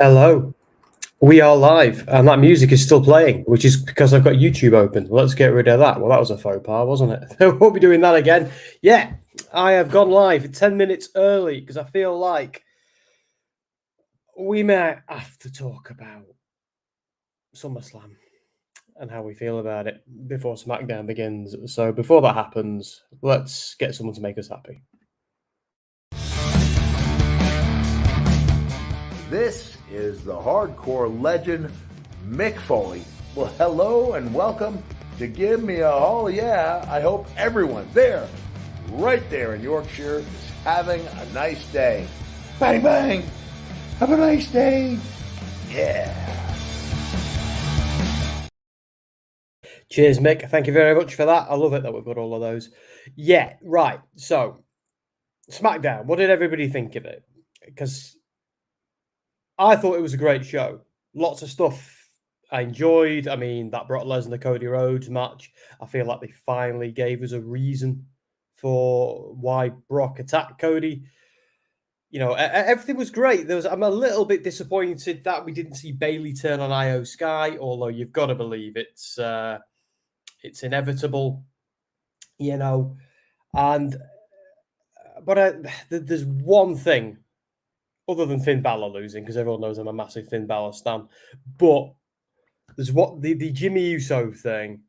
Hello, we are live, and that music is still playing, which is because I've got YouTube open. Let's get rid of that. Well, that was a faux pas, wasn't it? I won't be doing that again. Yeah, I have gone live 10 minutes early because I feel like we may have to talk about SummerSlam and how we feel about it before SmackDown begins. So before that happens, let's get someone to make us happy. This is the hardcore legend, Mick Foley. Well, hello and welcome to Give Me a Oh Yeah. I hope everyone there, right there in Yorkshire, is having a nice day. Bang, bang. Have a nice day. Yeah. Cheers, Mick. Thank you very much for that. I love it that we've got all of those. Yeah, right. So, SmackDown, what did everybody think of it? Because I thought it was a great show. Lots of stuff I enjoyed. I mean, that Brock Lesnar Cody Rhodes match, I feel like they finally gave us a reason for why Brock attacked Cody. You know, everything was great. I'm a little bit disappointed that we didn't see Bayley turn on Io Sky, although you've got to believe it's inevitable, you know. And there's one thing other than Finn Balor losing, because everyone knows I'm a massive Finn Balor stan. But there's what the Jimmy Uso thing.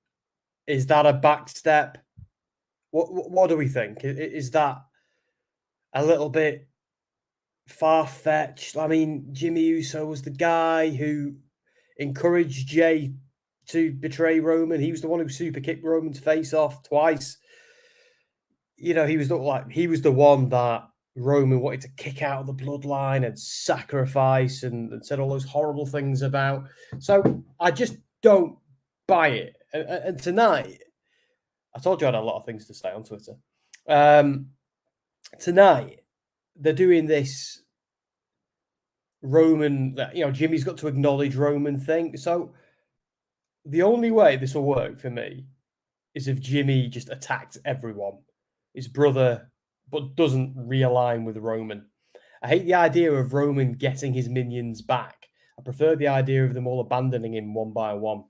Is that a backstep? What do we think? Is that a little bit far-fetched? I mean, Jimmy Uso was the guy who encouraged Jay to betray Roman. He was the one who super kicked Roman's face off twice. You know, he was the one that Roman wanted to kick out of the bloodline and sacrifice and said all those horrible things about. So I just don't buy it. And tonight, I told you I had a lot of things to say on Twitter. Tonight, they're doing this Roman, you know, Jimmy's got to acknowledge Roman thing. So the only way this will work for me is if Jimmy just attacks everyone, his brother, but doesn't realign with Roman. I hate the idea of Roman getting his minions back. I prefer the idea of them all abandoning him one by one.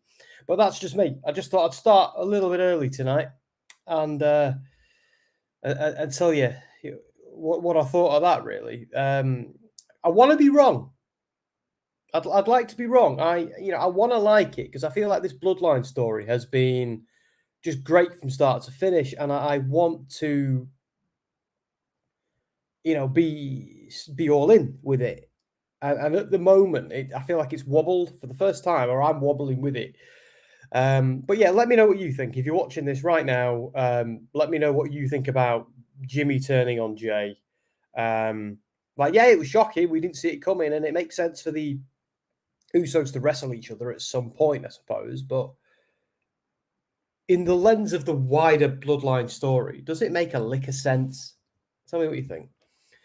But that's just me. I just thought I'd start a little bit early tonight and tell you what I thought of that, really. I want to be wrong. I'd like to be wrong. I want to like it because I feel like this Bloodline story has been just great from start to finish, and I want to, you know, be all in with it. And at the moment, I feel like it's wobbled for the first time, or I'm wobbling with it. But yeah, let me know what you think. If you're watching this right now, let me know what you think about Jimmy turning on Jay. Yeah, it was shocking. We didn't see it coming, and it makes sense for the Usos to wrestle each other at some point, I suppose. But in the lens of the wider Bloodline story, does it make a lick of sense? Tell me what you think.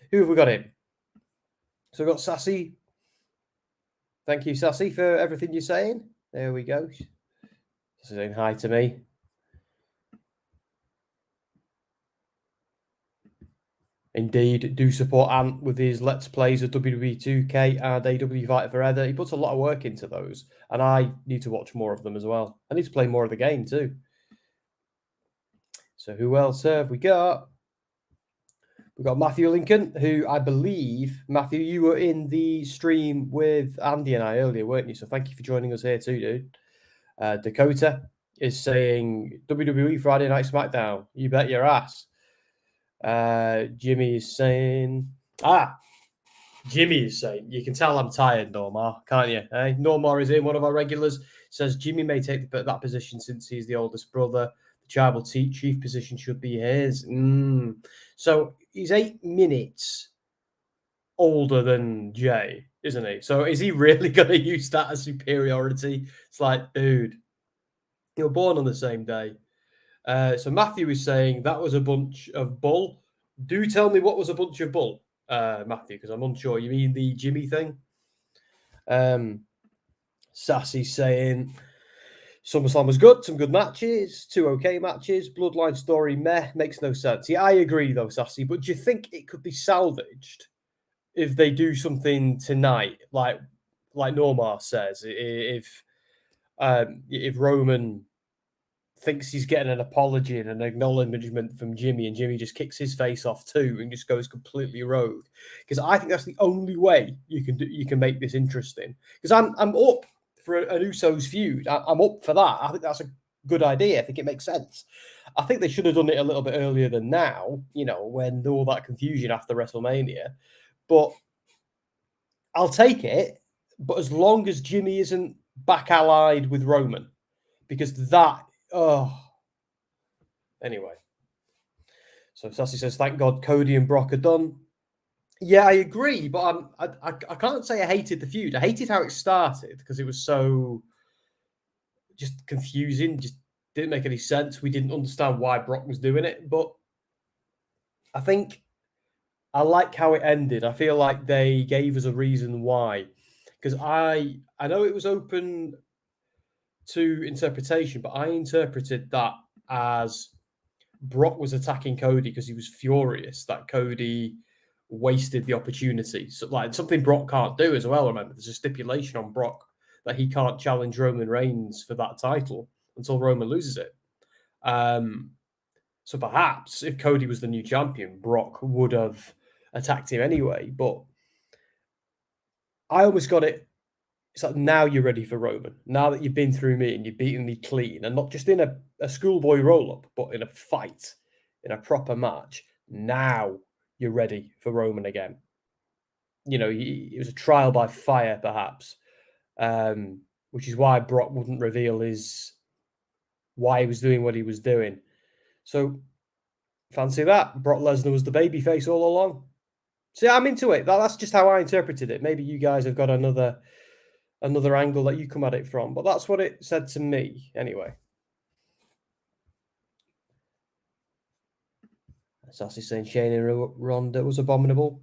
Who have we got in? So we've got Sassy. Thank you, Sassy, for everything you're saying. There we go. She's saying hi to me. Indeed, do support Ant with his Let's Plays of WWE 2K and AW Fighter Forever. He puts a lot of work into those, and I need to watch more of them as well. I need to play more of the game too. So who else have we got? We've got Matthew Lincoln, who I believe, Matthew, you were in the stream with Andy and I earlier, weren't you? So thank you for joining us here too, dude. Dakota is saying WWE Friday Night SmackDown. You bet your ass. Jimmy is saying, you can tell I'm tired, Normar, can't you? Eh? Normar is in, one of our regulars, says Jimmy may take that position since he's the oldest brother. The tribal chief position should be his. So he's 8 minutes older than Jay, isn't he? So is he really going to use that as superiority? It's like, dude, you were born on the same day. So Matthew is saying that was a bunch of bull. Do tell me what was a bunch of bull, Matthew, because I'm unsure. You mean the Jimmy thing? Sassy's saying SummerSlam was good, some good matches, 2 okay matches. Bloodline story, meh, makes no sense. Yeah, I agree though, Sassy, but do you think it could be salvaged if they do something tonight? Like, like Normar says, if Roman thinks he's getting an apology and an acknowledgement from Gimme, and Gimme just kicks his face off too and just goes completely rogue, because I think that's the only way you can make this interesting. Because I'm up for an Usos feud. I'm up for that. I think that's a good idea. I think it makes sense. I think they should have done it a little bit earlier than now, when all that confusion after WrestleMania. But I'll take it. But as long as Gimme isn't back allied with Roman, because that, anyway. So Sassy says, thank God Cody and Brock are done. Yeah, I agree, but I can't say I hated the feud. I hated how it started because it was so just confusing, just didn't make any sense. We didn't understand why Brock was doing it, but I think I like how it ended. I feel like they gave us a reason why, because I know it was open to interpretation, but I interpreted that as Brock was attacking Cody because he was furious that Cody wasted the opportunity. So, like, something Brock can't do as well. Remember, there's a stipulation on Brock that he can't challenge Roman Reigns for that title until Roman loses it. So perhaps if Cody was the new champion, Brock would have attacked him anyway. But I almost got it. It's like, now you're ready for Roman. Now that you've been through me and you've beaten me clean, and not just in a schoolboy roll-up, but in a fight, in a proper match, now you're ready for Roman again. It was a trial by fire, perhaps, which is why Brock wouldn't reveal why he was doing what he was doing. So, fancy that. Brock Lesnar was the babyface all along. See, I'm into it. That's just how I interpreted it. Maybe you guys have got another angle that you come at it from, but that's what it said to me anyway. Sassy saying Shane and Ronda was abominable.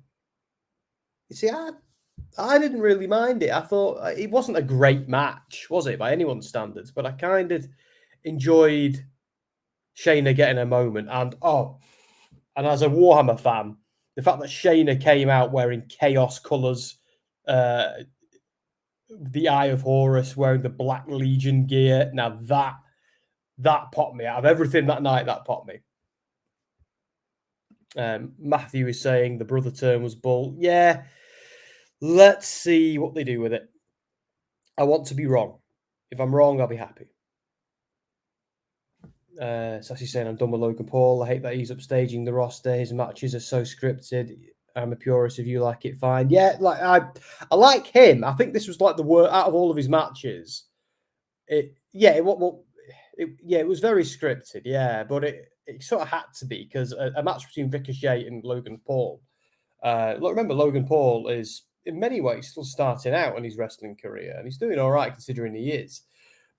You see, I didn't really mind it. I thought it wasn't a great match, was it, by anyone's standards? But I kind of enjoyed Shayna getting a moment. And as a Warhammer fan, the fact that Shayna came out wearing Chaos colours, the Eye of Horus, wearing the Black Legion gear. Now that popped me. Out of everything that night, that popped me. Matthew is saying the brother turn was bull. Yeah, let's see what they do with it. I want to be wrong. If I'm wrong, I'll be happy. Sassy's saying I'm done with Logan Paul. I hate that he's upstaging the roster. His matches are so scripted. I'm a purist. If you like it, fine. Yeah, like I like him. I think this was like the worst out of all of his matches. It was very scripted. Yeah, but it sort of had to be, because a match between Ricochet and Logan Paul. Remember, Logan Paul is in many ways still starting out in his wrestling career, and he's doing all right considering he is.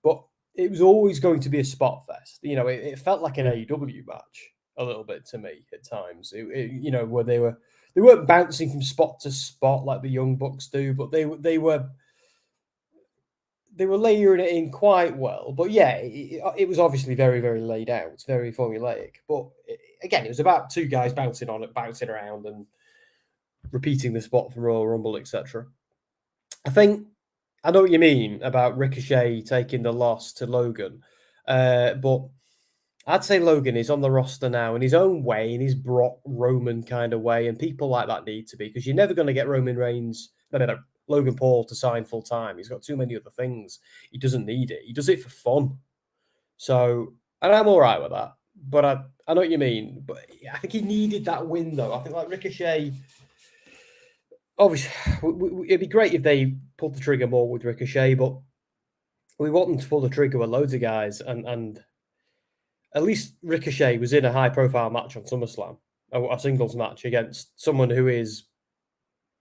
But it was always going to be a spot fest. It felt like an AEW match a little bit to me at times. Where they weren't bouncing from spot to spot like the Young Bucks do, but they were layering it in quite well. But yeah, it was obviously very, very laid out, very formulaic. But again, it was about two guys bouncing around and repeating the spot for Royal Rumble, etc. I know what you mean about Ricochet taking the loss to Logan, but I'd say Logan is on the roster now in his own way, in his Brock Roman kind of way, and people like that need to be, because you're never going to get Logan Paul to sign full time. He's got too many other things. He doesn't need it. He does it for fun. So, and I'm all right with that. But I know what you mean. But I think he needed that win, though. I think like Ricochet, obviously, it'd be great if they pulled the trigger more with Ricochet, but we want them to pull the trigger with loads of guys. And at least Ricochet was in a high-profile match on SummerSlam, a singles match against someone who is,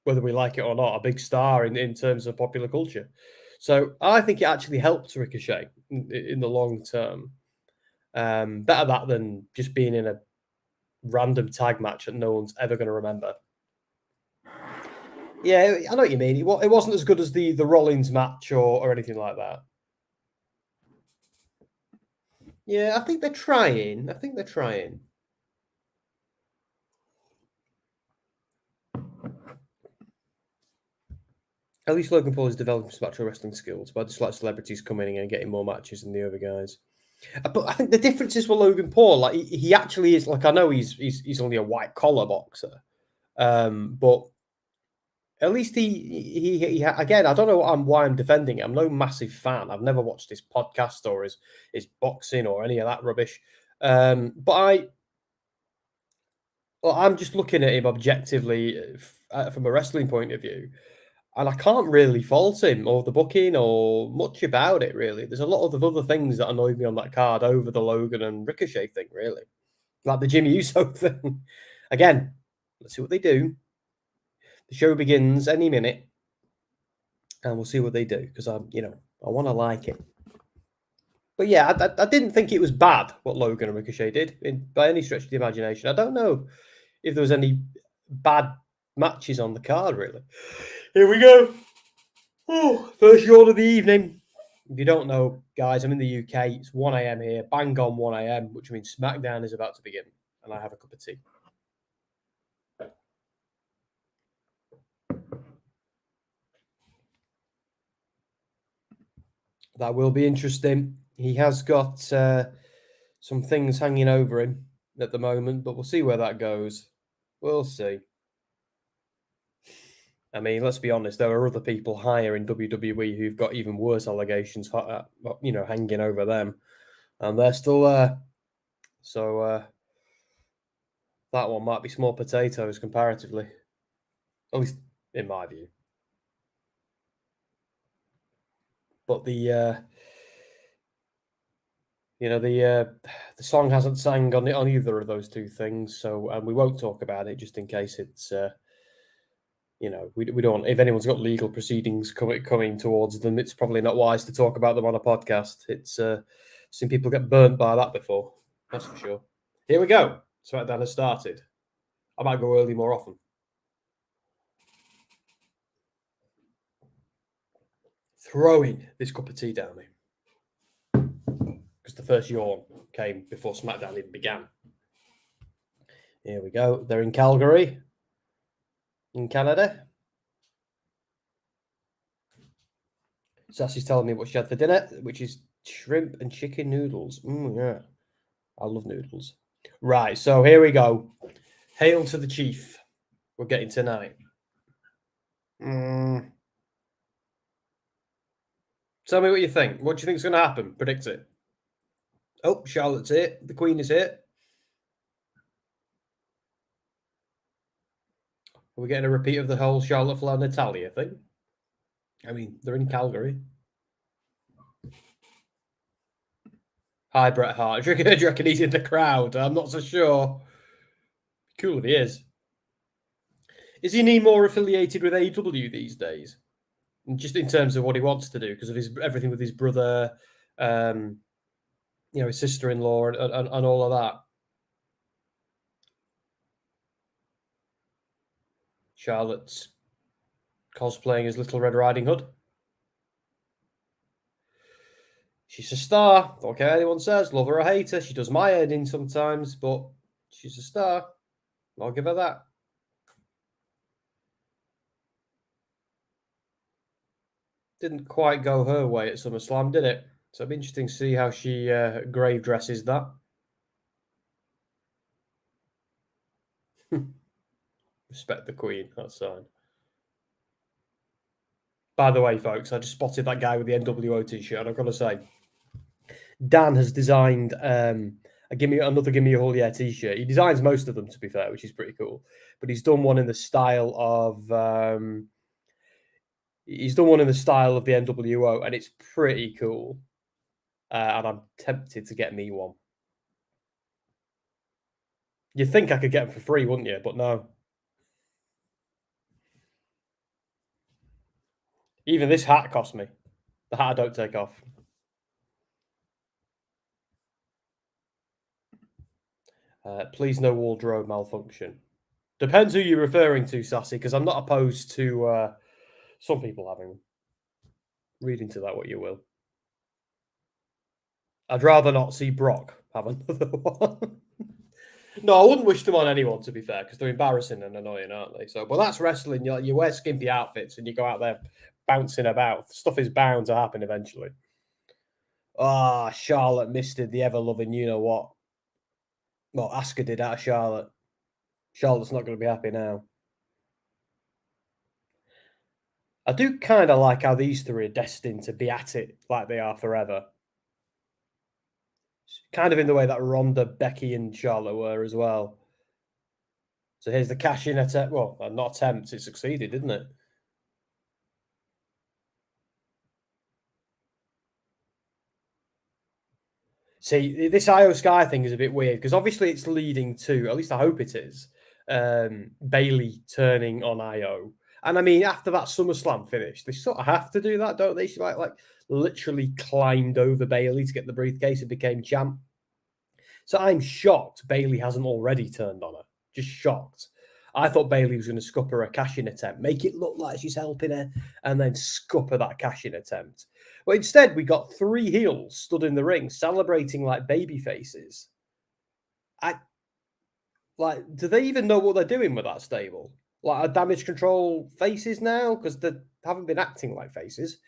whether we like it or not, a big star in terms of popular culture. So I think it actually helped Ricochet in the long term. Better that than just being in a random tag match that no one's ever going to remember. Yeah, I know what you mean. It wasn't as good as the Rollins match or anything like that. Yeah, I think they're trying. At least Logan Paul is developing some actual wrestling skills, but I just like celebrities coming in and getting more matches than the other guys. But I think the difference is with Logan Paul, like he actually is, like, I know he's only a white collar boxer, but at least he again, I don't know why I'm defending it. I'm no massive fan. I've never watched his podcast or his boxing or any of that rubbish. But I'm just looking at him objectively from a wrestling point of view, and I can't really fault him or the booking or much about it, really. There's a lot of other things that annoyed me on that card over the Logan and Ricochet thing, really. Like the Jimmy Uso thing. Again, let's see what they do. The show begins any minute, and we'll see what they do, because I want to like it. But yeah, I didn't think it was bad what Logan and Ricochet did by any stretch of the imagination. I don't know if there was any bad matches on the card, really. Here we go. Oh, first yawn of the evening. If you don't know, guys, I'm in the UK. It's 1 a.m. here, bang on 1 a.m., which means SmackDown is about to begin, and I have a cup of tea. That will be interesting. He has got some things hanging over him at the moment, but we'll see where that goes. We'll see. I mean, let's be honest, there are other people higher in WWE who've got even worse allegations, hanging over them, and they're still there. So that one might be small potatoes comparatively, at least in my view. But the song hasn't sang on either of those two things, so we won't talk about it just in case it's we don't. If anyone's got legal proceedings coming towards them, it's probably not wise to talk about them on a podcast. It's seen people get burnt by that before, that's for sure. Here we go. SmackDown has started. I might go early more often. Throwing this cup of tea down me, because the first yawn came before SmackDown even began. Here we go. They're in Calgary, in Canada. Sassy's telling me what she had for dinner, which is shrimp and chicken noodles. Yeah, I love noodles. Right, so here we go. Hail to the Chief. We're getting tonight. Tell me what you think. What do you think is going to happen? Predict it. Oh, Charlotte's here. The Queen is here. Are we getting a repeat of the whole Charlotte Flair Natalia thing? I mean, they're in Calgary. Hi, Bret Hart. Do you reckon he's in the crowd? I'm not so sure. Cool if he is. Is he any more affiliated with AEW these days? Just in terms of what he wants to do, because of everything with his brother, his sister-in-law, and all of that. Charlotte's cosplaying as Little Red Riding Hood. She's a star. Don't care what anyone says. Love her or hate her. She does my head in sometimes, but she's a star. I'll give her that. Didn't quite go her way at SummerSlam, did it? So it'll be interesting to see how she grave dresses that. Respect the Queen, that's fine. By the way, folks, I just spotted that guy with the NWO t-shirt, and I've got to say, Dan has designed another Gimme a Hall Yeah t-shirt. He designs most of them, to be fair, which is pretty cool. But he's done one in the style of the NWO, and it's pretty cool. And I'm tempted to get me one. You'd think I could get them for free, wouldn't you? But no. Even this hat cost me. The hat I don't take off. Please no wardrobe malfunction. Depends who you're referring to, Sassy, because I'm not opposed to some people having them. Read into that what you will. I'd rather not see Brock have another one. No, I wouldn't wish them on anyone, to be fair, because they're embarrassing and annoying, aren't they? So, but that's wrestling. You wear skimpy outfits and you go out there bouncing about. Stuff is bound to happen eventually. Ah, Charlotte missed it. The ever-loving you-know-what. Well, Asuka did out of Charlotte. Charlotte's not going to be happy now. I do kind of like how these three are destined to be at it like they are forever. Kind of in the way that Ronda, Becky, and Charlotte were as well. So here's the cash-in attempt. Well, not attempt. It succeeded, didn't it? See, this Io Sky thing is a bit weird because obviously it's leading to, at least I hope it is, Bayley turning on Io. And I mean, after that SummerSlam finish, they sort of have to do that, don't they? She like literally climbed over Bayley to get the briefcase and became champ. So I'm shocked Bayley hasn't already turned on her. Just shocked. I thought Bayley was going to scupper a cash-in attempt, make it look like she's helping her, and then scupper that cash-in attempt. But instead, we got three heels stood in the ring celebrating like baby faces. Do they even know what they're doing with that stable? Like, are damage control faces now? Because they haven't been acting like faces,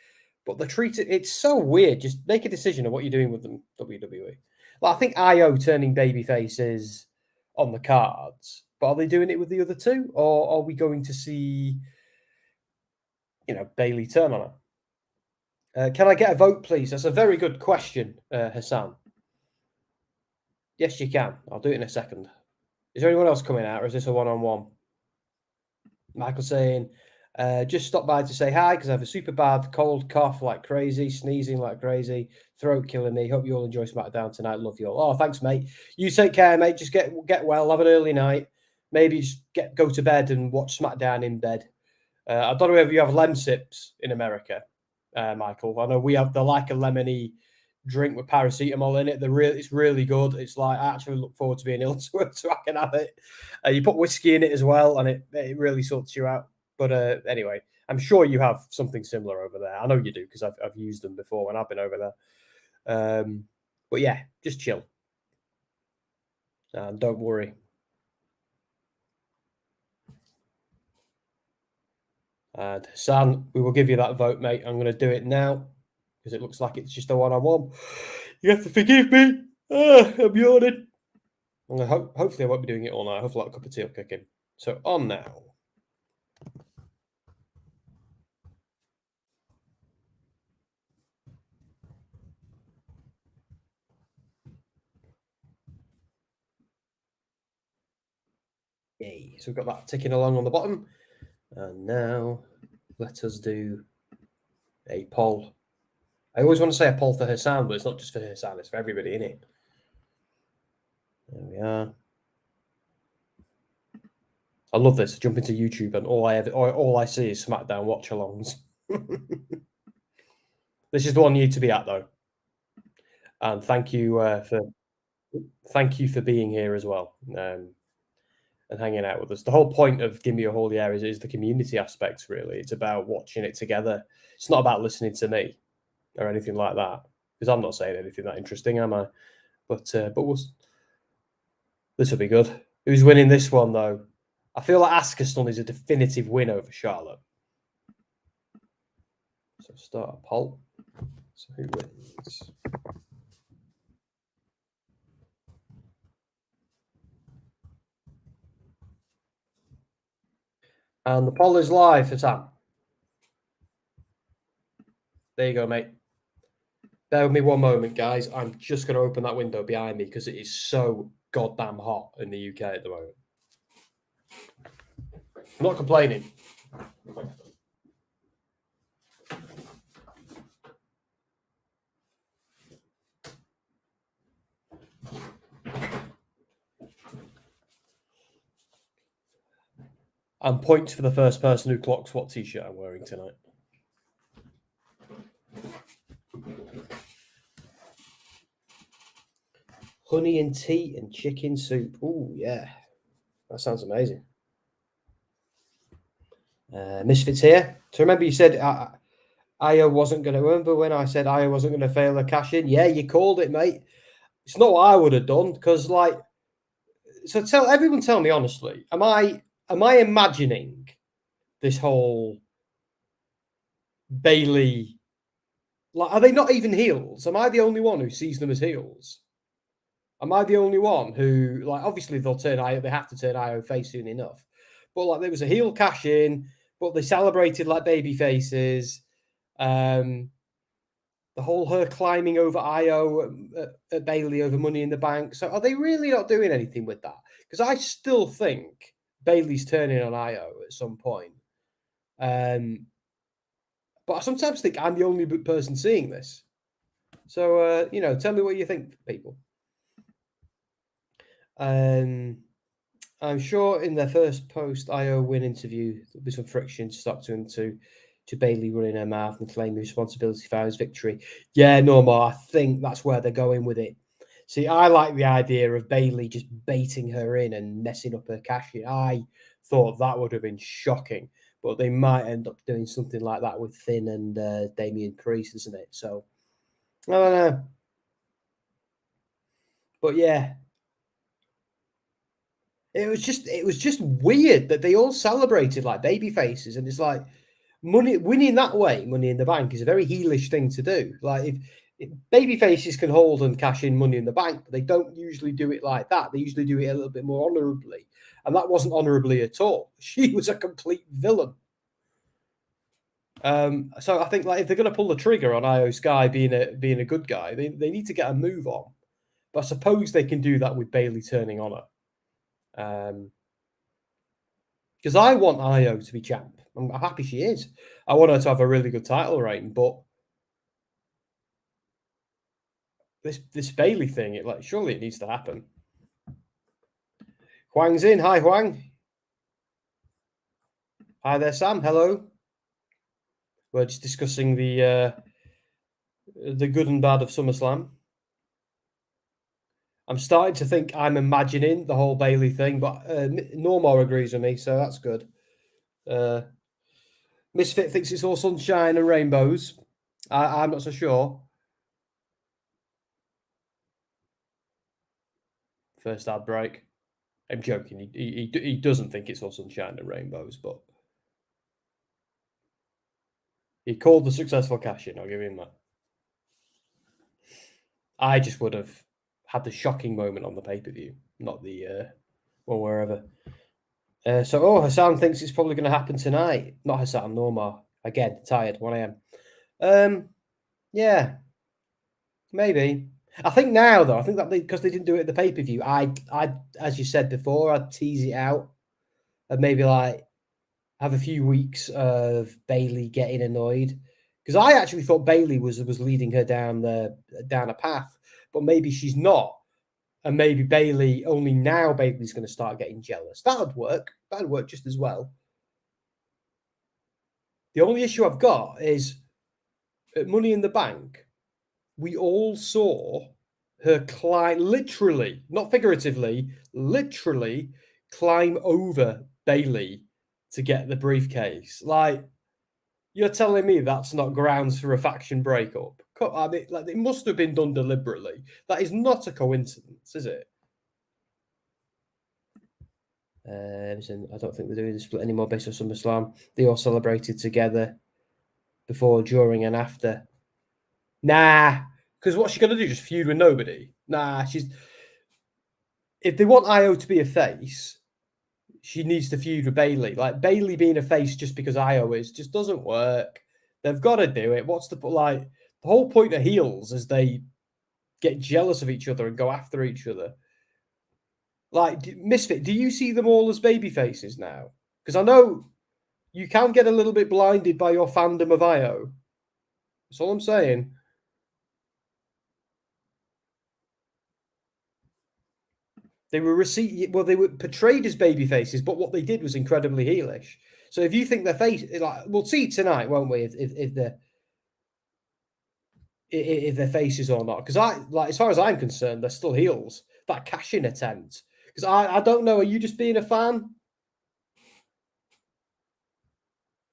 but they're treated. It's so weird. Just make a decision of what you're doing with them, WWE. Like, I think Io turning baby faces on the cards, but are they doing it with the other two, or are we going to see, Bayley turn on her? Can I get a vote, please? That's a very good question, Hassan. Yes, you can. I'll do it in a second. Is there anyone else coming out, or is this a one-on-one? Michael saying, just stop by to say hi because I have a super bad cold, cough like crazy, sneezing like crazy, throat killing me. Hope you all enjoy SmackDown tonight. Love you all. Oh, thanks, mate. You take care, mate. Just get well. Have an early night. Maybe just go to bed and watch SmackDown in bed. I don't know if you have Lemsips in America, Michael. I know we have the like a lemony drink with paracetamol in it. It's really good. It's like I actually look forward to being ill so I can have it. You put whiskey in it as well, and it really sorts you out. But anyway, I'm sure you have something similar over there. I know you do because I've used them before when I've been over there. But yeah, just chill. And don't worry. And Hassan, we will give you that vote, mate. I'm going to do it now because it looks like it's just a one-on-one. You have to forgive me. I'm yawning. Hopefully I won't be doing it all night. Hopefully that cup of tea will kick in. So on now. Yay. So we've got that ticking along on the bottom. And now let us do a poll. I always want to say a poll for Hassan, but it's not just for Hassan, it's for everybody, innit? There we are. I love this. I jump into YouTube and all I see is SmackDown watch-alongs. This is the one you need to be at, though. And thank you for being here as well and hanging out with us. The whole point of Gimme a Whole Year is the community aspect, really. It's about watching it together. It's not about listening to me or anything like that, because I'm not saying anything that interesting, am I? But this will be good. Who's winning this one, though? I feel like Asuka is a definitive win over Charlotte. So start a poll. So who wins? And the poll is live for Sam. There you go, mate. Bear with me one moment, guys. I'm just going to open that window behind me because it is so goddamn hot in the UK at the moment. I'm not complaining. And points for the first person who clocks what t-shirt I'm wearing tonight. Honey and tea and chicken soup. Oh, yeah. That sounds amazing. Misfits here. So remember you said Io wasn't going to... Remember when I said Io wasn't going to fail a cash-in? Yeah, you called it, mate. It's not what I would have done because, like... So tell me honestly, am I imagining this whole Bayley, like, are they not even heels? Am I the only one who sees them as heels? Am I the only one who, like, obviously they have to turn IO face soon enough, but like there was a heel cash in, but they celebrated like baby faces. The whole her climbing over IO at Bayley over Money in the Bank. So are they really not doing anything with that? Because I still think Bayley's turning on IO at some point. But I sometimes think I'm the only person seeing this. So, tell me what you think, people. I'm sure in their first post IO win interview, there'll be some friction stuck to Bayley running her mouth and claiming responsibility for his victory. Yeah, Norma, I think that's where they're going with it. See, I like the idea of Bayley just baiting her in and messing up her cash in. I thought that would have been shocking, but they might end up doing something like that with Finn and Damian Priest, isn't it? So, I don't know. But yeah, it was just weird that they all celebrated like baby faces, and it's like winning that way, Money in the Bank is a very heelish thing to do. Like if baby faces can hold and cash in Money in the Bank, but they don't usually do it like that. They usually do it a little bit more honorably, and that wasn't honorably at all. She was a complete villain. So I think like if they're going to pull the trigger on Io Sky being a good guy, they need to get a move on. But I suppose they can do that with Bayley turning on her. Because I want Io to be champ. I'm happy she is. I want her to have a really good title reign, but this Bayley thing, surely it needs to happen. Huang's in. Hi, Huang. Hi there, Sam. Hello. We're just discussing the good and bad of SummerSlam. I'm starting to think I'm imagining the whole Bayley thing, but Normore agrees with me, so that's good. Misfit thinks it's all sunshine and rainbows. I'm not so sure. First ad break. I'm joking. He doesn't think it's all sunshine and rainbows, but he called the successful cash in. I'll give him that. I just would have had the shocking moment on the pay-per-view, not the or wherever. Hassan thinks it's probably going to happen tonight. Not Hassan, Normar. Again, tired, 1 a.m. Yeah, maybe. I think now, though, that because they didn't do it at the pay-per-view, I, as you said before, I'd tease it out and maybe like have a few weeks of Bayley getting annoyed. Because I actually thought Bayley was leading her down a path, but maybe she's not. And maybe Bayley's going to start getting jealous. That would work. That would work just as well. The only issue I've got is at Money in the Bank, we all saw her climb, literally, not figuratively, literally climb over Bayley to get the briefcase. Like, you're telling me that's not grounds for a faction breakup? I mean, like, it must have been done deliberately. That is not a coincidence, is it? I don't think they're doing the split anymore based on SummerSlam. They all celebrated together before, during, and after. Nah, because what's she going to do? Just feud with nobody? Nah, if they want Io to be a face, she needs to feud with Bayley. Like, Bayley being a face just because Io is just doesn't work. They've got to do it. The whole point of heels is they get jealous of each other and go after each other. Like, Misfit, do you see them all as baby faces now? Because I know you can get a little bit blinded by your fandom of Io. That's all I'm saying. They were portrayed as baby faces, but what they did was incredibly heelish. So if you think they're we'll see tonight, won't we? If they're faces or not? Because as far as I'm concerned, they're still heels. That cash-in attempt. Because I don't know. Are you just being a fan?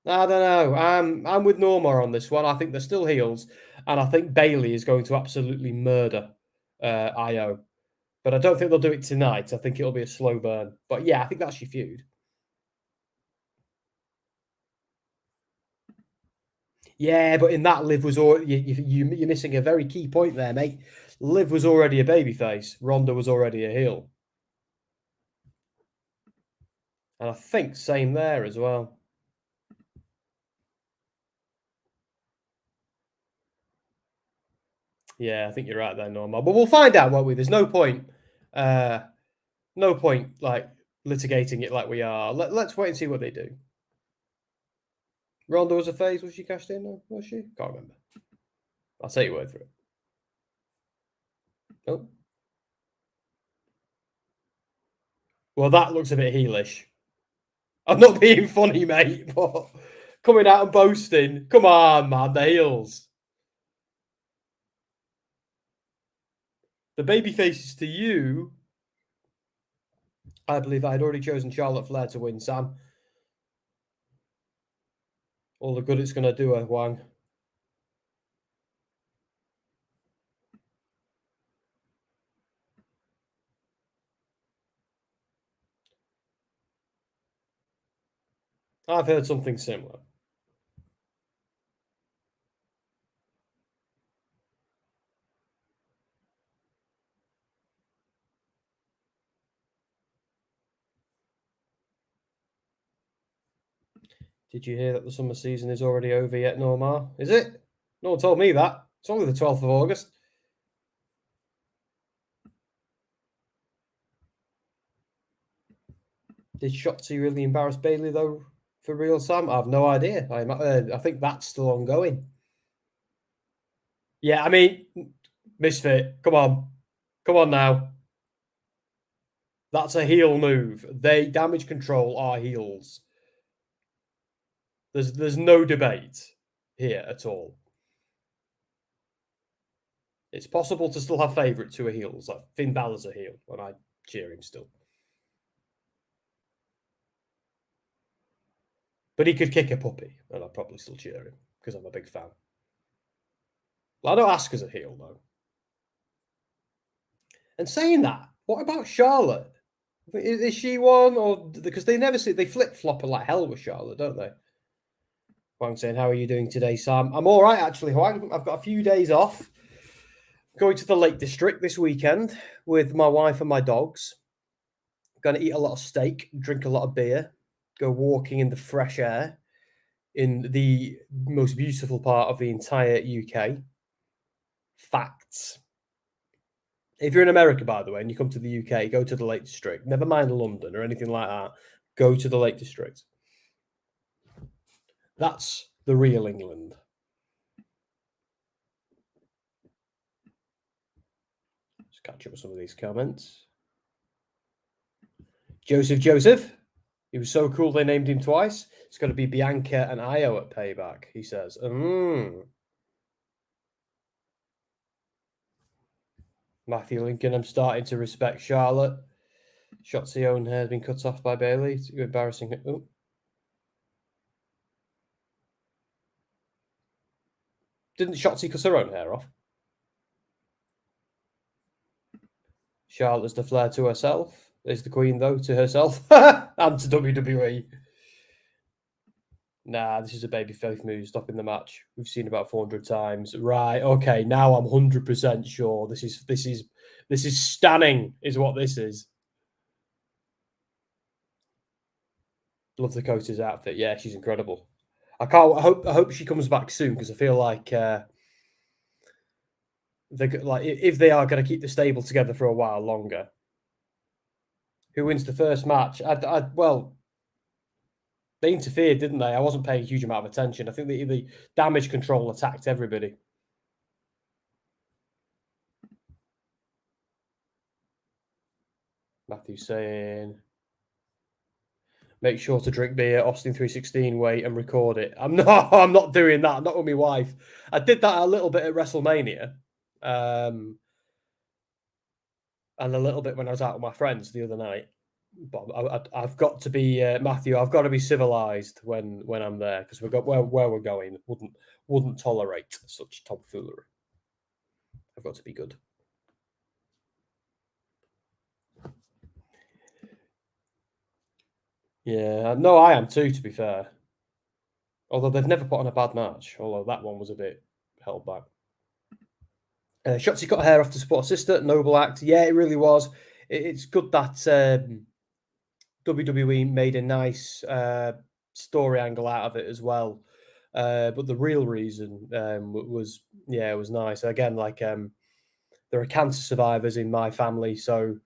I don't know. I'm with Norma on this one. I think they're still heels, and I think Bayley is going to absolutely murder Io. But I don't think they'll do it tonight. I think it'll be a slow burn. But yeah, I think that's your feud. Yeah, but in that, Liv was already you're missing a very key point there, mate. Liv was already a babyface. Ronda was already a heel, and I think same there as well. Yeah, I think you're right there, Norma. But we'll find out, won't we? There's no point, like litigating it like we are. Let's wait and see what they do. Ronda was a phase. Was she cashed in? Was she? Can't remember. I'll take your word for it. Oh. Well, that looks a bit heelish. I'm not being funny, mate, but coming out and boasting. Come on, man, the heels. The baby faces to you. I believe I'd already chosen Charlotte Flair to win, Sam. All the good it's going to do her, Wang. I've heard something similar. Did you hear that the summer season is already over yet, Norma? Is it? No one told me that. It's only the 12th of August. Did Shotzi really embarrass Bailey, though, for real, Sam? I have no idea. I think that's still ongoing. Yeah, I mean, Misfit, come on. Come on now. That's a heel move. They damage control our heels. There's no debate here at all. It's possible to still have favourites who are heels. Like Finn Balor's a heel, and I cheer him still. But he could kick a puppy, and I'd probably still cheer him because I'm a big fan. Well, I know Asuka's a heel, though. And saying that, what about Charlotte? Is she one, or because they never see they flip flop like hell with Charlotte, don't they? Huang saying, "How are you doing today, Sam?" I'm all right, actually, Huang. I've got a few days off. Going to the Lake District this weekend with my wife and my dogs. Going to eat a lot of steak, drink a lot of beer, go walking in the fresh air in the most beautiful part of the entire UK. Facts. If you're in America, by the way, and you come to the UK, go to the Lake District. Never mind London or anything like that. Go to the Lake District. That's the real England. Let's catch up with some of these comments. Joseph. He was so cool they named him twice. It's got to be Bianca and Io at Payback, he says. Matthew Lincoln, I'm starting to respect Charlotte. Shotzi own hair has been cut off by Bailey. It's embarrassing. Oh. Didn't Shotzi cut her own hair off? Charlotte's the Flair to herself. Is the Queen, though, to herself and to WWE. Nah, this is a babyface move, stopping the match. We've seen about 400 times. Right, okay, now I'm 100% sure. This is stunning, is what this is. Love Dakota's outfit. Yeah, she's incredible. I hope she comes back soon because I feel like if they are going to keep the stable together for a while longer. Who wins the first match? Well, they interfered, didn't they? I wasn't paying a huge amount of attention. I think the damage control attacked everybody. Matthew saying, make sure to drink beer, Austin 316 way, and record it. I'm not doing that. I'm not with my wife. I did that a little bit at WrestleMania. And a little bit when I was out with my friends the other night. But I've got to be Matthew. I've got to be civilized when I'm there because where we're going wouldn't tolerate such tomfoolery. I've got to be good. Yeah, no, I am too. To be fair. Although they've never put on a bad match, although that one was a bit held back. Shotzi cut her hair off to support her sister. Noble act. Yeah, it really was. It's good that WWE made a nice story angle out of it as well. But the real reason was nice. Again, like there are cancer survivors in my family, so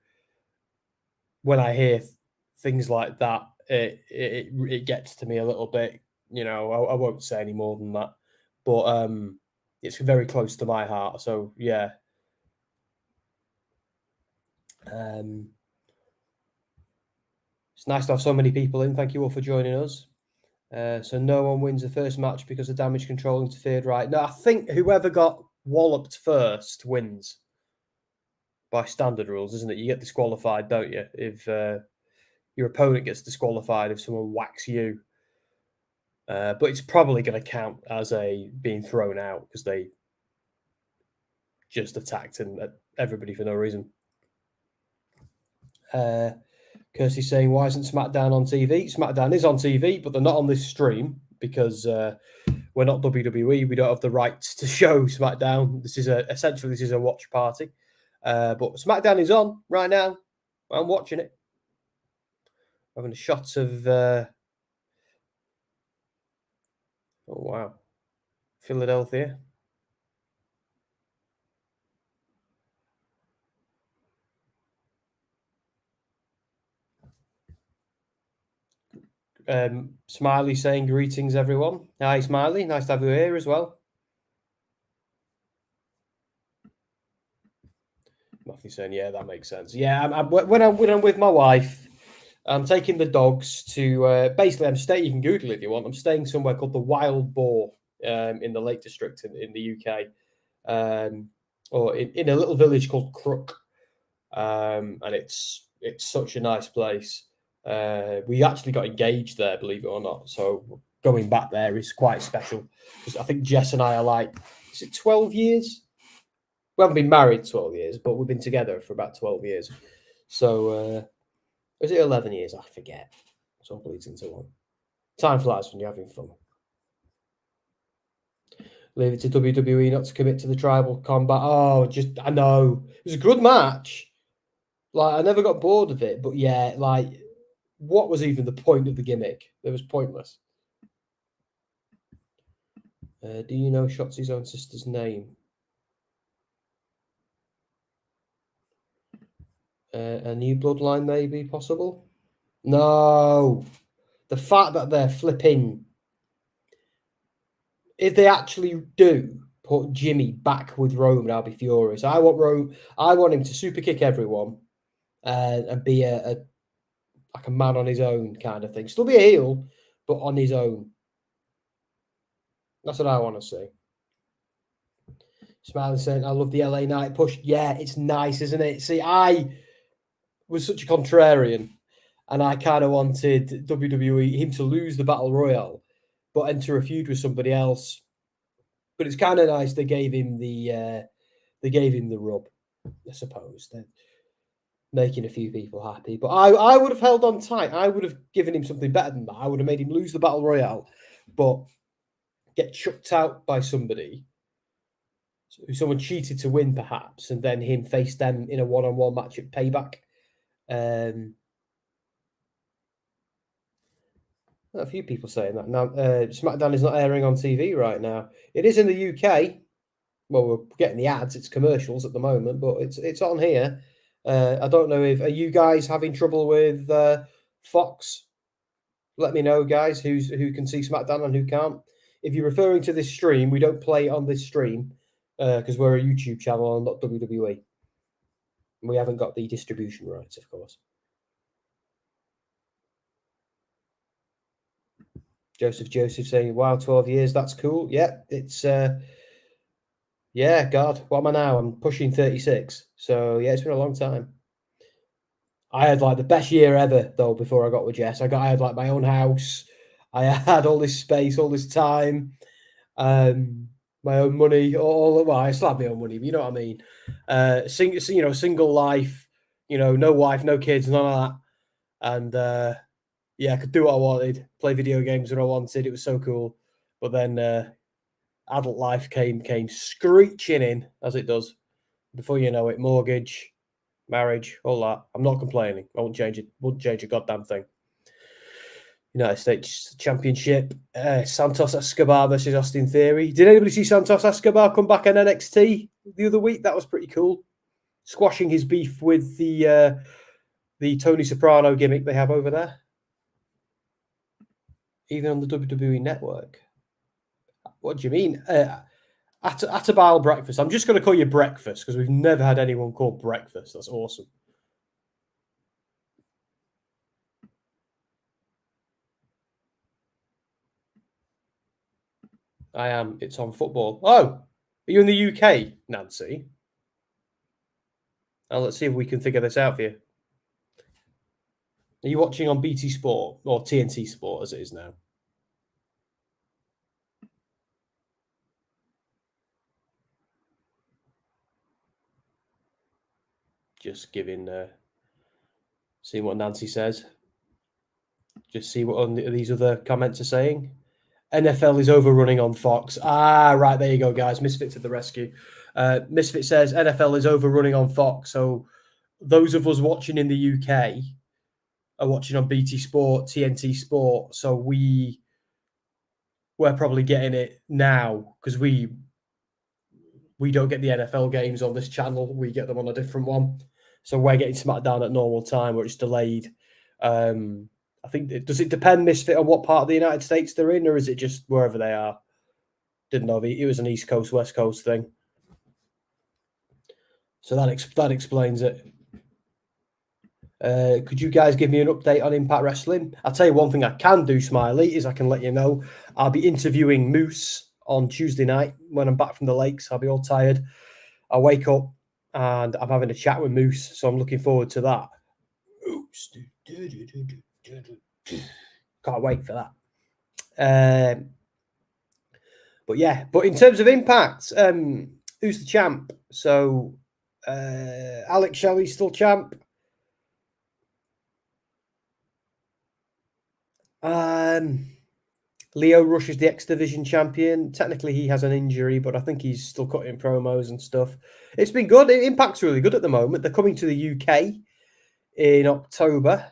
when I hear things like that, it gets to me a little bit. You know, I won't say any more than that, but it's very close to my heart. So yeah. It's nice to have so many people in. Thank you all for joining us. So no one wins the first match because the damage control interfered, right? No, I think whoever got walloped first wins by standard rules, isn't it? You get disqualified, don't you? If your opponent gets disqualified if someone whacks you. But it's probably going to count as a being thrown out because they just attacked everybody for no reason. Kirsty's saying, why isn't SmackDown on TV? SmackDown is on TV, but they're not on this stream because we're not WWE. We don't have the rights to show SmackDown. This is essentially a watch party. But SmackDown is on right now. I'm watching it. Having a shot of... oh, wow. Philadelphia. Smiley saying, greetings, everyone. Hi, Smiley. Nice to have you here as well. Matthew saying, yeah, that makes sense. Yeah, when I'm with my wife, I'm taking the dogs to basically. You can Google it if you want. I'm staying somewhere called the Wild Boar in the Lake District in the UK, or in a little village called Crook, and it's such a nice place. We actually got engaged there, believe it or not. So going back there is quite special because I think Jess and I are like, is it 12 years? We haven't been married 12 years, but we've been together for about 12 years. So is it 11 years? I forget. It's all bleeds into one. Time flies when you're having fun. Leave it to WWE not to commit to the tribal combat. Oh, I know. It was a good match. Like, I never got bored of it, but yeah, like, what was even the point of the gimmick? It was pointless. Do you know Shotzi's own sister's name? A new bloodline may be possible? No. The fact that they're flipping... If they actually do put Gimme back with Roman, I'll be furious. I want him to super kick everyone and be like a man on his own kind of thing. Still be a heel, but on his own. That's what I want to see. Smiley saying, I love the LA Knight push. Yeah, it's nice, isn't it? See, I was such a contrarian, and I kind of wanted WWE, him to lose the Battle Royale, but enter a feud with somebody else. But it's kind of nice they gave him the rub, I suppose. They're making a few people happy. But I would have held on tight. I would have given him something better than that. I would have made him lose the Battle Royale, but get chucked out by somebody who someone cheated to win, perhaps, and then him face them in a one-on-one match at Payback. A few people saying that now. SmackDown is not airing on TV right now. It is in the UK. Well, we're getting the ads. It's commercials at the moment, but it's on here. I don't know are you guys having trouble with Fox? Let me know, guys, who can see SmackDown and who can't. If you're referring to this stream, we don't play on this stream because we're a YouTube channel and not WWE. We haven't got the distribution rights, of course. Joseph saying, wow, 12 years, that's cool. Yeah, it's, yeah, God, what am I now? I'm pushing 36. So, yeah, it's been a long time. I had, like, the best year ever, though, before I got with Jess. I had, like, my own house. I had all this space, all this time, my own money, I still have my own money, but you know what I mean? Single life, no wife, no kids, none of that. And, yeah, I could do what I wanted, play video games when I wanted. It was so cool. But then adult life came screeching in, as it does. Before you know it, mortgage, marriage, all that. I'm not complaining. I won't change it. Won't change a goddamn thing. United States Championship. Santos Escobar versus Austin Theory. Did anybody see Santos Escobar come back on NXT the other week? That was pretty cool. Squashing his beef with the Tony Soprano gimmick they have over there. Even on the WWE Network. What do you mean? Attabile breakfast. I'm just going to call you breakfast because we've never had anyone called breakfast. That's awesome. I am. It's on football. Oh, are you in the UK, Nancy? Now let's see if we can figure this out for you. Are you watching on BT Sport or TNT Sport as it is now? Just giving, seeing what Nancy says. Just see what these other comments are saying. NFL is overrunning on Fox. Ah, right, there you go, guys. Misfit to the rescue. Misfit says NFL is overrunning on Fox. So those of us watching in the UK are watching on BT Sport, TNT Sport. So we're probably getting it now because we don't get the NFL games on this channel. We get them on a different one. So we're getting SmackDown at normal time where it's delayed. I think, does it depend, Misfit, on what part of the United States they're in, or is it just wherever they are? Didn't know. It was an East Coast, West Coast thing. So that explains it. Could you guys give me an update on Impact Wrestling? I'll tell you one thing I can do, Smiley, is I can let you know I'll be interviewing Moose on Tuesday night when I'm back from the lakes. I'll be all tired. I wake up and I'm having a chat with Moose, so I'm looking forward to that. Can't wait for that. But yeah, but in terms of Impact, who's the champ? So Alex Shelley's still champ. Leo Rush is the X Division champion. Technically, he has an injury, but I think he's still cutting promos and stuff. It's been good. Impact's really good at the moment. They're coming to the UK in October.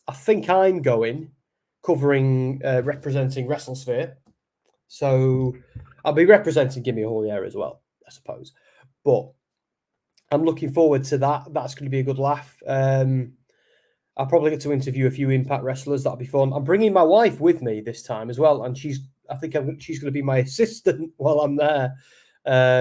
I think I'm going, covering, representing WrestleSphere. So I'll be representing Gimme All Year as well, I suppose. But I'm looking forward to that. That's going to be a good laugh. I'll probably get to interview a few Impact wrestlers. That'll be fun. I'm bringing my wife with me this time as well, and she's going to be my assistant while I'm there.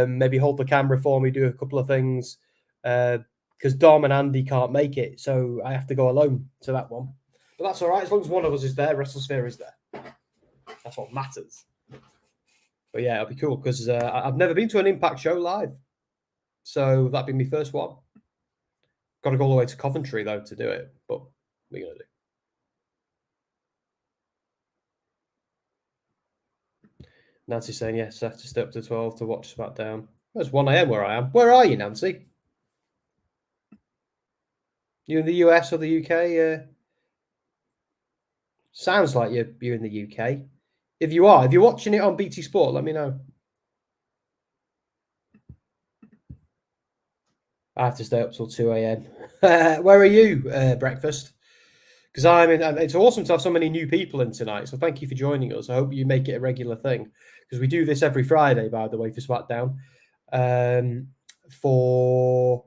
Maybe hold the camera for me, do a couple of things, because Dom and Andy can't make it, so I have to go alone to that one. But that's all right, as long as one of us is there. WrestleSphere is there. That's what matters. But yeah, it'll be cool because I've never been to an Impact show live, so that'd be my first one. Got to go all the way to Coventry, though, to do it. But what are we going to do? Nancy's saying, yes, I have to stay up to 12 to watch SmackDown. It's 1 a.m. where I am. Where are you, Nancy? You in the US or the UK? Sounds like you're in the UK. If you're watching it on BT Sport, let me know. I have to stay up till 2 a.m. Where are you, breakfast? Because I'm in. It's awesome to have so many new people in tonight. So thank you for joining us. I hope you make it a regular thing because we do this every Friday, by the way, for SmackDown. For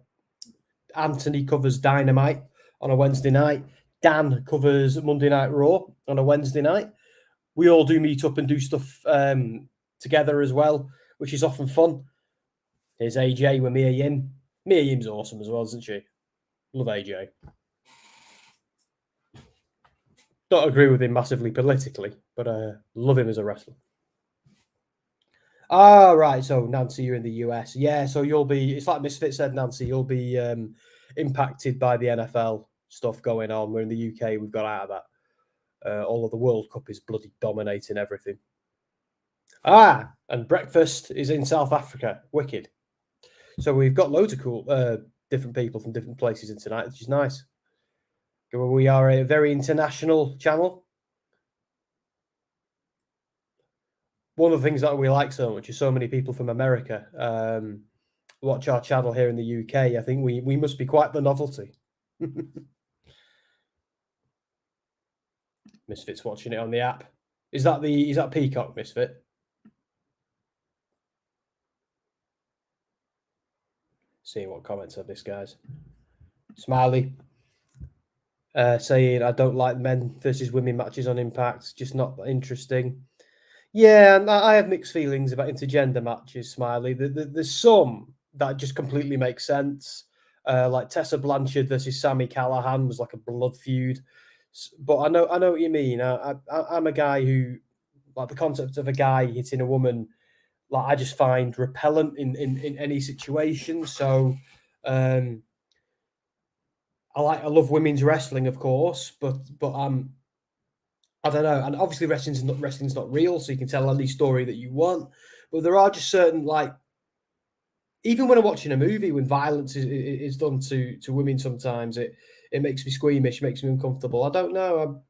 Anthony covers Dynamite on a Wednesday night. Dan covers Monday Night Raw on a Wednesday night. We all do meet up and do stuff together as well, which is often fun. Here's AJ with Mia Yim. Mia Yim's awesome as well, isn't she? Love AJ. Don't agree with him massively politically, but love him as a wrestler. Ah, right. So, Nancy, you're in the US. Yeah, so you'll be, it's like Misfit said, Nancy, you'll be impacted by the NFL stuff going on. We're in the UK, we've got out of that. All of the World Cup is bloody dominating everything. Ah, and breakfast is in South Africa. Wicked. So we've got loads of cool, different people from different places in tonight, which is nice. We are a very international channel. one of the things that we like so much is so many people from America watch our channel here in the UK. I think we must be quite the novelty. Misfit's watching it on the app. Is that Peacock, Misfit? Seeing what comments of this, guys. Smiley saying, I don't like men versus women matches on Impact. Just not interesting. Yeah, and I have mixed feelings about intergender matches, Smiley. There's some that just completely make sense. Like Tessa Blanchard versus Sami Callihan was like a blood feud. But I know what you mean. I'm a guy who, like, the concept of a guy hitting a woman, like, I just find repellent in any situation. So I love women's wrestling, of course, but I don't know. And obviously wrestling's not real, so you can tell any story that you want. But there are just certain, like, even when I'm watching a movie, when violence is done to women, sometimes it makes me squeamish, makes me uncomfortable. I don't know.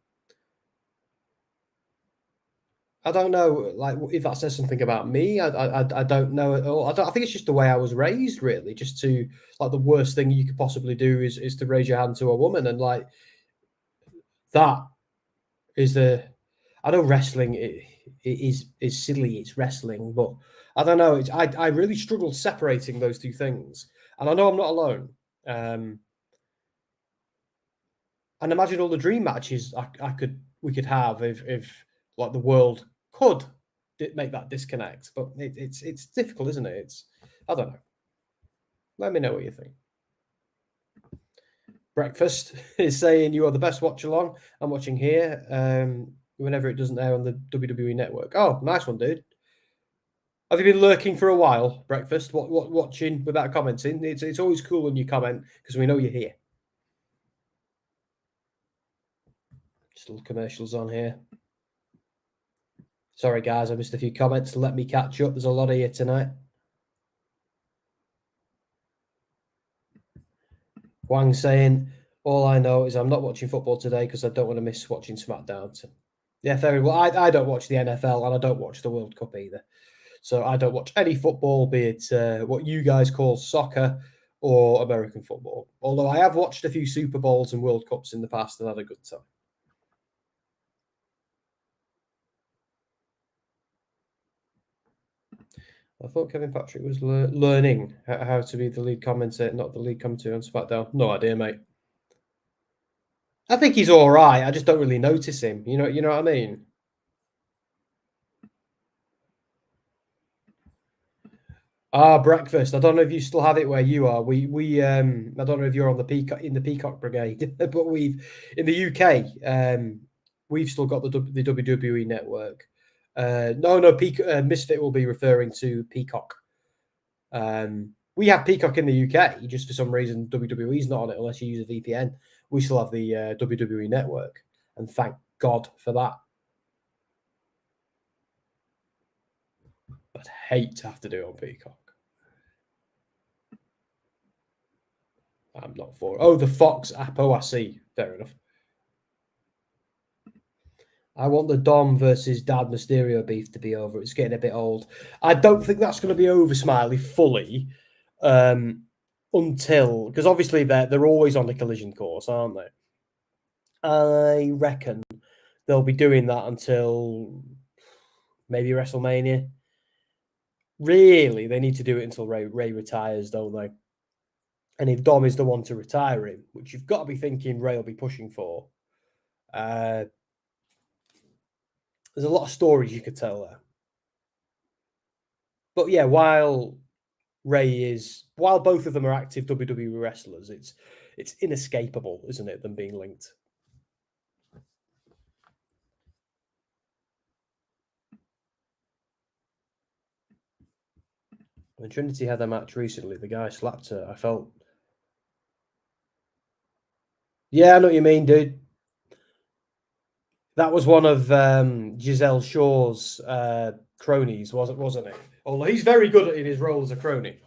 I don't know, like, if that says something about me. I don't know at all. I think it's just the way I was raised, really. Just to, like, the worst thing you could possibly do is to raise your hand to a woman, and like that is the. I know wrestling is silly. It's wrestling, but I don't know. I really struggled separating those two things, and I know I'm not alone. And imagine all the dream matches we could have if like the world could make that disconnect. But it's difficult, isn't it? I don't know. Let me know what you think. Breakfast is saying you are the best watch along. I'm watching here. Whenever it doesn't air on the WWE network. Oh, nice one, dude. Have you been lurking for a while, Breakfast? Watching without commenting? It's always cool when you comment because we know you're here. Just little commercials on here. Sorry, guys, I missed a few comments. Let me catch up. There's a lot of you tonight. Wang saying, all I know is I'm not watching football today because I don't want to miss watching SmackDown. So, yeah, very well. I don't watch the NFL and I don't watch the World Cup either. So I don't watch any football, be it what you guys call soccer or American football. Although I have watched a few Super Bowls and World Cups in the past and had a good time. I thought Kevin Patrick was learning how to be the lead commentator, not the lead commentator on SmackDown. No idea, mate. I think he's all right. I just don't really notice him. You know what I mean? Breakfast. I don't know if you still have it where you are. I don't know if you're on the Peacock Brigade, but we've in the UK, we've still got the WWE network. Misfit will be referring to Peacock. We have Peacock in the UK. Just for some reason, WWE's not on it unless you use a VPN. We still have the WWE network, and thank God for that. I'd hate to have to do it on Peacock. I'm not for it. Oh, the Fox app. Oh, I see. Fair enough. I want the Dom versus Dad Mysterio beef to be over. It's getting a bit old. I don't think that's going to be over, Smiley, fully, until, because obviously they're always on the collision course, aren't they? I reckon they'll be doing that until maybe WrestleMania. Really, they need to do it until Ray retires, don't they? And if Dom is the one to retire him, which you've got to be thinking Ray will be pushing for, there's a lot of stories you could tell there. But yeah, while both of them are active WWE wrestlers, it's inescapable, isn't it, them being linked? When Trinity had a match recently, the guy slapped her. I felt... Yeah, I know what you mean, dude. That was one of Giselle Shaw's cronies, wasn't it? Although he's very good in his role as a crony.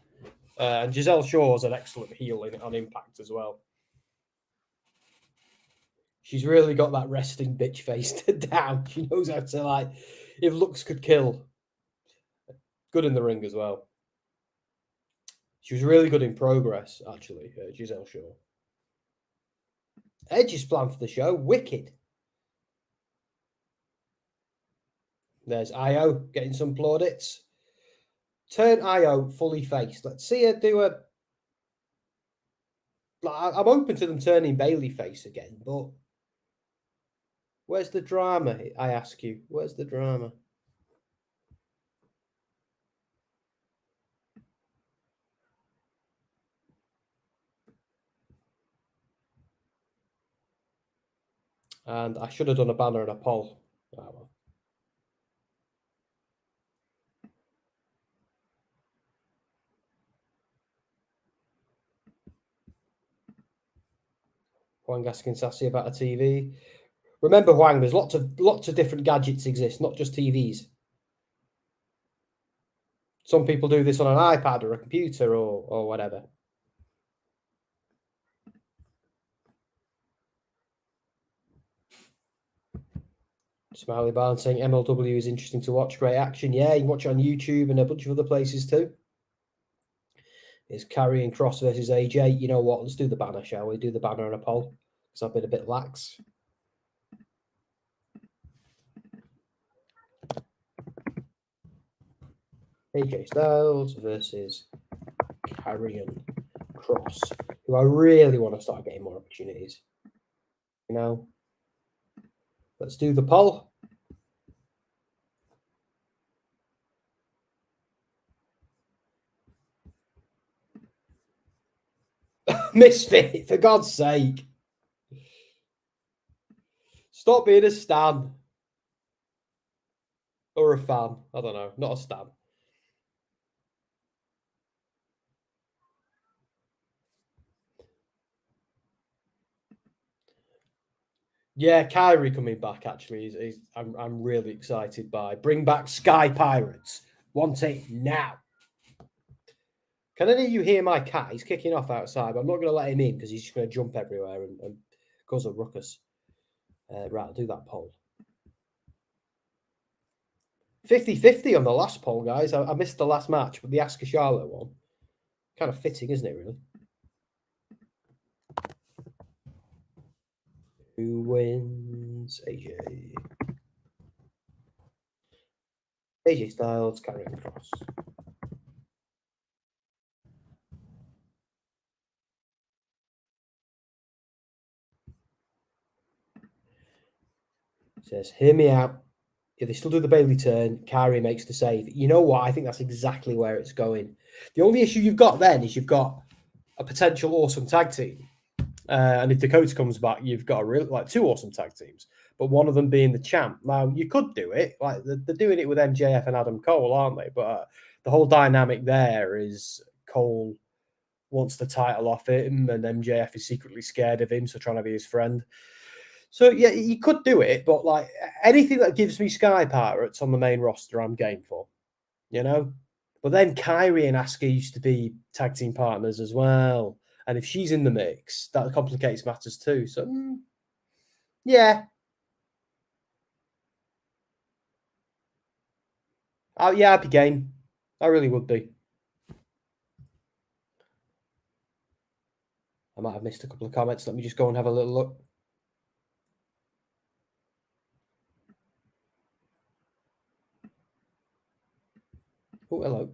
And Giselle Shaw's an excellent heel on Impact as well. She's really got that resting bitch face down. She knows how to, like, if looks could kill, Good in the ring as well. She was really good in progress, actually, Giselle Shaw. Edge's plan for the show, wicked. There's Io getting some plaudits. Turn Io fully face. Let's see her do a... I'm open to them turning Bailey face again, but where's the drama, I ask you? Where's the drama? And I should have done a banner and a poll. Oh, well. Huang asking Sassy about a TV. Remember, Huang, there's lots of different gadgets exist, not just TVs. Some people do this on an iPad or a computer or whatever. Smiley Barn saying MLW is interesting to watch. Great action. Yeah, you can watch it on YouTube and a bunch of other places too. It's Karrion Kross versus AJ. You know what? Let's do the banner, shall we? Do the banner and a poll. Because I've been a bit lax. AJ Styles versus Karrion Kross, who I really want to start getting more opportunities. You know? Let's do the poll. Misfit, for God's sake. Stop being a stan. Or a fan. I don't know. Not a stan. Yeah, Kyrie coming back actually I'm really excited by. Bring back Sky Pirates. Want it now. Can any of you hear my cat? He's kicking off outside, but I'm not going to let him in because he's just going to jump everywhere and cause a ruckus. Right, I'll do that poll. 50-50 on the last poll, guys. I missed the last match, but the Asuka Charlotte one. Kind of fitting, isn't it, really? Who wins? AJ. AJ Styles, Karrion Kross. Says, hear me out. If they still do the Bailey turn, Kyrie makes the save. You know what? I think that's exactly where it's going. The only issue you've got then is you've got a potential awesome tag team. And if Dakota comes back, you've got two awesome tag teams, but one of them being the champ. Now, you could do it. Like they're doing it with MJF and Adam Cole, aren't they? But the whole dynamic there is Cole wants the title off him, and MJF is secretly scared of him, so trying to be his friend. So, yeah, you could do it, but like anything that gives me Sky Pirates on the main roster, I'm game for, you know? But then Kyrie and Asuka used to be tag team partners as well. And if she's in the mix, that complicates matters too. So, yeah. Yeah, I'd be game. I really would be. I might have missed a couple of comments. Let me just go and have a little look. Oh, hello.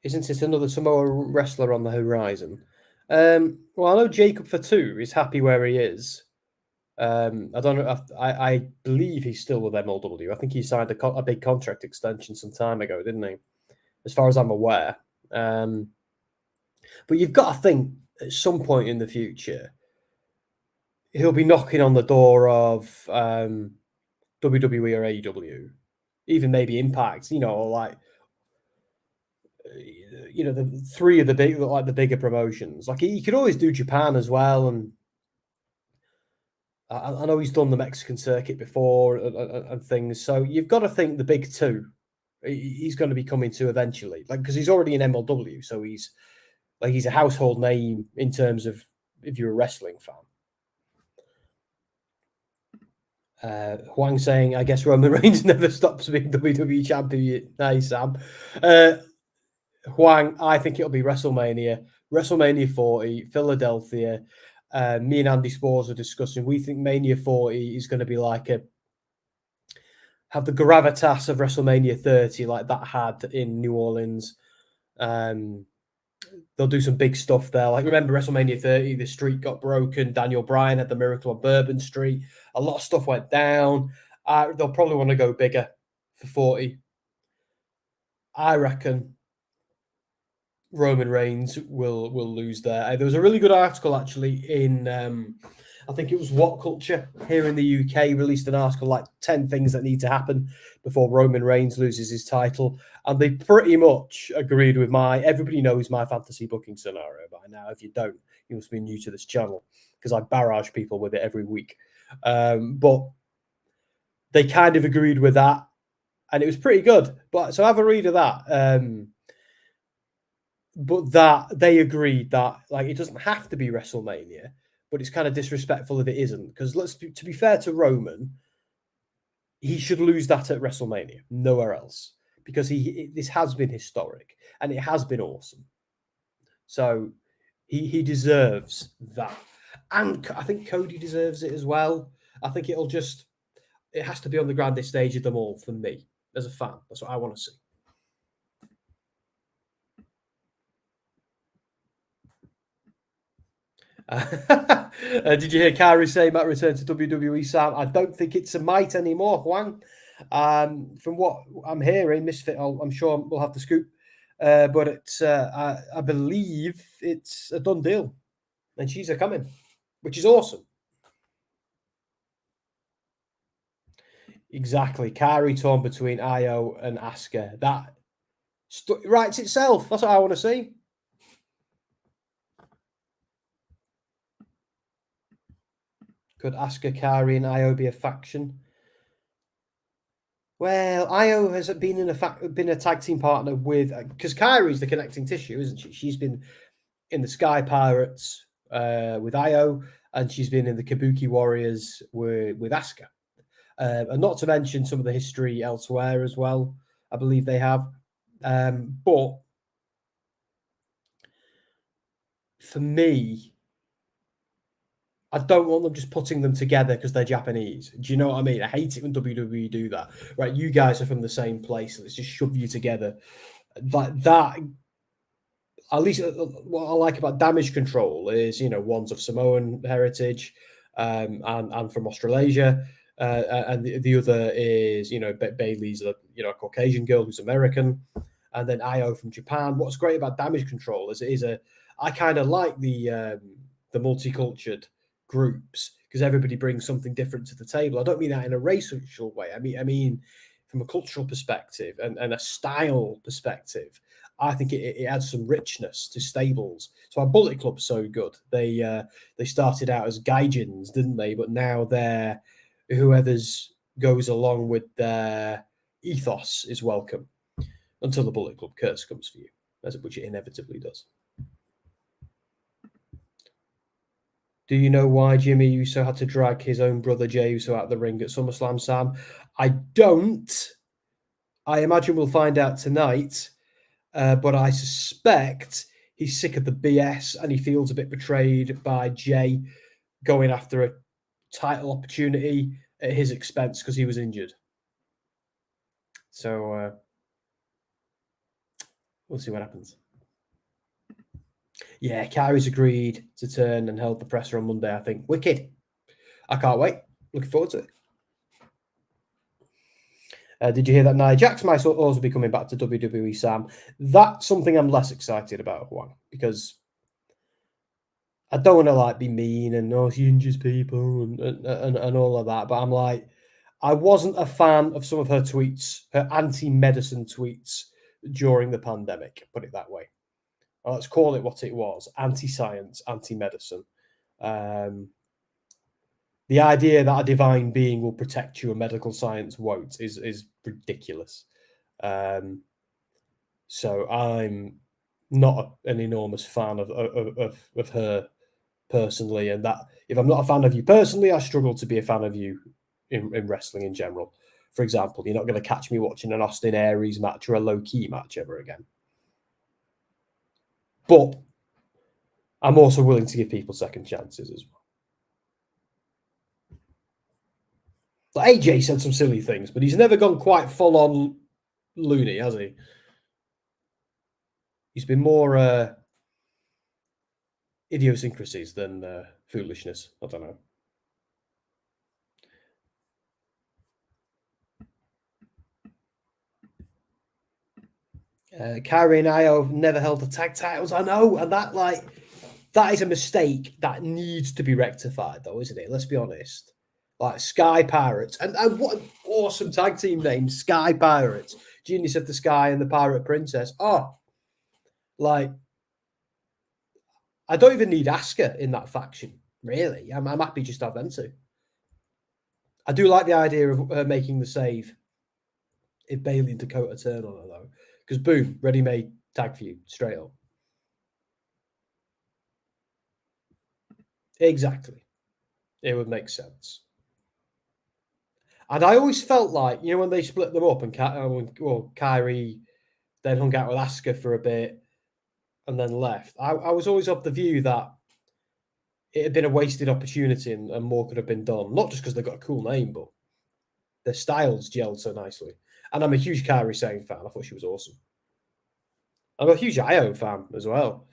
Isn't it another Samoa wrestler on the horizon? Well, I know Jacob Fatu is happy where he is. I don't know. I believe he's still with MLW. I think he signed a big contract extension some time ago, didn't he? As far as I'm aware. But you've got to think at some point in the future, he'll be knocking on the door of WWE or AEW, even maybe Impact, or like, the three of the the bigger promotions. Like he could always do Japan as well, and I know he's done the Mexican circuit before and things. So you've got to think the big two. He's going to be coming to eventually, because he's already in MLW, so he's a household name in terms of if you're a wrestling fan. Huang saying, I guess Roman Reigns never stops being WWE champion. Nice, Sam. Huang, I think it'll be WrestleMania 40, Philadelphia. Me and Andy Spores are discussing. We think Mania 40 is going to be like have the gravitas of WrestleMania 30, like that had in New Orleans. They'll do some big stuff there. Like, remember WrestleMania 30, the streak got broken. Daniel Bryan had the miracle on Bourbon Street. A lot of stuff went down. They'll probably want to go bigger for 40. I reckon Roman Reigns will lose there. There was a really good article actually in, I think it was What Culture here in the UK, released an article like 10 things that need to happen before Roman Reigns loses his title. And they pretty much agreed with everybody knows my fantasy booking scenario by now. If you don't, you must be new to this channel because I barrage people with it every week. But they kind of agreed with that and it was pretty good. But so have a read of that. But that they agreed that like it doesn't have to be WrestleMania, but it's kind of disrespectful if it isn't. Because to be fair to Roman, he should lose that at WrestleMania, nowhere else, because this has been historic and it has been awesome. So he deserves that, and I think Cody deserves it as well. I think it has to be on the grandest stage of them all for me as a fan. That's what I want to see. Did you hear Kyrie say Matt returned to WWE, Sam? I don't think it's a might anymore, Huang. From what I'm hearing, Misfit, I'm sure we'll have the scoop. But it's, I believe it's a done deal. And she's coming, which is awesome. Exactly. Kyrie torn between Io and Asuka. That writes itself. That's what I want to see. Could Asuka, Kairi, and Io be a faction? Well, Io has been been a tag team partner with, because Kairi's the connecting tissue, isn't she? She's been in the Sky Pirates with Io, and she's been in the Kabuki Warriors with Asuka. And not to mention some of the history elsewhere as well. I believe they have. But for me, I don't want them just putting them together because they're Japanese. Do you know what I mean? I hate it when WWE do that. Right, you guys are from the same place. Let's just shove you together. That at least what I like about Damage Control is, one's of Samoan heritage and from Australasia. And the other is, Bailey's a Caucasian girl who's American. And then Io from Japan. What's great about Damage Control is I kind of like the multicultural groups because everybody brings something different to the table. I don't mean that in a racial way. I mean from a cultural perspective and a style perspective. I think it adds some richness to stables. So our Bullet Club's so good. They started out as gaijins, didn't they? But now they're whoever's goes along with their ethos is welcome until the Bullet Club curse comes for you, which it inevitably does. Do you know why Jimmy Uso had to drag his own brother Jey Uso out the ring at SummerSlam, Sam? I don't. I imagine we'll find out tonight, but I suspect he's sick of the BS and he feels a bit betrayed by Jey going after a title opportunity at his expense because he was injured. So we'll see what happens. Yeah, Kairi's agreed to turn and held the presser on Monday, I think. Wicked. I can't wait. Looking forward to it. Did you hear that Nia Jax might also be coming back to WWE, Sam? That's something I'm less excited about, Juan, because I don't want to be mean and she injures people and all of that. But I'm like, I wasn't a fan of some of her tweets, her anti-medicine tweets during the pandemic, put it that way. Let's call it what it was: anti-science, anti-medicine. The idea that a divine being will protect you and medical science won't is ridiculous. So I'm not an enormous fan of her personally, and that if I'm not a fan of you personally, I struggle to be a fan of you in wrestling in general. For example, you're not going to catch me watching an Austin Aries match or a low-key match ever again. But I'm also willing to give people second chances as well. Like AJ said some silly things, but he's never gone quite full-on loony, has he? He's been more idiosyncrasies than foolishness. I don't know. Kyrie and Io have never held the tag titles. I know, and that is a mistake that needs to be rectified, though, isn't it? Let's be honest. Like Sky Pirates, and what an awesome tag team name, Sky Pirates. Genius of the Sky and the Pirate Princess. Oh, like I don't even need Asuka in that faction. Really, I'm happy just to have them two. I do like the idea of her making the save if Bailey and Dakota turn on her, though. Because boom, ready-made tag feud straight up. Exactly. It would make sense. And I always felt like, you know, when they split them up and Kyrie then hung out with Asuka for a bit and then left, I was always of the view that it had been a wasted opportunity and more could have been done. Not just because they've got a cool name, but their styles gelled so nicely. And I'm a huge Kairi Sane fan. I thought she was awesome. I'm a huge Io fan as well.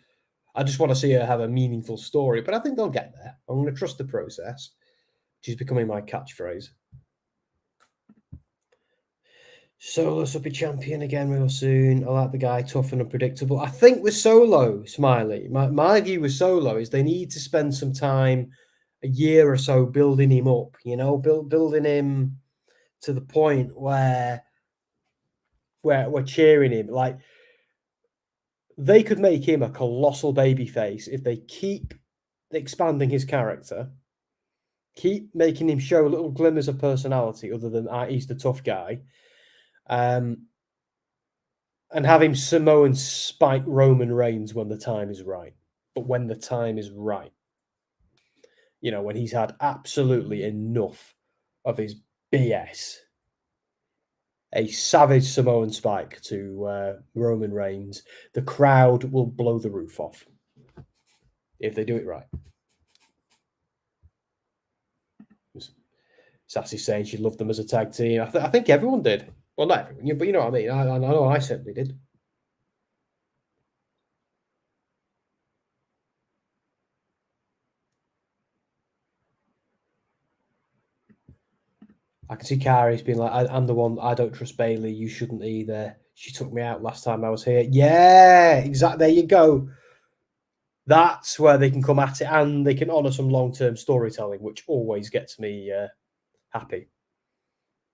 I just want to see her have a meaningful story, but I think they'll get there. I'm going to trust the process, which is becoming my catchphrase. Solo's will be champion again real soon. I like the guy, tough and unpredictable. I think with Solo, Smiley, my view with Solo is they need to spend some time, a year or so, building him up, you know, building him to the point where we're cheering him. Like, they could make him a colossal babyface if they keep expanding his character, keep making him show little glimmers of personality other than he's the tough guy, and have him Samoan spike Roman Reigns when the time is right. But when the time is right, you know, when he's had absolutely enough of his BS, a savage Samoan spike to Roman Reigns, the crowd will blow the roof off if they do it right. Sassy saying she loved them as a tag team. I think everyone did. Well, not everyone, but you know what I mean. I know I certainly did. I can see Kari's being like, I'm the one, I don't trust Bailey. You shouldn't either. She took me out last time I was here. Yeah, exactly. There you go. That's where they can come at it and they can honour some long-term storytelling, which always gets me happy.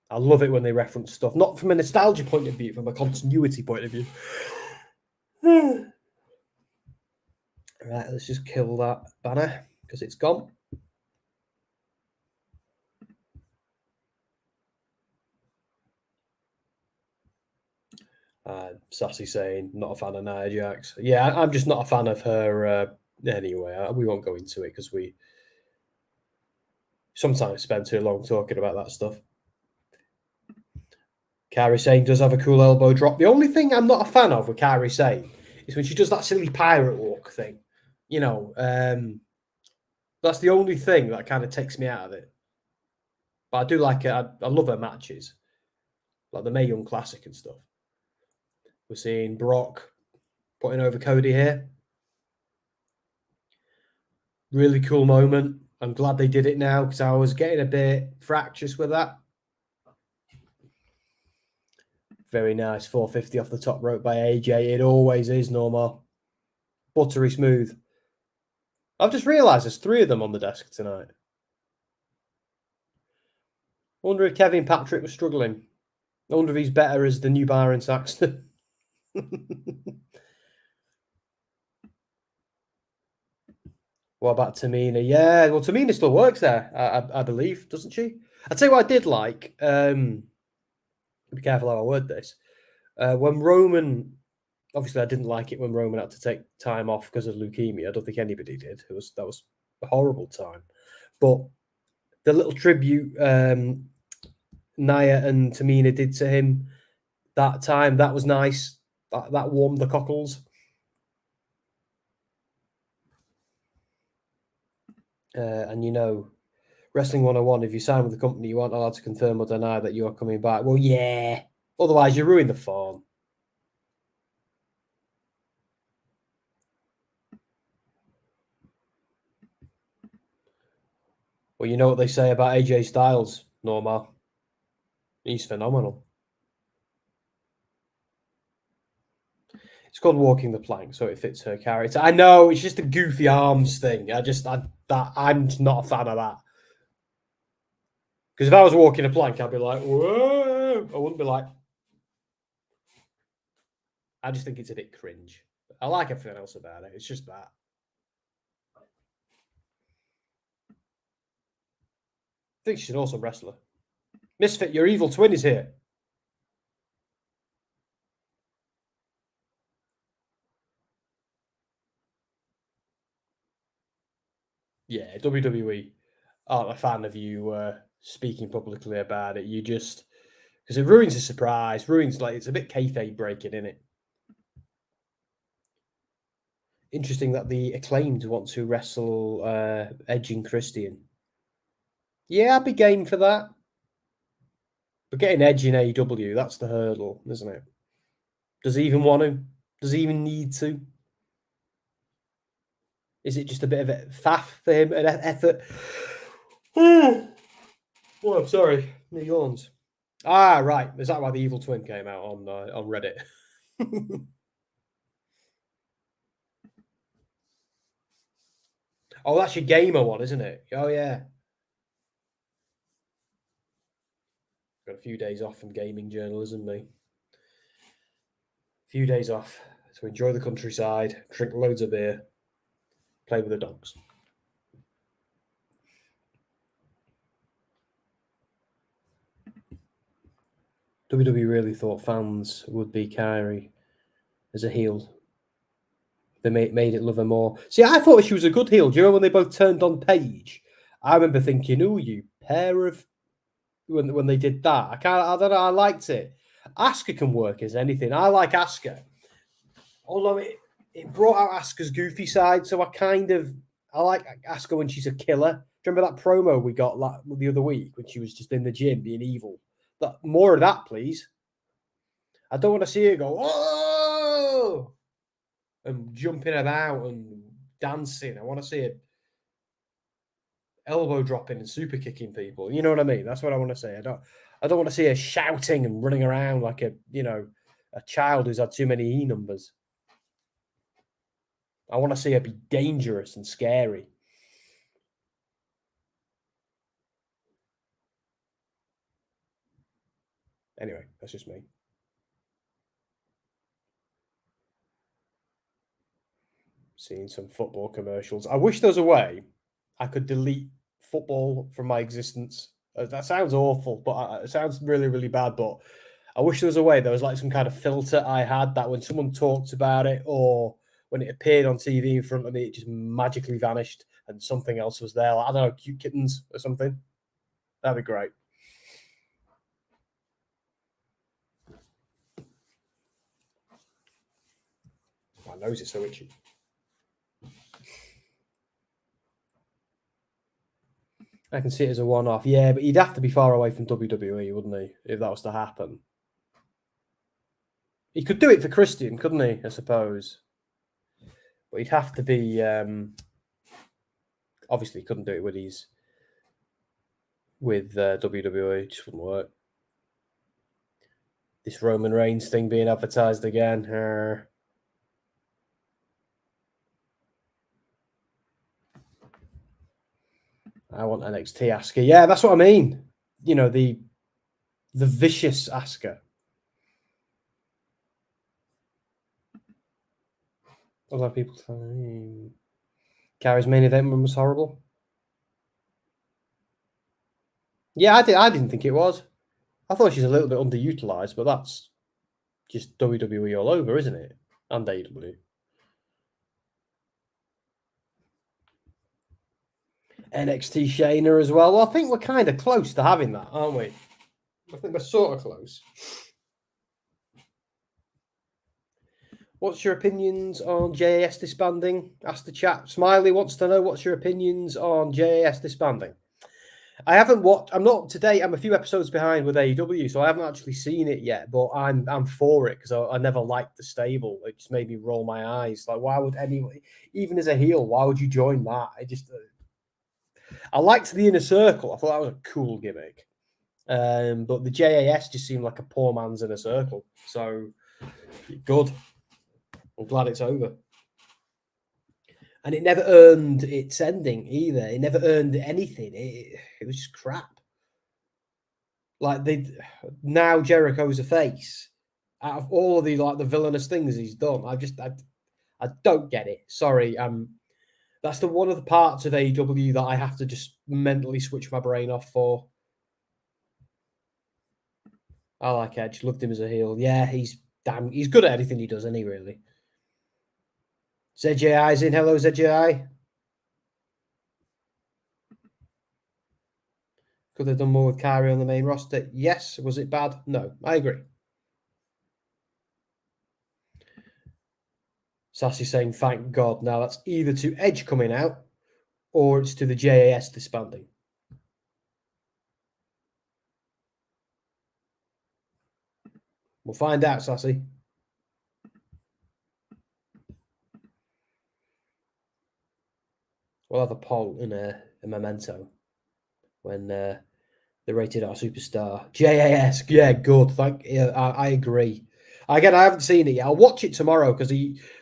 I love it when they reference stuff, not from a nostalgia point of view, from a continuity point of view. Right, let's just kill that banner because it's gone. Sassy saying, not a fan of Nia Jax. Yeah, I'm just not a fan of her anyway. We won't go into it because we sometimes spend too long talking about that stuff. Kairi Sane does have a cool elbow drop. The only thing I'm not a fan of with Kairi Sane is when she does that silly pirate walk thing. You know, that's the only thing that kind of takes me out of it. But I do like it. I love her matches, like the Mae Young Classic and stuff. We're seeing Brock putting over Cody here. Really cool moment. I'm glad they did it now because I was getting a bit fractious with that. Very nice. 450 off the top rope by AJ. It always is, Norma. Buttery smooth. I've just realised there's 3 of them on the desk tonight. I wonder if Kevin Patrick was struggling. I wonder if he's better as the new Byron Saxton. What about Tamina? Yeah, well, Tamina still works there, I believe, doesn't she? I'd say what I did like. Be careful how I word this. When Roman, obviously, I didn't like it when Roman had to take time off because of leukemia. I don't think anybody did. That was a horrible time. But the little tribute Nia and Tamina did to him that time. That was nice. That warmed the cockles. And you know, Wrestling 101, if you sign with the company, you aren't allowed to confirm or deny that you are coming back. Well, yeah. Otherwise, you ruin the form. Well, you know what they say about AJ Styles, Norma. He's phenomenal. It's called walking the plank, so it fits her character. I know it's just a goofy arms thing. I'm just not a fan of that. Because if I was walking a plank, I'd be like, whoa! I wouldn't be like. I just think it's a bit cringe. I like everything else about it. It's just that. I think she's an awesome wrestler. Misfit, your evil twin is here. Yeah, WWE aren't a fan of you speaking publicly about it. You just because it ruins the surprise. Ruins it's a bit kayfabe breaking, isn't it? Interesting that the Acclaimed want to wrestle Edge and Christian. Yeah, I'd be game for that. But getting Edge in AEW, that's the hurdle, isn't it? Does he even want to? Does he even need to? Is it just a bit of a faff for him, an effort? Oh, I'm sorry. My yawns. Ah, right. Is that why the evil twin came out on Reddit? Oh, that's your gamer one, isn't it? Oh, yeah. Got a few days off from gaming journalism, me. A few days off to enjoy the countryside, drink loads of beer, play with the dogs. WWE really thought fans would be Kairi as a heel. They made it love her more. See, I thought she was a good heel. Do you know when they both turned on Paige? I remember thinking, "Oh, you pair of..." When they did that. I don't know. I liked it. Asuka can work as anything. I like Asuka. Although it brought out Asuka's goofy side, so I like Asuka when she's a killer. Do you remember that promo we got the other week when she was just in the gym being evil? More of that, please. I don't want to see her go, "Oh!" and jumping about and dancing. I want to see her elbow dropping and super kicking people. You know what I mean? That's what I want to say. I don't want to see her shouting and running around like a child who's had too many E numbers. I want to see her be dangerous and scary. Anyway, that's just me. Seeing some football commercials. I wish there was a way I could delete football from my existence. That sounds awful, but it sounds really, really bad. But I wish there was a way. There was like some kind of filter I had that when someone talked about it or when it appeared on TV in front of me, it just magically vanished and something else was there. Like, I don't know, cute kittens or something. That'd be great. My nose is so itchy. I can see it as a one-off. Yeah, but he'd have to be far away from WWE, wouldn't he, if that was to happen? He could do it for Christian, couldn't he, I suppose? But he'd have to be... obviously, he couldn't do it with WWE. It just wouldn't work. This Roman Reigns thing being advertised again. I want NXT Asuka. Yeah, that's what I mean. You know, the vicious Asuka. A lot of people saying Kairi's main event was horrible. Yeah, I didn't think it was. I thought she's a little bit underutilized, but that's just WWE all over, isn't it? And AEW. NXT Shayna as well. Well, I think we're kind of close to having that, aren't we? think we're sort of close. What's your opinions on JAS disbanding? Ask the chat. Smiley wants to know what's your opinions on JAS disbanding. I haven't watched. I'm not up to date. I'm a few episodes behind with AEW, so I haven't actually seen it yet. But I'm for it because I never liked the stable. It just made me roll my eyes. Like, why would anyone, even as a heel, why would you join that? I liked the Inner Circle. I thought that was a cool gimmick. But the JAS just seemed like a poor man's Inner Circle. So good. I'm glad it's over. And it never earned its ending either. It never earned anything. It was just crap. Like now Jericho's a face. Out of all of the the villainous things he's done, I don't get it. Sorry. That's one of the parts of AEW that I have to just mentally switch my brain off for. I like Edge. Loved him as a heel. Yeah, he's good at anything he does, isn't he, really? ZJI's in. Hello, ZJI. Could have done more with Kyrie on the main roster. Yes. Was it bad? No. I agree. Sassy saying, thank God. Now that's either to Edge coming out or it's to the JAS disbanding. We'll find out, Sassy. We'll have a poll in a memento when they rated our superstar. JAS, yeah, good. I agree. Again, I haven't seen it yet. I'll watch it tomorrow because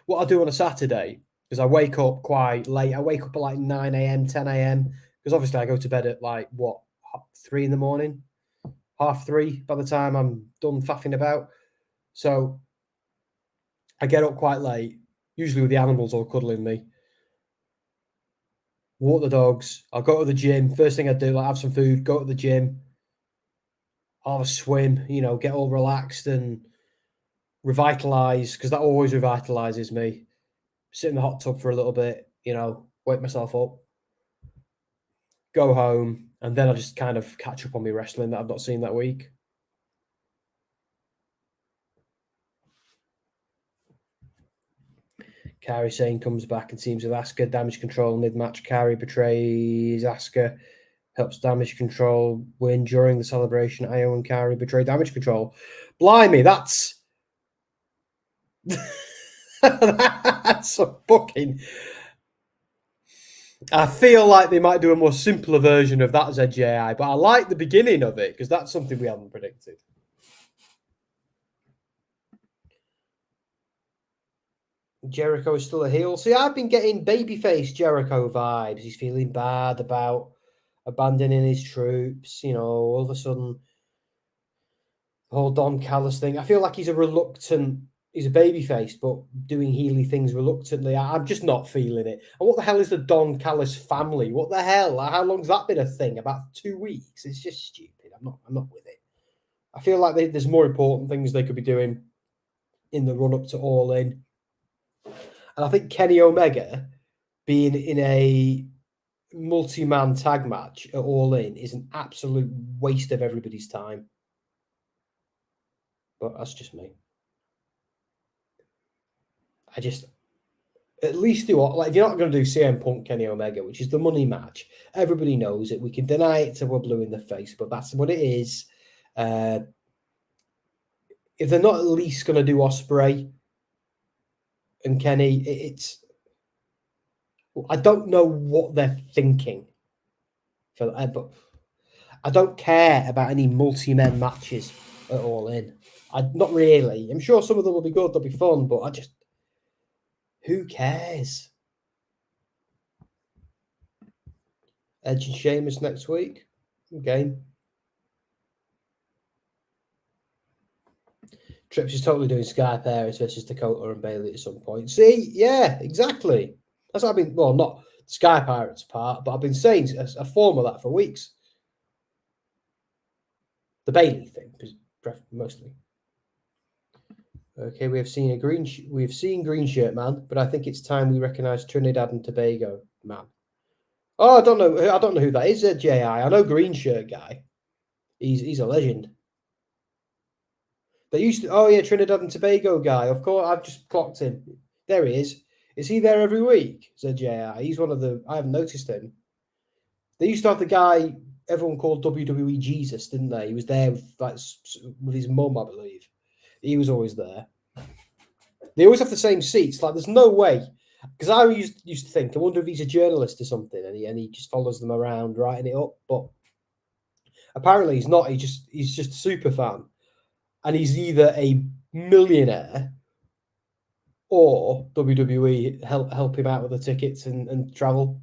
what I do on a Saturday is I wake up quite late. I wake up at like 9 a.m., 10 a.m. because obviously I go to bed at like 3 in the morning, 3:30 by the time I'm done faffing about. So I get up quite late, usually with the animals all cuddling me. Walk the dogs. I'll go to the gym. First thing I do, have some food, go to the gym, I'll have a swim, get all relaxed and revitalize, because that always revitalizes me. Sit in the hot tub for a little bit, wake myself up, go home, and then I just kind of catch up on my wrestling that I've not seen that week. Carrie saying comes back and teams with Asuka. Damage control mid-match. Carrie betrays Asuka. Helps damage control win during the celebration. Io and Carrie betray damage control. Blimey, that's that's a fucking... I feel like they might do a more simpler version of that ZJI, but I like the beginning of it because that's something we haven't predicted. Jericho is still a heel. See, I've been getting babyface Jericho vibes. He's feeling bad about abandoning his troops. All of a sudden, the whole Don Callis thing. I feel like he's a babyface, but doing heely things reluctantly. I'm just not feeling it. And what the hell is the Don Callis family? What the hell? How long's that been a thing? About 2 weeks? It's just stupid. I'm not with it. I feel like there's more important things they could be doing in the run-up to All In. And I think Kenny Omega being in a multi-man tag match at All In is an absolute waste of everybody's time. But that's just me. At least do what, if you're not going to do CM Punk Kenny Omega, which is the money match, everybody knows it. We can deny it till we're blue in the face, but that's what it is. If they're not at least going to do Ospreay and Kenny, I don't know what they're thinking. But I don't care about any multi-men matches at All In. Not really. I'm sure some of them will be good, they'll be fun, but who cares? Edge and Sheamus next week. Okay. Trips is totally doing Sky Paris versus Dakota and Bailey at some point. See, yeah, exactly. That's what I've been, not Sky Pirates part, but I've been saying a form of that for weeks. The Bailey thing, mostly. Okay, we've seen green shirt man, but I think it's time we recognise Trinidad and Tobago man. Oh, I don't know who that is. J.I. I know green shirt guy. He's a legend. They used to. Oh yeah, Trinidad and Tobago guy. Of course, I've just clocked him. There he is. Is he there every week? Said JR. He's one of the. I haven't noticed him. They used to have the guy everyone called WWE Jesus, didn't they? He was there with his mum, I believe. He was always there. They always have the same seats. Like, there's no way. Because I used to think, I wonder if he's a journalist or something, and he just follows them around writing it up. But apparently he's not. He's just a super fan, and he's either a millionaire or WWE help him out with the tickets and travel,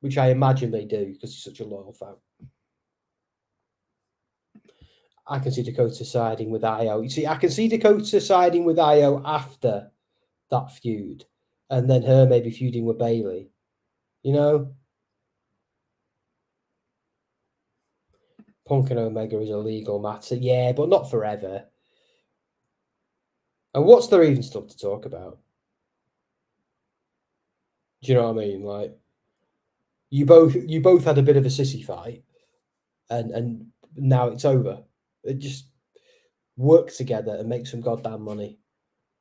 which I imagine they do because he's such a loyal fan. I can see Dakota siding with Io. You see, I can see Dakota siding with Io after that feud, and then her maybe feuding with Bayley. You know, Punk and Omega is a legal matter, yeah, but not forever. And what's there even stuff to talk about? Do you know what I mean? Like, you both had a bit of a sissy fight, and now it's over. It just work together and make some goddamn money.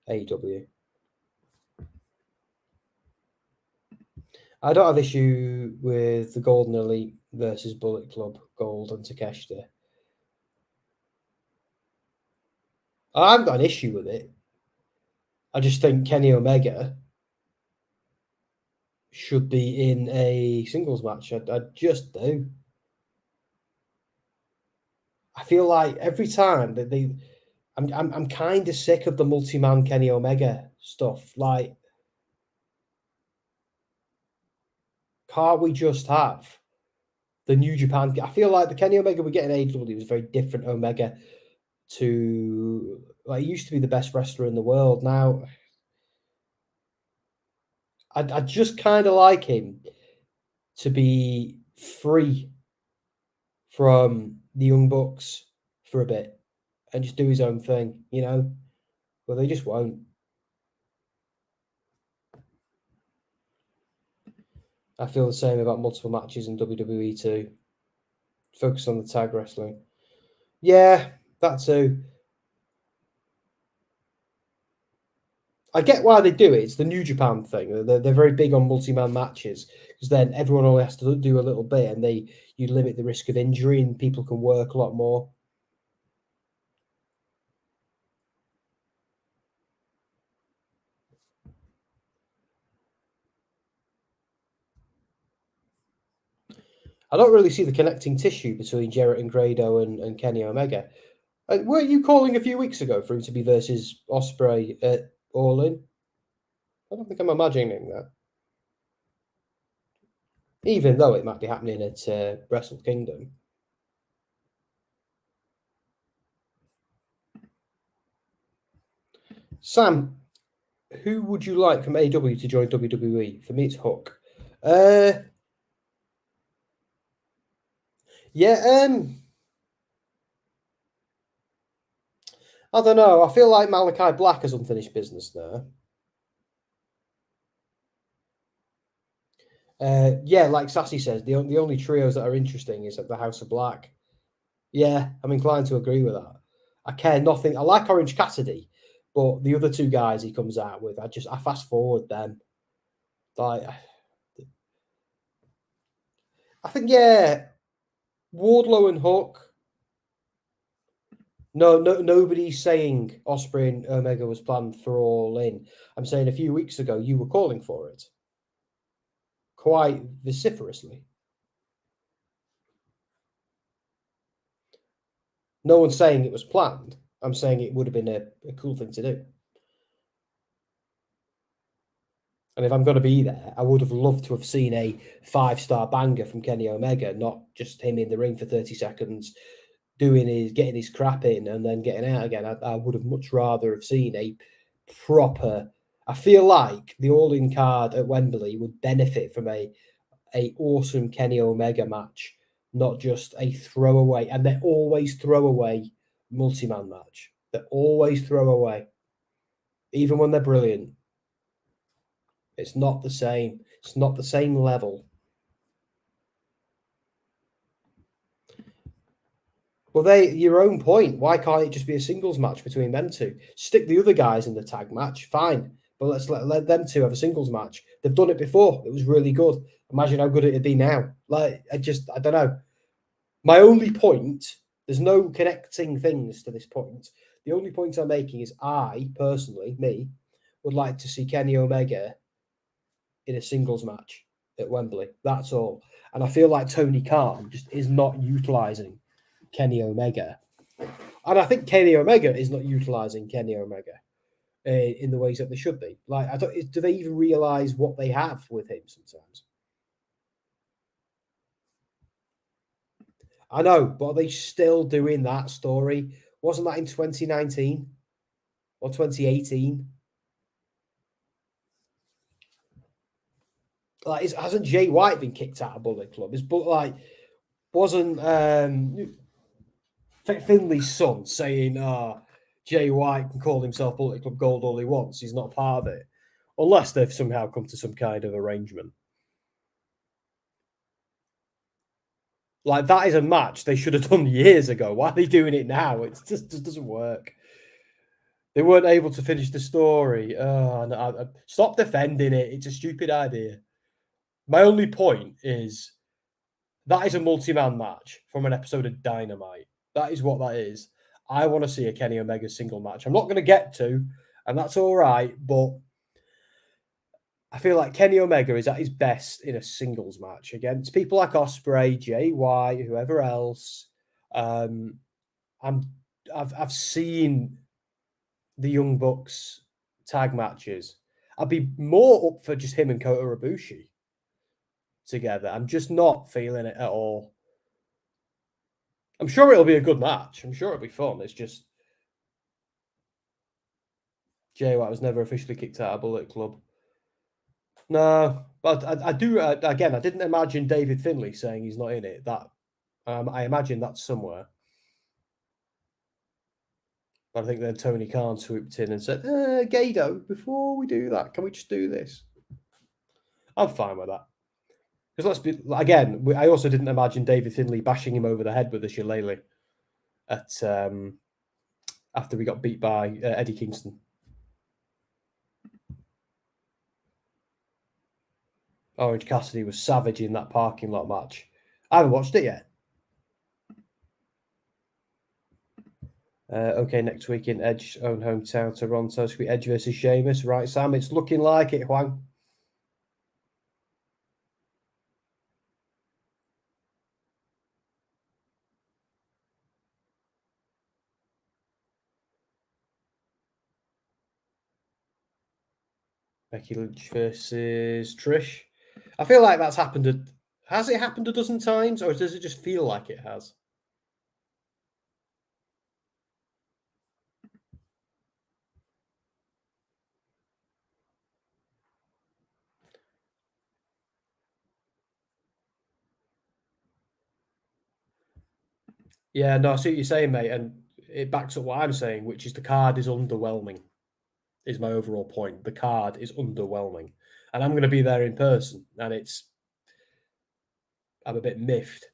AEW. I don't have issue with the Golden Elite versus Bullet Club, Gold and Takeshita. I haven't got an issue with it. I just think Kenny Omega should be in a singles match. I just do. I feel like every time that I'm kind of sick of the multi-man Kenny Omega stuff. Like, can't we just have the New Japan? I feel like the Kenny Omega we get in AEW was a very different Omega to, like, he used to be the best wrestler in the world. Now, I just kind of like him to be free from the Young Bucks for a bit and just do his own thing, you know? But they just won't. I feel the same about multiple matches in WWE too. Focus on the tag wrestling. Yeah, that too. I get why they do it. It's the New Japan thing. They're very big on multi-man matches because then everyone only has to do a little bit, and you limit the risk of injury, and people can work a lot more. I don't really see the connecting tissue between Jarrett and Grado and Kenny Omega. Weren't you calling a few weeks ago for him to be versus Ospreay at All In? I don't think I'm imagining that. Even though it might be happening at Wrestle Kingdom. Sam, who would you like from AEW to join WWE? For me, it's Hook. Yeah, I don't know. I feel like Malachi Black has unfinished business there. Yeah, like Sassy says, the only trios that are interesting is at the House of Black. Yeah, I'm inclined to agree with that. I care nothing. I like Orange Cassidy, but the other two guys he comes out with, I fast forward them. Like, I think, yeah, Wardlow and Hook. No, nobody's saying Ospreay and Omega was planned for All In. I'm saying a few weeks ago you were calling for it quite vociferously. No one's saying it was planned. I'm saying it would have been a cool thing to do. And if I'm going to be there, I would have loved to have seen a 5-star banger from Kenny Omega, not just him in the ring for 30 seconds, getting his crap in and then getting out again. I would have much rather have seen a proper. I feel like the All-In card at Wembley would benefit from a awesome Kenny Omega match, not just a throwaway. And they're always throwaway multi-man match. They're always throwaway, even when they're brilliant. It's not the same. It's not the same level. Well, your own point. Why can't it just be a singles match between them two? Stick the other guys in the tag match, fine. But let's let them two have a singles match. They've done it before. It was really good. Imagine how good it'd be now. Like, I don't know. My only point, there's no connecting things to this point. The only point I'm making is I, personally, would like to see Kenny Omega in a singles match at Wembley. That's all. And I feel like Tony Khan just is not utilising Kenny Omega. And I think Kenny Omega is not utilising Kenny Omega in the ways that they should be. Like, do they even realise what they have with him sometimes? I know, but are they still doing that story? Wasn't that in 2019 or 2018? Like, hasn't Jay White been kicked out of Bullet Club? Wasn't Finley's son saying, Jay White can call himself Bullet Club Gold all he wants. He's not part of it. Unless they've somehow come to some kind of arrangement. Like, that is a match they should have done years ago. Why are they doing it now? It just doesn't work. They weren't able to finish the story. Stop defending it. It's a stupid idea. My only point is that is a multi-man match from an episode of Dynamite. That is what that is. I want to see a Kenny Omega single match. I'm not going to get to, and that's all right, but I feel like Kenny Omega is at his best in a singles match against people like Ospreay, Jay White, whoever else. I've seen the Young Bucks tag matches. I'd be more up for just him and Kota Ibushi together. I'm just not feeling it at all. I'm sure it'll be a good match. I'm sure it'll be fun. It's just Jay White was never officially kicked out of Bullet Club. No, but I do. Again, I didn't imagine David Finlay saying he's not in it. That I imagine that's somewhere. But I think then Tony Khan swooped in and said, Gado, before we do that, can we just do this? I'm fine with that. Because let's be, again, I also didn't imagine David Finlay bashing him over the head with a shillelagh after we got beat by Eddie Kingston. Orange Cassidy was savage in that parking lot match. I haven't watched it yet. Okay, next week in Edge's own hometown, Toronto, it's going to be Edge versus Sheamus. Right, Sam? It's looking like it, Juan. Becky Lynch versus Trish. I feel like that's happened. Has it happened a dozen times, or does it just feel like it has? Yeah, no, I see what you're saying, mate, and it backs up what I'm saying, which is the card is underwhelming, is my overall point. The card is underwhelming. And I'm going to be there in person, and I'm a bit miffed.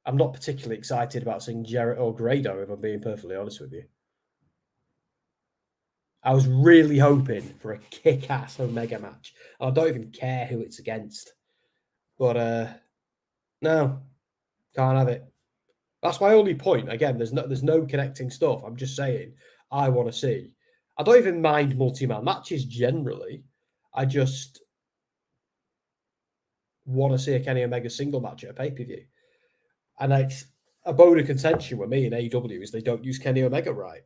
I'm not particularly excited about seeing Jarrett or Grado, if I'm being perfectly honest with you. I was really hoping for a kick-ass Omega match. I don't even care who it's against. But no, can't have it. That's my only point. Again, there's no connecting stuff. I'm just saying I want to see. I don't even mind multi-man matches generally. I just want to see a Kenny Omega single match at a pay-per-view. And it's a bone of contention with me in AEW is they don't use Kenny Omega right.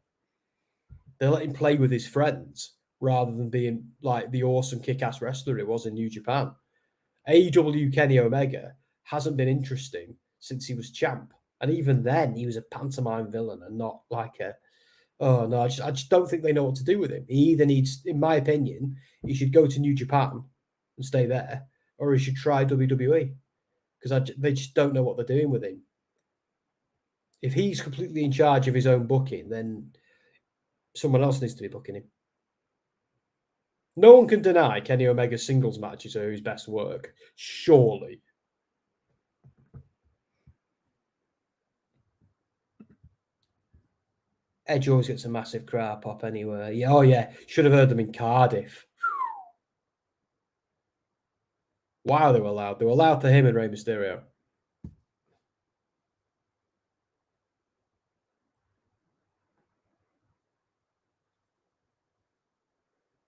They let him play with his friends rather than being like the awesome kick-ass wrestler he was in New Japan. AEW Kenny Omega hasn't been interesting since he was champ. And even then, he was a pantomime villain and not like I just don't think they know what to do with him. He either needs, in my opinion, he should go to New Japan and stay there, or he should try WWE because they just don't know what they're doing with him. If he's completely in charge of his own booking, then someone else needs to be booking him. No one can deny Kenny Omega's singles matches are his best work, surely. Edge always gets a massive crowd pop anywhere. Yeah, oh yeah, should have heard them in Cardiff. Wow, they were loud. They were loud for him and Rey Mysterio.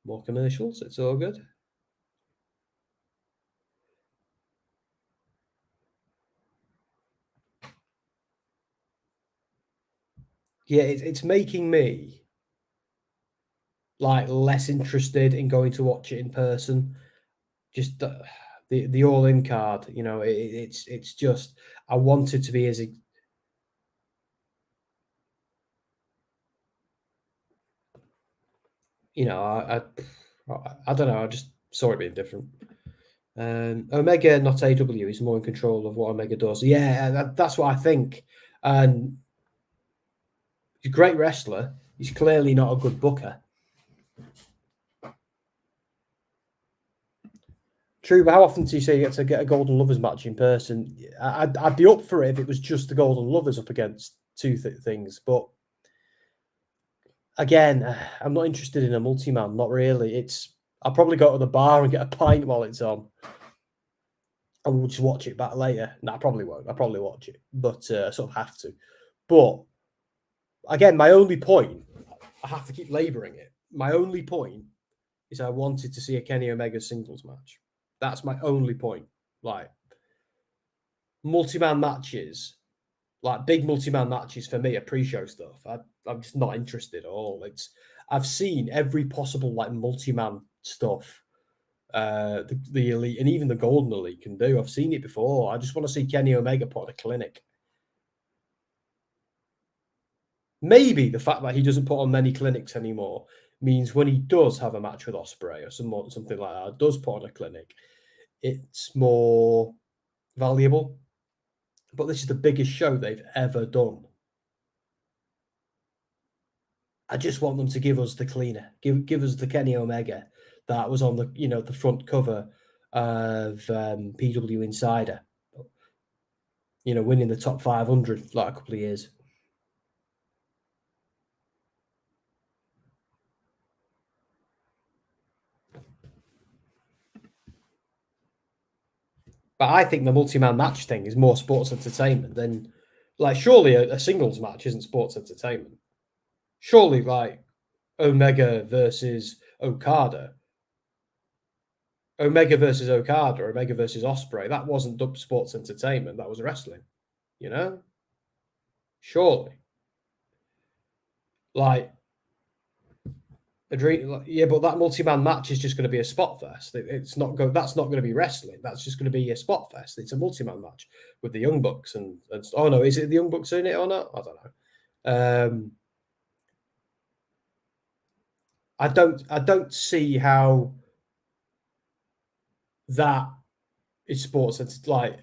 More commercials. It's all good. Yeah, it's making me like less interested in going to watch it in person. Just the All In card, you know, it's just I wanted to be as you know, I don't know. I just saw it being different. Omega, not AW, is more in control of what Omega does. Yeah, that's what I think. And he's a great wrestler. He's clearly not a good booker. True, but how often do you say you get to get a Golden Lovers match in person? I'd be up for it if it was just the Golden Lovers up against two things. But again, I'm not interested in a multi-man. Not really. I'll probably go to the bar and get a pint while it's on. And we'll just watch it back later. No, I probably won't. I'll probably watch it, but I sort of have to. But again, my only point, I have to keep labouring it. My only point is I wanted to see a Kenny Omega singles match. That's my only point. Like, multi-man matches, like big multi-man matches for me are pre-show stuff. I'm just not interested at all. I've seen every possible like multi-man stuff the Elite and even the Golden Elite can do. I've seen it before. I just want to see Kenny Omega put on a clinic. Maybe the fact that he doesn't put on many clinics anymore means when he does have a match with Ospreay or something like that, does put on a clinic, it's more valuable. But this is the biggest show they've ever done. I just want them to give us the cleaner, give us the Kenny Omega that was on the front cover of PW Insider, winning the top 500 like a couple of years. But I think the multi-man match thing is more sports entertainment than, like, surely a singles match isn't sports entertainment. Surely, like, Omega versus Okada, Omega versus Ospreay, that wasn't sports entertainment. That was wrestling, Surely. Like, a dream, yeah, but that multi-man match is just going to be a spot fest. That's not going to be wrestling. That's just going to be a spot fest. It's a multi-man match with the Young Bucks and oh no, is it the Young Bucks in it or not? I don't know. I don't see how that is sports. It's like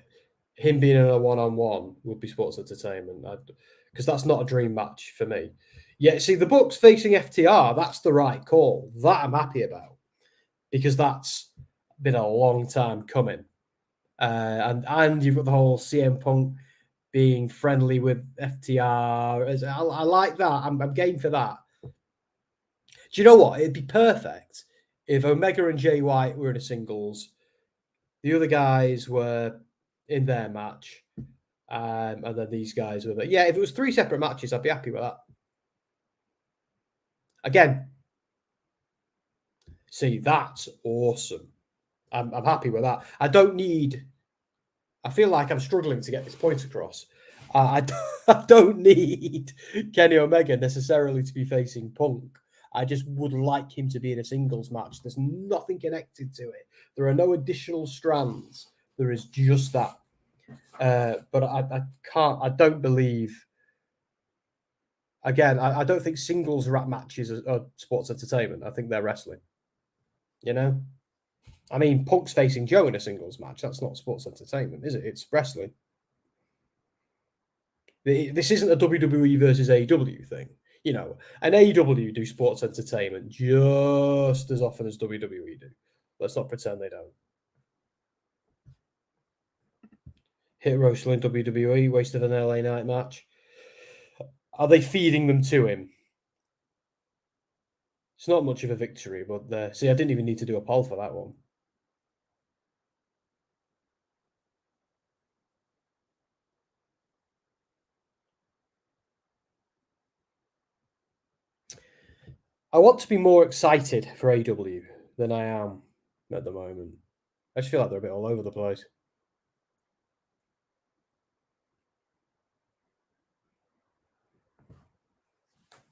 him being in a one-on-one would be sports entertainment because that's not a dream match for me. Yeah, see, the Bucks facing FTR, that's the right call. That I'm happy about because that's been a long time coming. And you've got the whole CM Punk being friendly with FTR. I like that. I'm game for that. Do you know what? It'd be perfect if Omega and Jay White were in a singles, the other guys were in their match, and then these guys were there. Yeah, if it was 3 separate matches, I'd be happy with that. Again, see, that's awesome. I'm happy with that. I feel like I'm struggling to get this point across. I don't need Kenny Omega necessarily to be facing Punk. I just would like him to be in a singles match. There's nothing connected to it. There are no additional strands. There is just that. But I can't. I don't believe. Again, I don't think singles rap matches are sports entertainment. I think they're wrestling. I mean, Punk's facing Joe in a singles match. That's not sports entertainment, is it? It's wrestling. This isn't a WWE versus AEW thing. And AEW do sports entertainment just as often as WWE do. Let's not pretend they don't. Hit Row still in WWE, wasted an LA Knight match. Are they feeding them to him? It's not much of a victory, but see, I didn't even need to do a poll for that one. I want to be more excited for AW than I am at the moment. I just feel like they're a bit all over the place.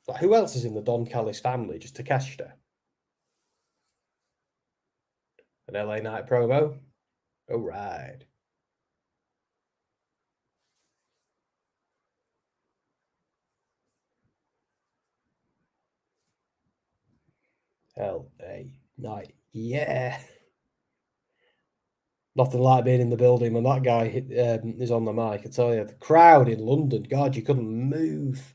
Like, who else is in the Don Callis family? Just Takeshita. An LA Knight promo. All right. LA Knight. Yeah. Nothing like being in the building when that guy is on the mic. I tell you, the crowd in London, God, you couldn't move.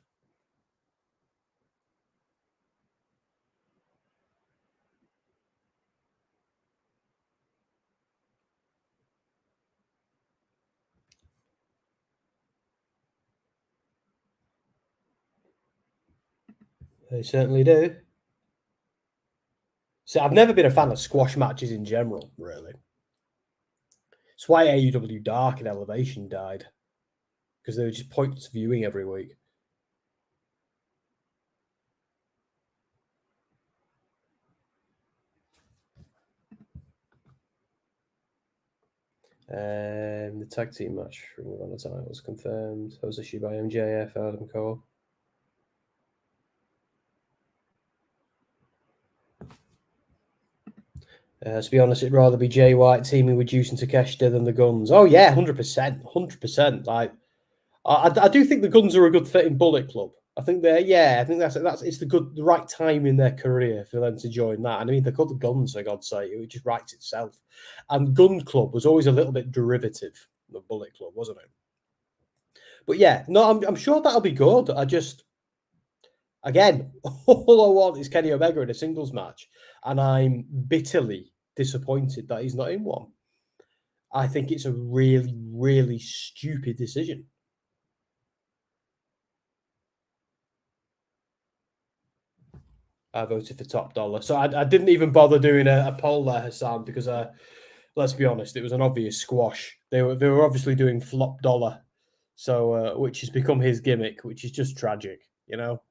They certainly do. So I've never been a fan of squash matches in general, really. It's why AEW Dark and Elevation died, because they were just pointless viewing every week. The tag team match from the title was confirmed. That was issued by MJF, Adam Cole. To be honest, it'd rather be Jay White teaming with Juice and Takeshita than the Guns. Oh yeah, 100%, 100%. Like, I do think the Guns are a good fit in Bullet Club. I think I think that's it's the right time in their career for them to join that. And I mean, they're called the Guns, for God's sake. It just writes itself. And Gun Club was always a little bit derivative of Bullet Club, wasn't it? But yeah, no, I'm sure that'll be good. Again, all I want is Kenny Omega in a singles match, and I'm bitterly disappointed that he's not in one. I think it's a really, really stupid decision. I voted for Top Dollar. So I didn't even bother doing a poll there, Hassan, because let's be honest, it was an obvious squash. They were obviously doing Flop Dollar, so which has become his gimmick, which is just tragic, you know.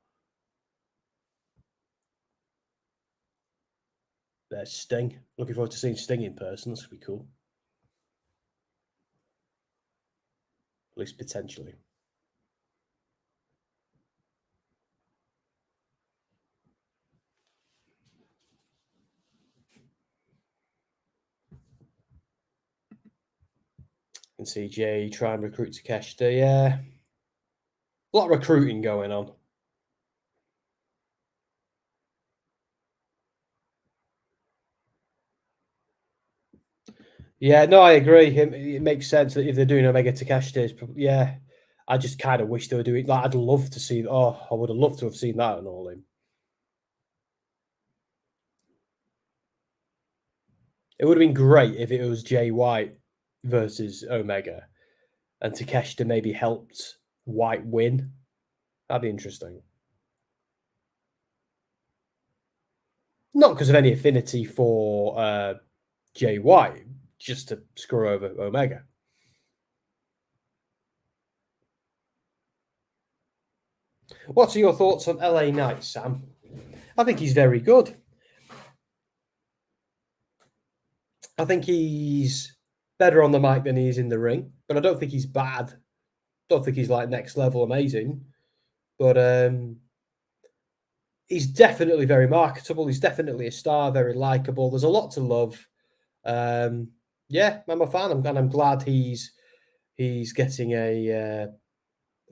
There's Sting. Looking forward to seeing Sting in person. That's gonna be cool. At least potentially. And CJ try and recruit Takeshita. Yeah. A lot of recruiting going on. Yeah, no, I agree. It makes sense that if they're doing Omega Takeshita, yeah. I just kind of wish they were doing like I'd love to see. Oh, I would have loved to have seen that on All In. It would have been great if it was Jay White versus Omega, and Takeshita maybe helped White win. That'd be interesting. Not because of any affinity for Jay White, just to screw over Omega. What's your thoughts on LA Knight, Sam? I think he's very good. I think he's better on the mic than he is in the ring, but I don't think he's bad. Don't think he's like next level amazing, but he's definitely very marketable. He's definitely a star, very likable. There's a lot to love. Yeah, I'm a fan. I'm glad he's getting a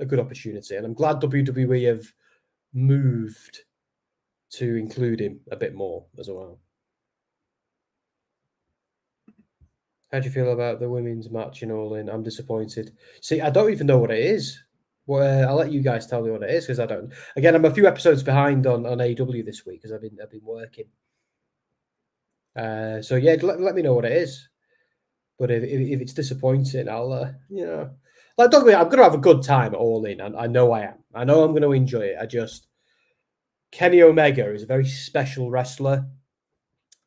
good opportunity, and I'm glad WWE have moved to include him a bit more as well. How do you feel about the women's match in All In? I'm disappointed. See, I don't even know what it is. Well, I'll let you guys tell me what it is because I don't. Again, I'm a few episodes behind on AW this week because I've been working. So yeah, let me know what it is. But if it's disappointing, I'll like don't worry, I'm gonna have a good time at All In. I know I am. I know I'm going to enjoy it. Kenny Omega is a very special wrestler,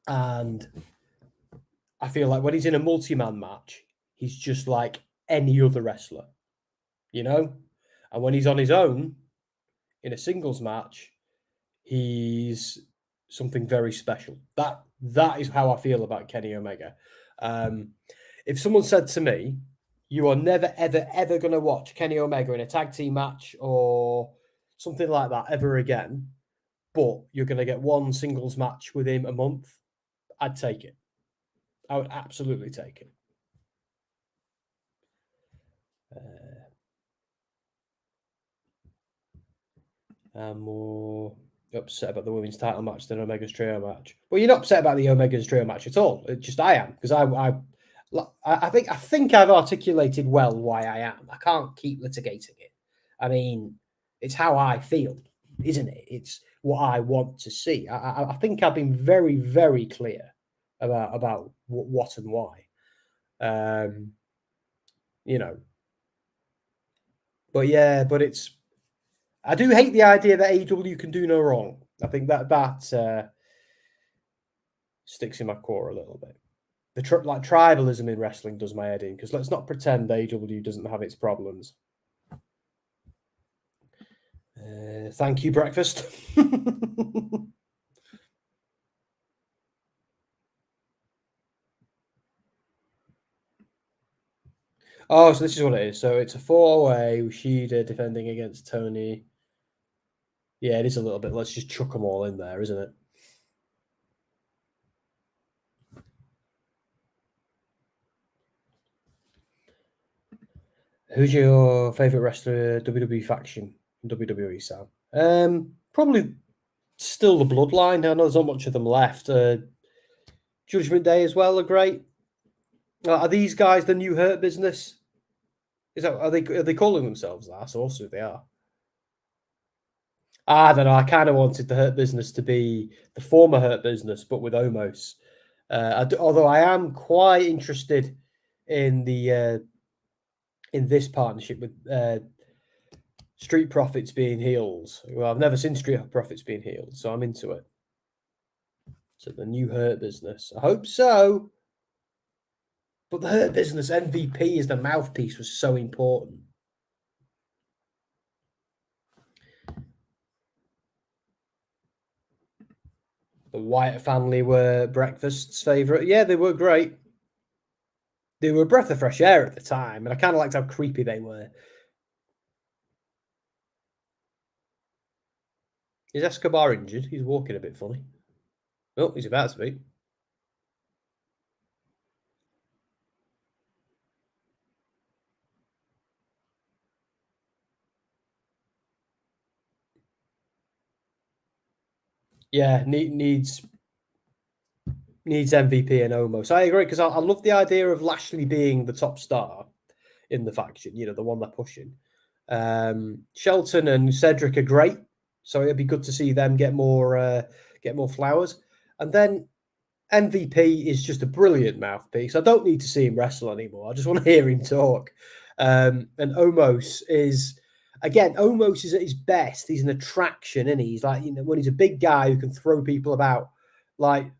and I feel like when he's in a multi-man match, he's just like any other wrestler, you know? And when he's on his own in a singles match, he's something very special. That is how I feel about Kenny Omega. If someone said to me, you are never, ever, ever going to watch Kenny Omega in a tag team match or something like that ever again, but you're going to get one singles match with him a month, I'd take it. I would absolutely take it. I'm more upset about the women's title match than Omega's trio match. Well, you're not upset about the Omega's trio match at all. It's just I am, because I think I've articulated well why I am. I can't keep litigating it. I mean, it's how I feel, isn't it? It's what I want to see. I think I've been very, very clear about what and why. But yeah, but it's. I do hate the idea that AEW can do no wrong. I think that sticks in my core a little bit. The tribalism in wrestling does my head in, because let's not pretend AEW doesn't have its problems. Thank you, breakfast. Oh, so this is what it is. So it's a 4-way, Ushida defending against Tony. Yeah, it is a little bit. Let's just chuck them all in there, isn't it? Who's your favorite wrestler WWE faction in WWE, Sam? Probably still the Bloodline. I know there's not much of them left. Judgment Day as well are great. Are these guys the new Hurt Business? Are they calling themselves that? So also they are. I don't know. I kind of wanted the Hurt Business to be the former Hurt Business, but with Omos. Although I am quite interested in the in this partnership with Street Profits being heels. Well, I've never seen Street Profits being heels, so I'm into it. So the new Hurt Business. I hope so. But the Hurt Business MVP as the mouthpiece was so important. The Wyatt family were breakfast's favourite. Yeah, they were great. They were a breath of fresh air at the time, and I kind of liked how creepy they were. Is Escobar injured? He's walking a bit funny. Oh, he's about to be. Yeah, needs MVP and Omos. I agree, because I love the idea of Lashley being the top star in the faction, the one they're pushing. Shelton and Cedric are great, so it'd be good to see them get more flowers. And then MVP is just a brilliant mouthpiece. I don't need to see him wrestle anymore. I just want to hear him talk. And Omos is, again, Omos is at his best. He's an attraction, isn't he? He's like, when he's a big guy who can throw people about. Like,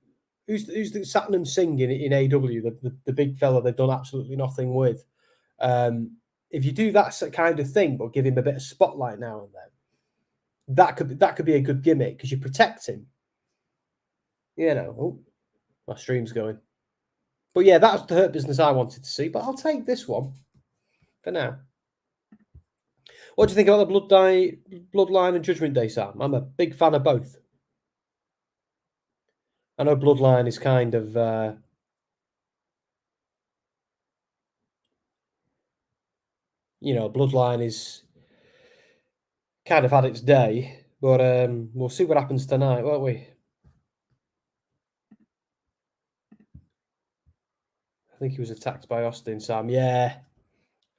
who's the Satnam Singh in AW, the big fella they've done absolutely nothing with. If you do that kind of thing, but give him a bit of spotlight now and then, that could be a good gimmick, because you protect him. Oh, my stream's going. But yeah, that's the Hurt Business I wanted to see. But I'll take this one for now. What do you think about the Bloodline and Judgment Day, Sam? I'm a big fan of both. I know Bloodline is kind of Bloodline is kind of had its day, but we'll see what happens tonight, won't we? I think he was attacked by Austin, Sam. Yeah.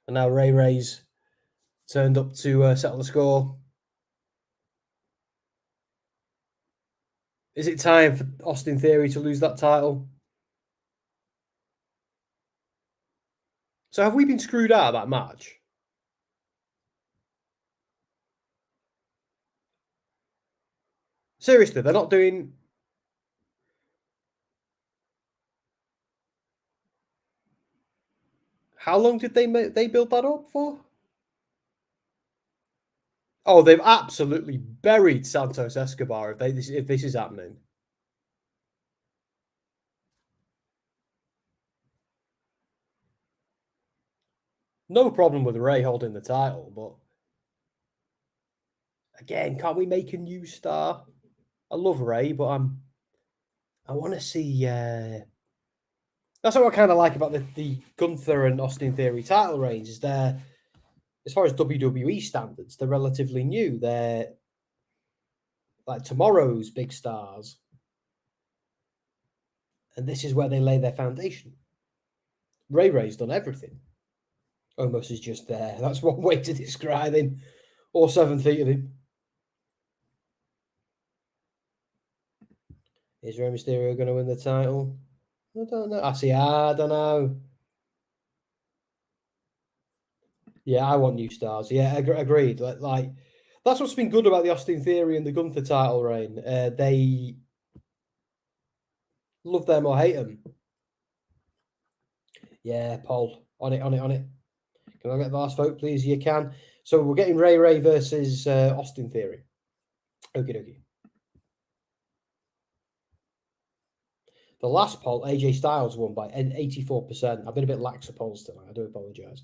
And now Ray's turned up to settle the score. Is it time for Austin Theory to lose that title? So have we been screwed out of that match? Seriously, they're not doing. How long did they build that up for? Oh, they've absolutely buried Santos Escobar if this is happening. No problem with Ray holding the title, but again, can't we make a new star? I love Ray, but I want to see. That's what I kind of like about the Gunther and Austin Theory title reigns. Is they're, as far as WWE standards, they're relatively new. They're like tomorrow's big stars, and this is where they lay their foundation. Ray's done everything. Almost is just there. That's one way to describe him. Or 7 feet of him. Is Rey Mysterio going to win the title? I don't know. I don't know. Yeah, I want new stars. Yeah, agreed. Like that's what's been good about the Austin Theory and the Gunther title reign. They love them or hate them. Yeah, Paul, on it. Can I get the last vote, please? You can. So we're getting Ray versus Austin Theory. Okie dokie. The last poll, AJ Styles won by 84%. I've been a bit lax at polls tonight. I do apologise.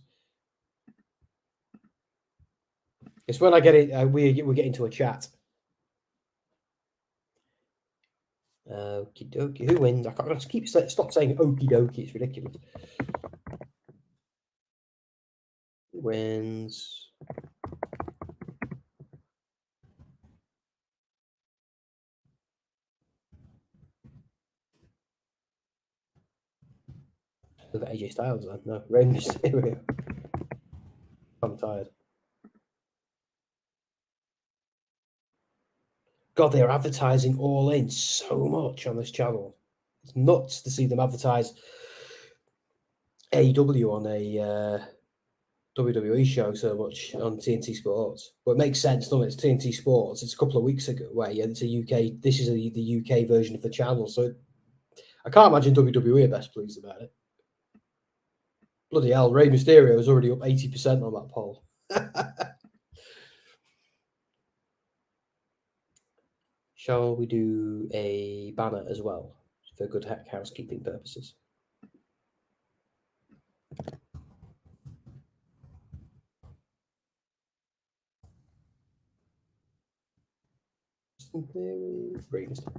It's when I get it. We get into a chat. Okie dokie. Who wins? I can't stop saying okie dokie. It's ridiculous. Who wins? Look at AJ Styles then. No, Rey Mysterio. I'm tired. God, they're advertising All In so much on this channel. It's nuts to see them advertise AEW on a WWE show so much on TNT Sports. But it makes sense, doesn't it? It's TNT Sports. It's a couple of weeks ago where it's a UK. This is the UK version of the channel. So I can't imagine WWE are best pleased about it. Bloody hell, Rey Mysterio is already up 80% on that poll. Shall we do a banner as well for good housekeeping purposes? Rey Mysterio.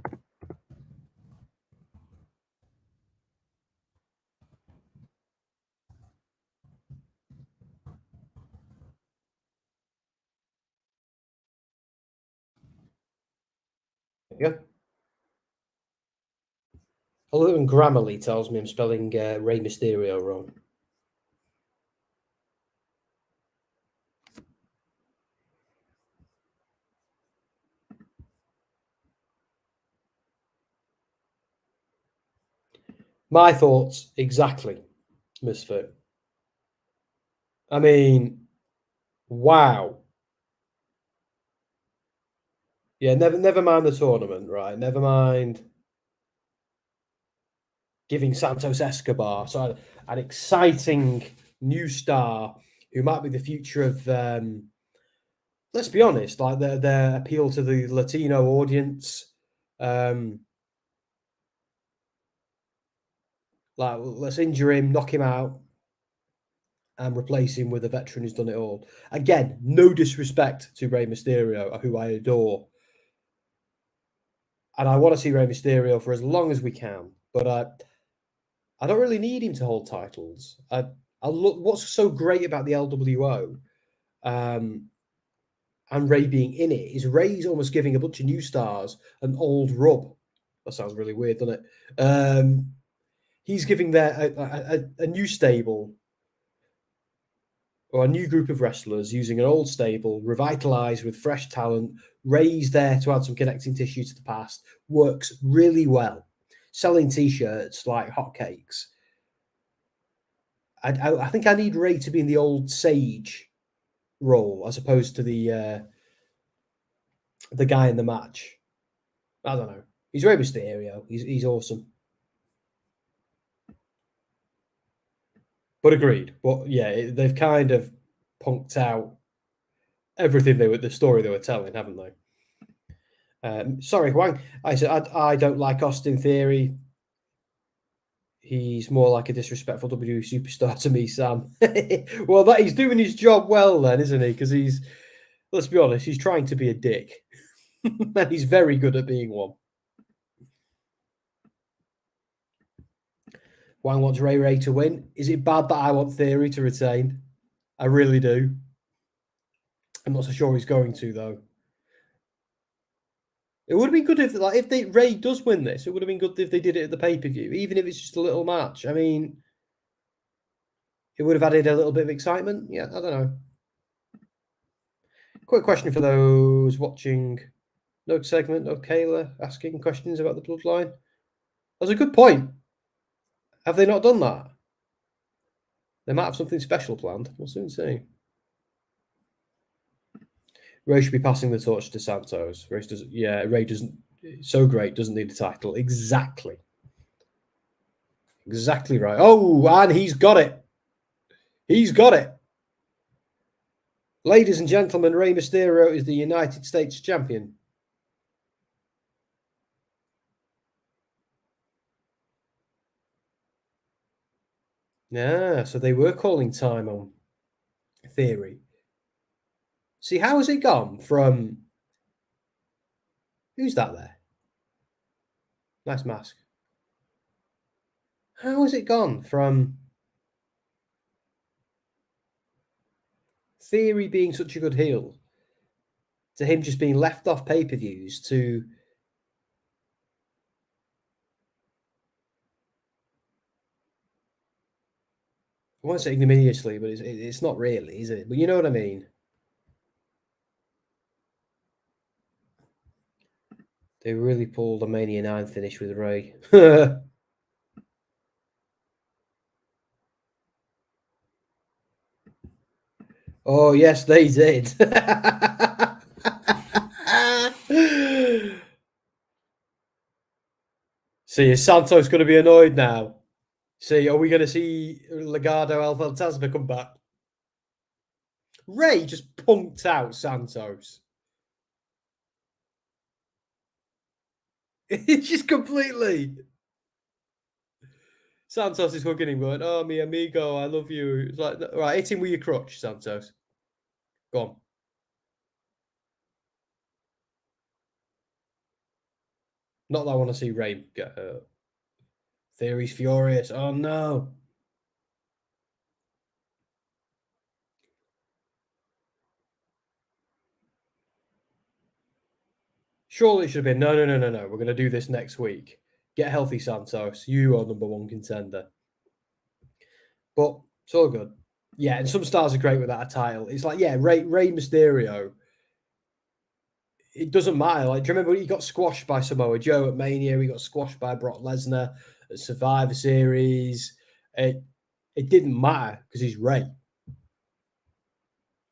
Yeah. Although in Grammarly tells me I'm spelling Rey Mysterio wrong. My thoughts exactly, Misfit. I mean, wow. Yeah, never mind the tournament, right? Never mind giving Santos Escobar so an exciting new star who might be the future of. Let's be honest, like their appeal to the Latino audience. Like, let's injure him, knock him out, and replace him with a veteran who's done it all. Again, no disrespect to Rey Mysterio, who I adore. And I want to see Rey Mysterio for as long as we can. But I don't really need him to hold titles. I look. What's so great about the LWO and Ray being in it is Ray's almost giving a bunch of new stars an old rub. That sounds really weird, doesn't it? He's giving a new stable or a new group of wrestlers using an old stable, revitalized with fresh talent. Ray's there to add some connecting tissue to the past. Works really well. Selling T-shirts like hotcakes. I think I need Ray to be in the old Sage role as opposed to the guy in the match. I don't know. He's Rey Mysterio. He's awesome. But agreed. But yeah, they've kind of punked out everything the story they were telling, haven't they? Sorry, Huang. I said I don't like Austin Theory. He's more like a disrespectful WWE superstar to me, Sam. Well, that he's doing his job well, then, isn't he? Because let's be honest, he's trying to be a dick, and he's very good at being one. Wang wants Ray to win. Is it bad that I want Theory to retain? I really do. I'm not so sure he's going to, though. It would have been good if Ray does win this. It would have been good if they did it at the pay-per-view, even if it's just a little match. I mean, it would have added a little bit of excitement. Yeah, I don't know. Quick question for those watching. No segment, no Kayla asking questions about the Bloodline. That's a good point. Have they not done that? They might have something special planned. We'll soon see. Ray should be passing the torch to Santos. Ray doesn't. So great, doesn't need a title. Exactly. Exactly right. Oh, and he's got it. He's got it. Ladies and gentlemen, Rey Mysterio is the United States champion. Yeah, so they were calling time on Theory. See, how has it gone from... Who's that there? Nice mask. How has it gone from Theory being such a good heel to him just being left off pay-per-views to... I won't say ignominiously, but it's not really, is it? But you know what I mean. They really pulled a Mania 9 finish with Ray. Oh, yes, they did. See, is Santos going to be annoyed now? See, are we going to see Legado El Fantasma come back? Ray just punked out Santos. It's just completely. Santos is hugging him, going, "Oh, mi amigo, I love you." It's like, right, hit him with your crutch, Santos. Go on. Not that I want to see Ray get hurt. Theory's furious. Oh, no. Surely it should have been, no. We're going to do this next week. Get healthy, Santos. You are number one contender. But it's all good. Yeah, and some stars are great without a title. It's like, yeah, Rey Mysterio. It doesn't matter. Like, do you remember when he got squashed by Samoa Joe at Mania? He got squashed by Brock Lesnar at Survivor Series. It didn't matter because he's Rey.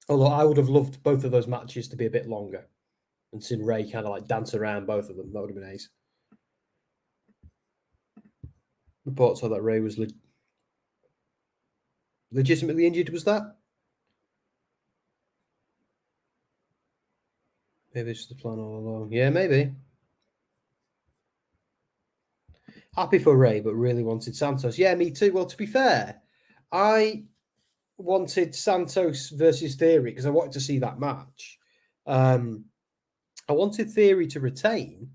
Although I would have loved both of those matches to be a bit longer and seen Ray kind of like dance around both of them. That would have been ace. Reports are that Ray was legitimately injured. Was that? Maybe it's just the plan all along. Yeah, maybe. Happy for Ray, but really wanted Santos. Yeah, me too. Well, to be fair, I wanted Santos versus Theory because I wanted to see that match. I wanted Theory to retain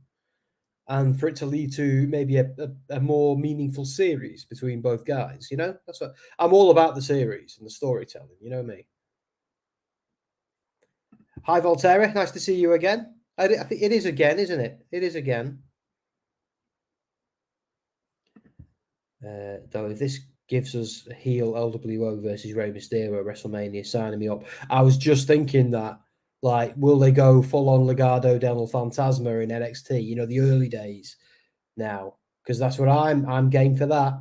and for it to lead to maybe a more meaningful series between both guys. You know, that's what I'm all about, the series and the storytelling. You know me. Hi, Volterra. Nice to see you again. I think it is again, isn't it? It is again. Though if this gives us heel LWO versus Rey Mysterio at WrestleMania, signing me up. I was just thinking that, like, will they go full on Legado del Fantasma in NXT? You know, the early days now, because that's what I'm game for that.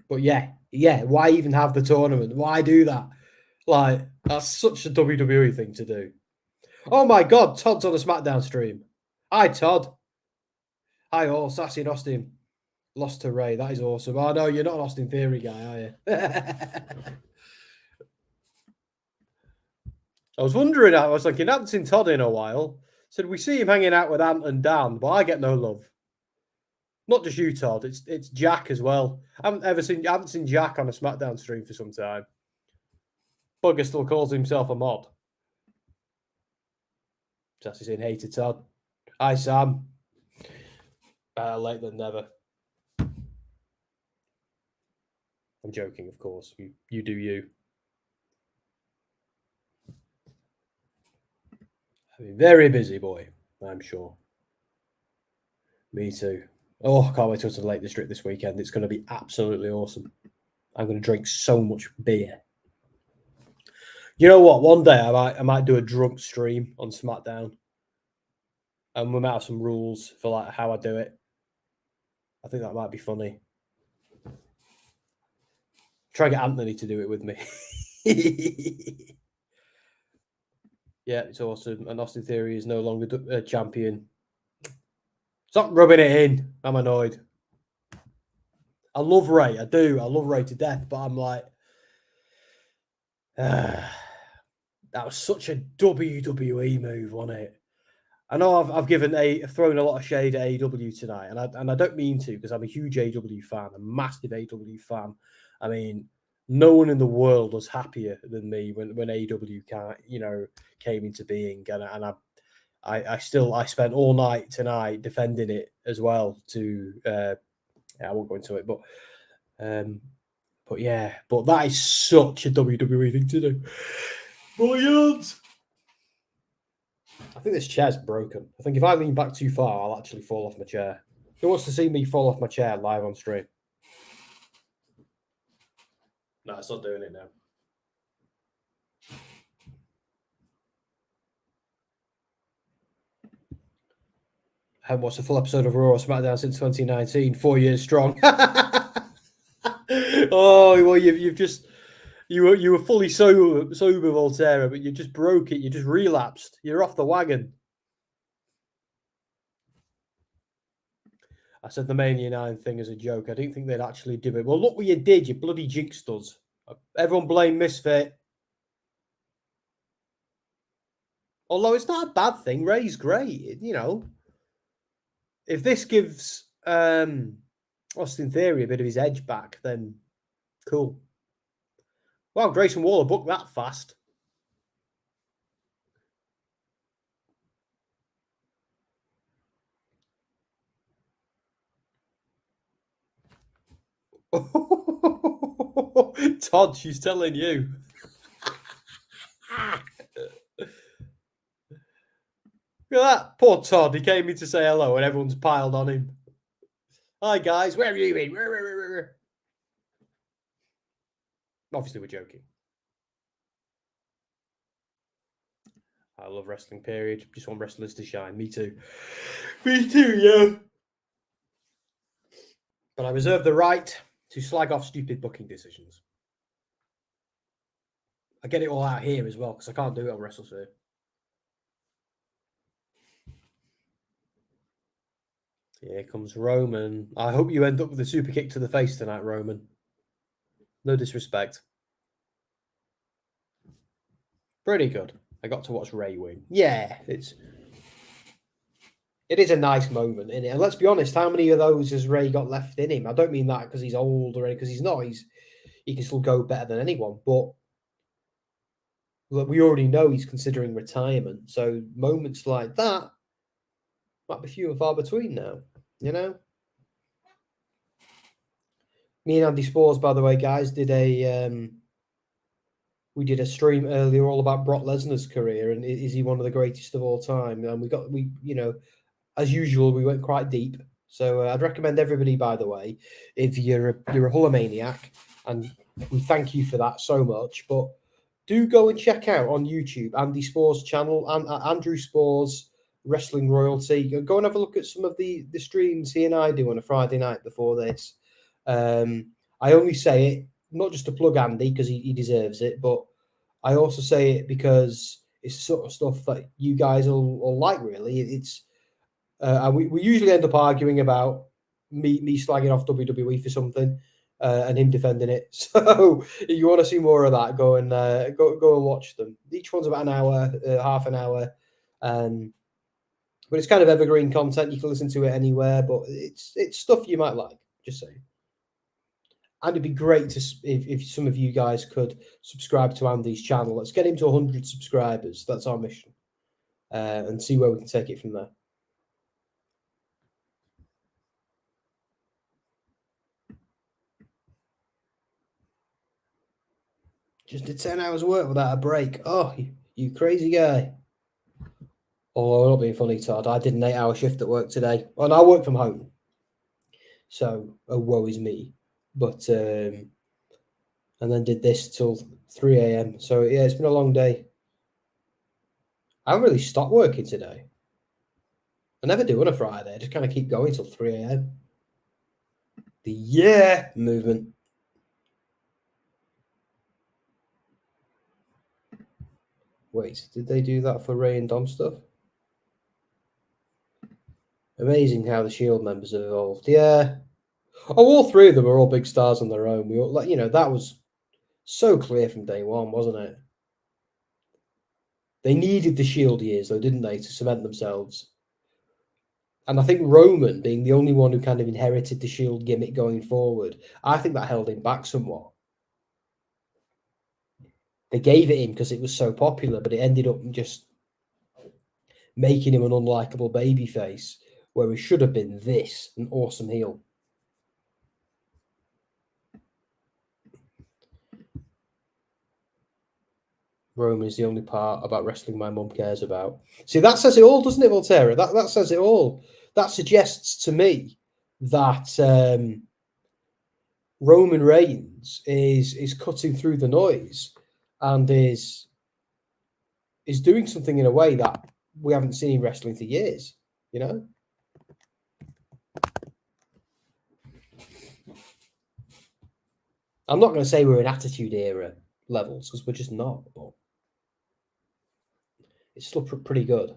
But yeah. Why even have the tournament? Why do that? Like, that's such a WWE thing to do. Oh my God, Todd's on a SmackDown stream. Hi, Todd. Hi, all. Sassy and Austin lost to Ray. That is awesome. Oh, no, you're not an Austin Theory guy, are you? I was wondering, I was thinking, haven't seen Todd in a while. Said, we see him hanging out with Ant and Dan, but I get no love. Not just you, Todd. It's Jack as well. I haven't seen Jack on a SmackDown stream for some time. Bugger still calls himself a mod. Sassy's saying, hey to Todd. Hi, Sam. Better late than never. I'm joking, of course. You do you. I mean, very busy boy, I'm sure. Me too. Oh, I can't wait till to the Lake District this weekend. It's going to be absolutely awesome. I'm going to drink so much beer. You know what? One day I might do a drunk stream on SmackDown, and we might have some rules for like how I do it. I think that might be funny. Try and get Anthony to do it with me. Yeah, it's awesome. And Austin Theory is no longer a champion. Stop rubbing it in. I'm annoyed. I love Ray. I do. I love Ray to death. But I'm like, that was such a WWE move, wasn't it? I know I've thrown a lot of shade at AEW tonight, and I don't mean to, because I'm a huge AEW fan, a massive AEW fan. I mean, no one in the world was happier than me when AEW came into being, and I spent all night tonight defending it as well. I won't go into it, but that is such a WWE thing to do. Brilliant. I think this chair's broken. I think if I lean back too far, I'll actually fall off my chair. Who wants to see me fall off my chair live on stream? No, it's not doing it now. I haven't watched a full episode of Raw or SmackDown since 2019. 4 years strong. Oh, well, you were fully sober, Volterra, but you just broke it. You just relapsed. You're off the wagon. I said the Mania 9 thing as a joke. I didn't think they'd actually do it. Well, look what you did. You bloody jinxed us. Everyone blame Misfit. Although it's not a bad thing. Ray's great. If this gives Austin Theory a bit of his edge back, then cool. Wow, Grayson Waller booked that fast. Todd, she's telling you. Look at that. Poor Todd. He came in to say hello and everyone's piled on him. Hi, guys. Where have you been? Obviously, we're joking. I love wrestling, period. Just want wrestlers to shine. Me too. Me too, yeah. But I reserve the right to slag off stupid booking decisions. I get it all out here as well, because I can't do it on WrestleSphere. Here comes Roman. I hope you end up with a super kick to the face tonight, Roman. No disrespect. Pretty good. I got to watch Ray win. Yeah, it is a nice moment, isn't it? And let's be honest, how many of those has Ray got left in him? I don't mean that because he's old or because he's not. He can still go better than anyone. But we already know he's considering retirement. So moments like that might be few and far between now, Me and Andy Spores, by the way, guys, we did a stream earlier all about Brock Lesnar's career and is he one of the greatest of all time? And as usual, we went quite deep. So I'd recommend everybody, by the way, if you're a Hulkamaniac, and we thank you for that so much, but do go and check out on YouTube Andy Spores' channel and Andrew Spores Wrestling Royalty. Go and have a look at some of the streams he and I do on a Friday night before this. I only say it not just to plug Andy because he deserves it, but I also say it because It's the sort of stuff that you guys will like, really. It's and we usually end up arguing about me slagging off WWE for something and him defending it. So if you want to see more of that, go and watch them. Each one's about an hour, half an hour. But it's kind of evergreen content. You can listen to it anywhere, but it's stuff you might like. Just saying. And it'd be great to if some of you guys could subscribe to Andy's channel. Let's get him to 100 subscribers. That's our mission, and see where we can take it from there. Just did 10 hours of work without a break. Oh, you crazy guy. Oh, I'm not being funny, Todd. I did an 8-hour shift at work today. Well, I work from home. So, woe is me. But, and then did this till 3 a.m. So, yeah, it's been a long day. I haven't really stopped working today. I never do on a Friday. I just kind of keep going till 3 a.m. The yeah movement. Wait, did they do that for Ray and Dom stuff? Amazing how the Shield members have evolved. Yeah. Oh, all three of them are all big stars on their own. We all, like, that was so clear from day one, wasn't it? They needed the Shield years, though, didn't they, to cement themselves? And I think Roman, being the only one who kind of inherited the Shield gimmick going forward, I think that held him back somewhat. They gave it him because it was so popular, but it ended up just making him an unlikable babyface, where he should have been an awesome heel. Roman is the only part about wrestling my mum cares about. See, that says it all, doesn't it, Volterra? That says it all. That suggests to me that Roman Reigns is cutting through the noise and is doing something in a way that we haven't seen in wrestling for years, I'm not going to say we're in Attitude Era levels because we're just not, but it's still pretty good.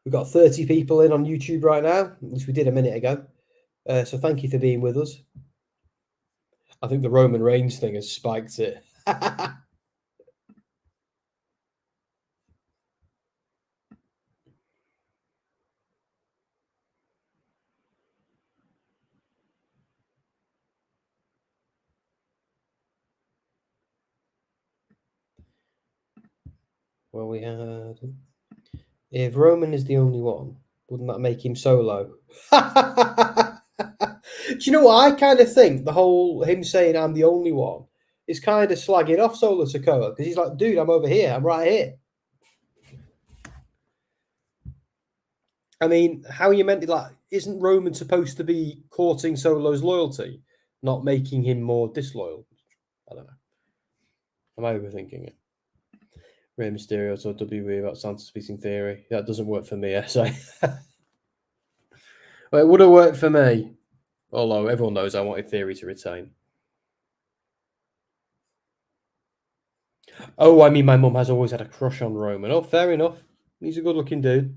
We've got 30 people in on YouTube right now, at least we did a minute ago. So thank you for being with us. I think the Roman Reigns thing has spiked it. Well, we had... If Roman is the only one, wouldn't that make him Solo? Do you know what? I kind of think the whole him saying I'm the only one is kind of slagging off Solo Sikoa because he's like, dude, I'm over here. I'm right here. I mean, how are you meant to, like, isn't Roman supposed to be courting Solo's loyalty, not making him more disloyal? I don't know. Am I overthinking it? Rey Mysterio told WWE about Santos beating Theory. That doesn't work for me, so. Well, it would have worked for me. Although everyone knows I wanted Theory to retain. Oh, I mean, my mum has always had a crush on Roman. Oh, fair enough. He's a good-looking dude.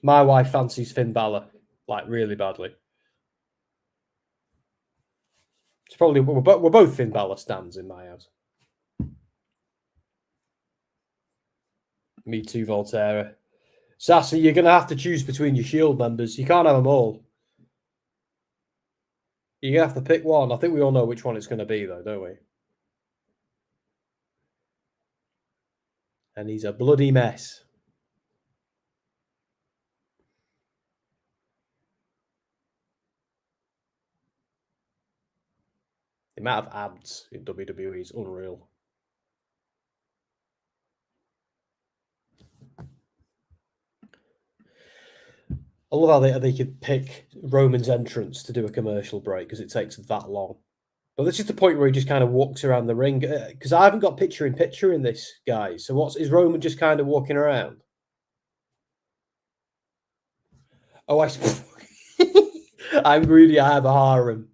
My wife fancies Finn Balor, like, really badly. It's probably we're both Finn Balor stans in my house. Me too, Volterra. Sassy, you're going to have to choose between your Shield members. You can't have them all. You have to pick one. I think we all know which one it's going to be, though, don't we? And he's a bloody mess. The amount of abs in WWE is unreal. I love how they could pick Roman's entrance to do a commercial break because it takes that long. But this is the point where he just kind of walks around the ring. Because I haven't got picture-in-picture in this, guys. So is Roman just kind of walking around? Oh, I'm greedy. I have a harem.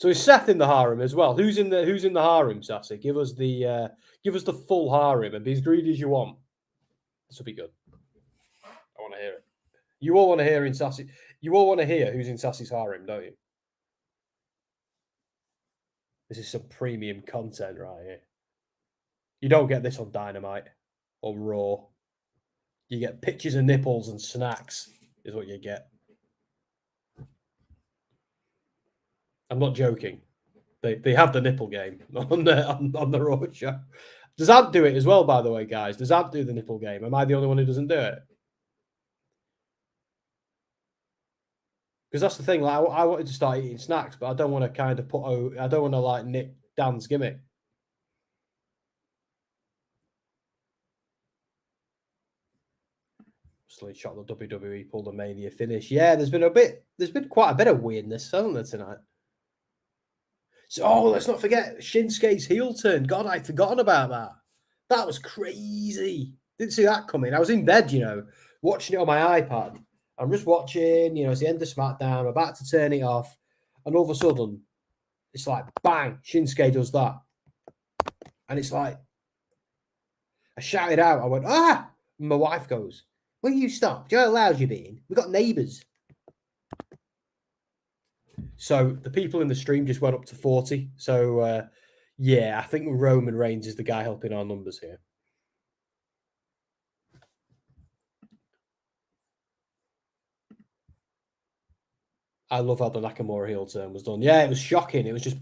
So is Seth in the harem as well? Who's in the harem, Sassy? Give us the full harem and be as greedy as you want. This will be good. I want to hear it. You all want to hear in Sassy. You all want to hear who's in Sassy's harem, don't you? This is some premium content right here. You don't get this on Dynamite or Raw. You get pictures of nipples and snacks is what you get. I'm not joking. They have the nipple game on the Raw show. Does Ant do it as well, by the way, guys? Does Ant do the nipple game? Am I the only one who doesn't do it? Because that's the thing. Like, I wanted to start eating snacks, but I don't want to kind of I don't want to like nick Dan's gimmick. Slingshot the WWE pulled a Mania finish. Yeah, there's been quite a bit of weirdness, hasn't there, tonight? So, let's not forget Shinsuke's heel turn. God, I'd forgotten about that. That was crazy. Didn't see that coming. I was in bed, watching it on my iPad. I'm just watching, it's the end of SmackDown. I'm about to turn it off. And all of a sudden, it's like, bang, Shinsuke does that. And it's like, I shouted out. I went, ah! And my wife goes, will you stop? Do you know how loud you're being? We've got neighbours. So the people in the stream just went up to 40. So, yeah, I think Roman Reigns is the guy helping our numbers here. I love how the Nakamura heel turn was done. Yeah, it was shocking. It was just,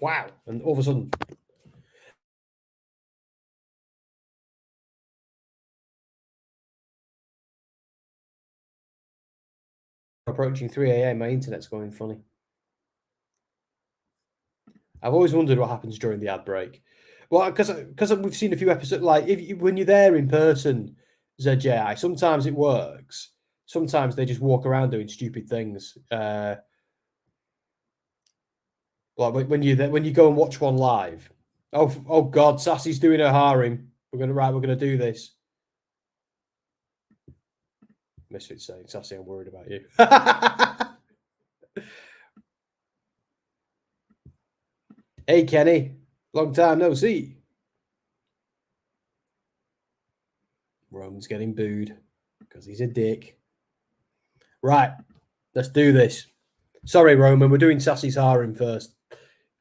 wow. And all of a sudden, approaching 3 a.m., my internet's going funny. I've always wondered what happens during the ad break. Well, because we've seen a few episodes, like when you're there in person, ZJI, sometimes it works. Sometimes they just walk around doing stupid things. Like when you go and watch one live. Oh God, Sassy's doing her harem. We're gonna do this. Misfit saying, Sassy, I'm worried about you. Hey Kenny, long time no see. Roman's getting booed because he's a dick. Right, let's do this. Sorry, Roman, we're doing Sassy's harem first.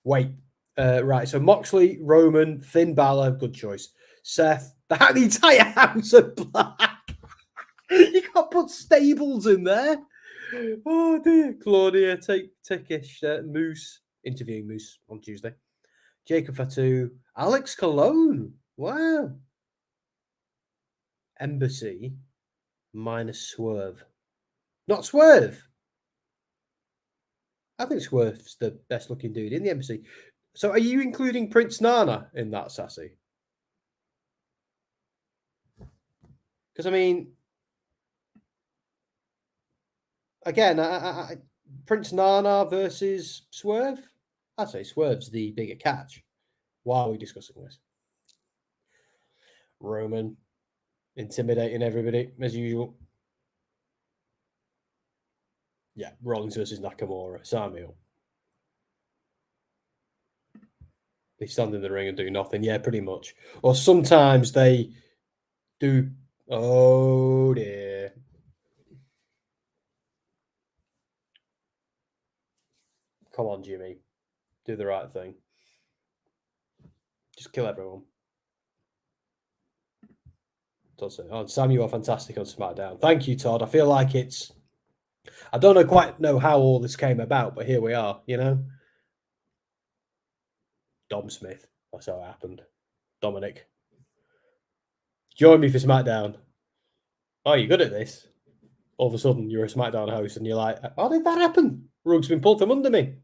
Wait. Right, so Moxley, Roman, Finn Balor, good choice. Seth, the entire House of Black. You can't put stables in there. Oh dear. Claudia, take a Moose, interviewing Moose on Tuesday. Jacob Fatu, Alex Cologne. Wow. Embassy minus Swerve. Not Swerve. I think Swerve's the best looking dude in the Embassy. So are you including Prince Nana in that, Sassy? Because, I mean, again, Prince Nana versus Swerve? I'd say Swerve's the bigger catch. Why are we discussing this? Roman intimidating everybody, as usual. Yeah, Rollins versus Nakamura. Samuel. They stand in the ring and do nothing. Yeah, pretty much. Or sometimes they do. Oh, dear. Come on, Jimmy. Do the right thing. Just kill everyone. Does it? Oh, Sam, you are fantastic on SmackDown. Thank you, Todd. I feel like I don't quite know how all this came about, but here we are, Dom Smith. That's how it happened. Dominic. Join me for SmackDown. Oh, you're good at this. All of a sudden, you're a SmackDown host and you're like, how did that happen? Rug's been pulled from under me.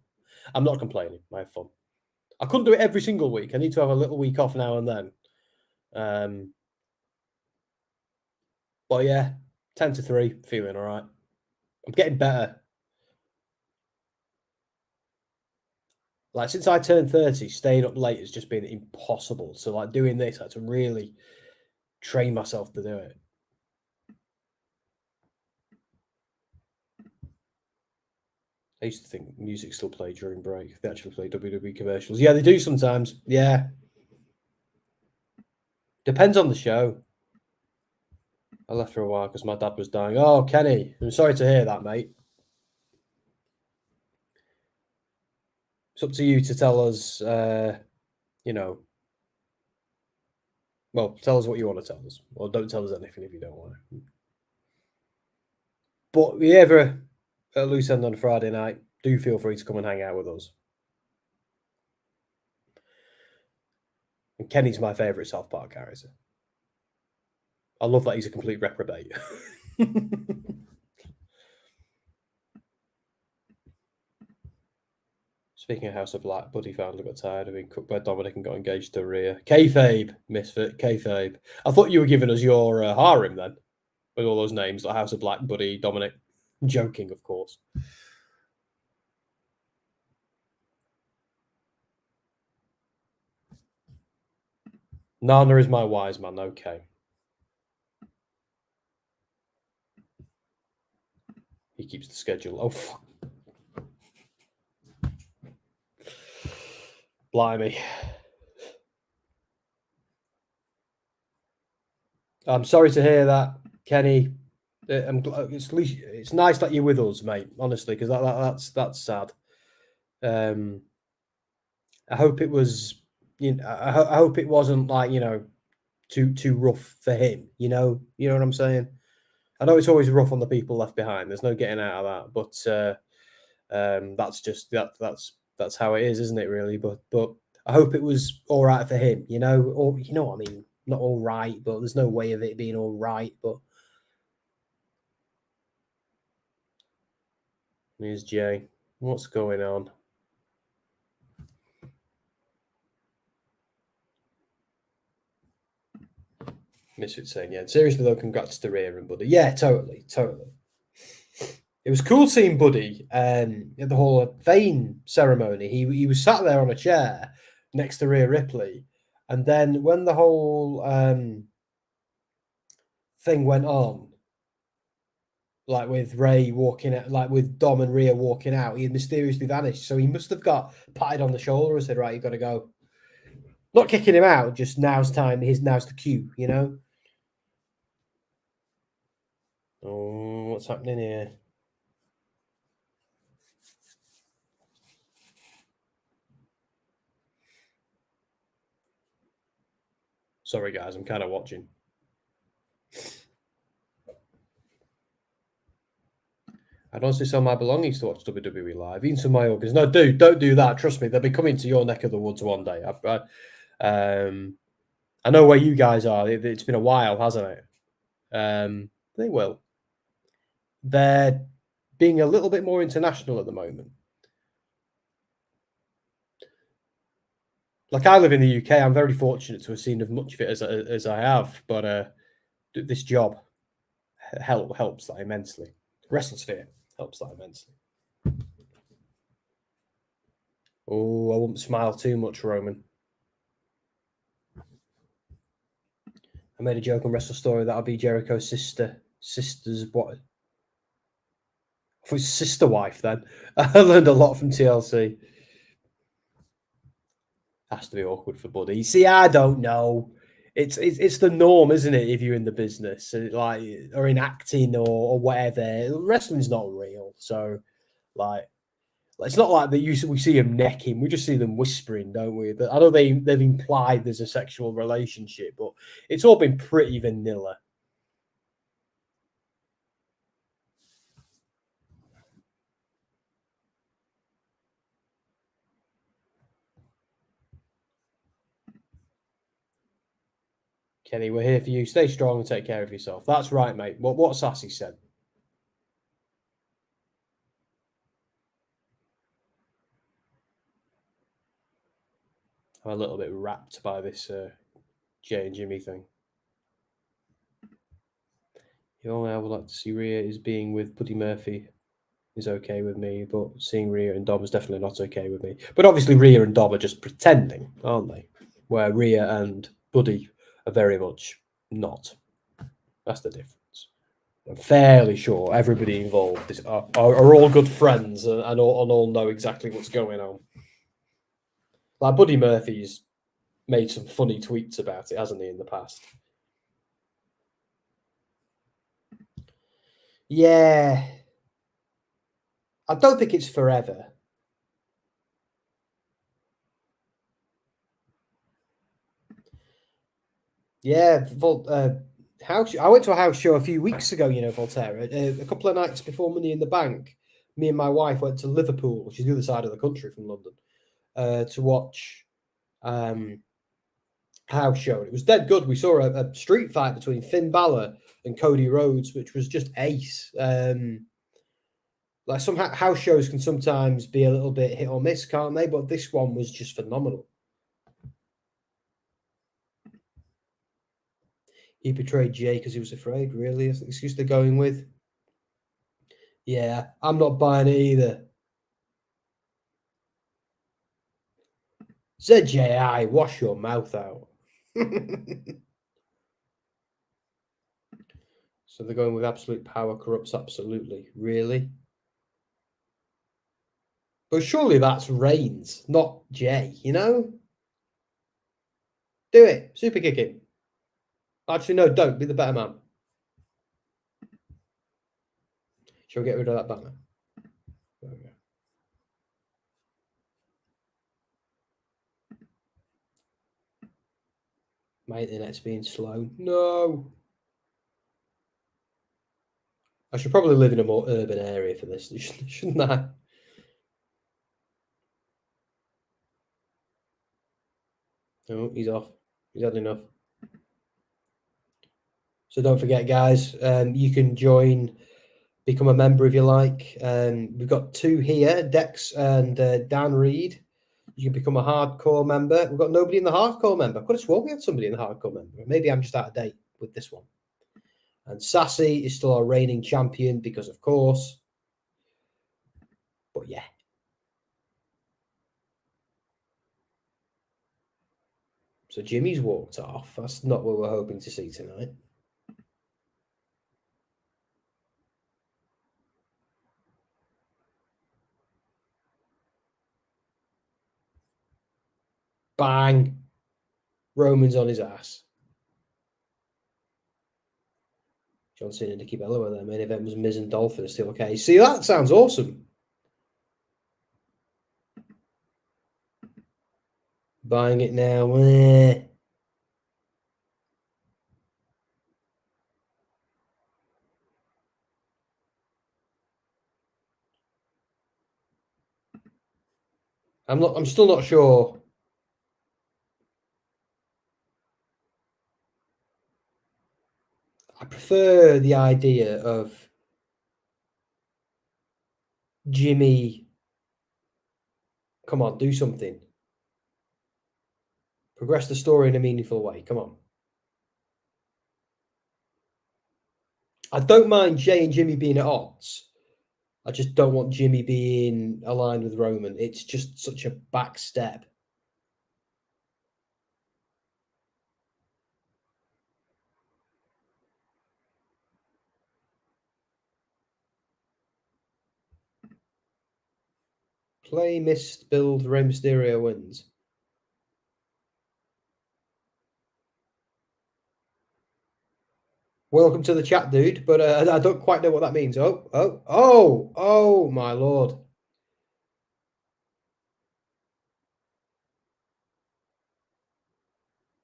I'm not complaining. I have fun. I couldn't do it every single week. I need to have a little week off now and then. But yeah, 10-3, feeling all right. I'm getting better. Like, since I turned 30, staying up late has just been impossible. So, like, doing this, I had to really train myself to do it. I used to think music still played during break. They actually play WWE commercials. Yeah, they do sometimes. Yeah. Depends on the show. I left for a while because my dad was dying. Oh, Kenny, I'm sorry to hear that, mate. It's up to you to tell us, well, tell us what you want to tell us. Or don't tell us anything if you don't want to. But if you ever at a loose end on Friday night, do feel free to come and hang out with us. And Kenny's my favourite South Park character. I love that he's a complete reprobate. Speaking of House of Black, Buddy finally got tired of being cooked by Dominic and got engaged to Rhea. Kayfabe, Misfit, Kayfabe. I thought you were giving us your harem then, with all those names, like House of Black, Buddy, Dominic. I'm joking, of course. Nana is my wise man, okay. He keeps the schedule. Oh, fuck. Blimey. I'm sorry to hear that, Kenny. It's nice that you're with us, mate. Honestly, because that's sad. I hope it was, I hope it wasn't like too rough for him. You know what I'm saying. I know it's always rough on the people left behind. There's no getting out of that. But that's just that's how it is, isn't it? Really. But I hope it was all right for him. Or what I mean. Not all right, but there's no way of it being all right. But here's Jay. What's going on? Misfit saying, yeah, seriously though, congrats to Rhea and Buddy. Yeah, totally. It was cool seeing Buddy at the Hall of Fame ceremony. He was sat there on a chair next to Rhea Ripley. And then when the whole thing went on, like with Ray walking out, like with Dom and Rhea walking out, he had mysteriously vanished. So he must have got patted on the shoulder and said, right, you got to go. Not kicking him out, just now's time. Now's the cue, Oh, what's happening here? Sorry, guys, I'm kind of watching. I'd honestly sell my belongings to watch WWE live, even to my organs. No, dude, don't do that. Trust me, they'll be coming to your neck of the woods one day. I know where you guys are. It's been a while, hasn't it? They will. They're being a little bit more international at the moment. Like, I live in the UK. I'm very fortunate to have seen as much of it as I have, but this job helps that immensely. WrestleSphere helps that immensely. Oh, I wouldn't smile too much, Roman. I made a joke on Wrestle Story that I'll be Jericho's sister's what? For his sister wife, then. I learned a lot from TLC. Has to be awkward for Buddy. See, I don't know. It's the norm, isn't it? If you're in the business, like, or in acting or whatever, wrestling's not real. So, like, it's not like we see them necking. We just see them whispering, don't we? I know they've implied there's a sexual relationship, but it's all been pretty vanilla. Kenny, we're here for you. Stay strong and take care of yourself. That's right, mate. What Sassy said. I'm a little bit wrapped by this Jay and Jimmy thing. The only I would like to see Rhea is being with Buddy Murphy is okay with me, but seeing Rhea and Dom is definitely not okay with me. But obviously Rhea and Dom are just pretending, aren't they? Where Rhea and Buddy are very much not. That's the difference. I'm fairly sure everybody involved are all good friends and all know exactly what's going on. Like Buddy Murphy's made some funny tweets about it, hasn't he, in the past? Yeah. I don't think it's forever. Yeah, house. I went to a house show a few weeks ago, Voltaire, a couple of nights before Money in the Bank. Me and my wife went to Liverpool, which is the other side of the country from London, to watch house show. It was dead good. We saw a street fight between Finn Balor and Cody Rhodes, which was just ace. Like some house shows can sometimes be a little bit hit or miss, can't they? But this one was just phenomenal. He betrayed Jay because he was afraid, really? That's the excuse they're going with. Yeah, I'm not buying it either. ZJI, wash your mouth out. So they're going with absolute power corrupts absolutely. Really? But surely that's Reigns, not Jay, Do it. Super kick him. Actually, no, don't. Be the better man. Shall we get rid of that banner? There we go. My internet's being slow. No. I should probably live in a more urban area for this, shouldn't I? Oh, he's off. He's had enough. So don't forget, guys, you can join, become a member if you like. We've got 2 here, Dex and Dan Reed. You can become a hardcore member. We've got nobody in the hardcore member. I could have sworn we had somebody in the hardcore member. Maybe I'm just out of date with this one. And Sassy is still our reigning champion because, of course. But yeah. So Jimmy's walked off. That's not what we're hoping to see tonight. Bang. Roman's on his ass. John Cena and Nikki Bella were there. Main event was Miz and Dolph in a steel cage. See, that sounds awesome. Buying it now. I'm still not sure. I prefer the idea of Jimmy. Come on, do something. Progress the story in a meaningful way. Come on. I don't mind Jay and Jimmy being at odds. I just don't want Jimmy being aligned with Roman. It's just such a back step. Play, missed, build, Rey Mysterio wins. Welcome to the chat, dude, but I don't quite know what that means. Oh, my Lord.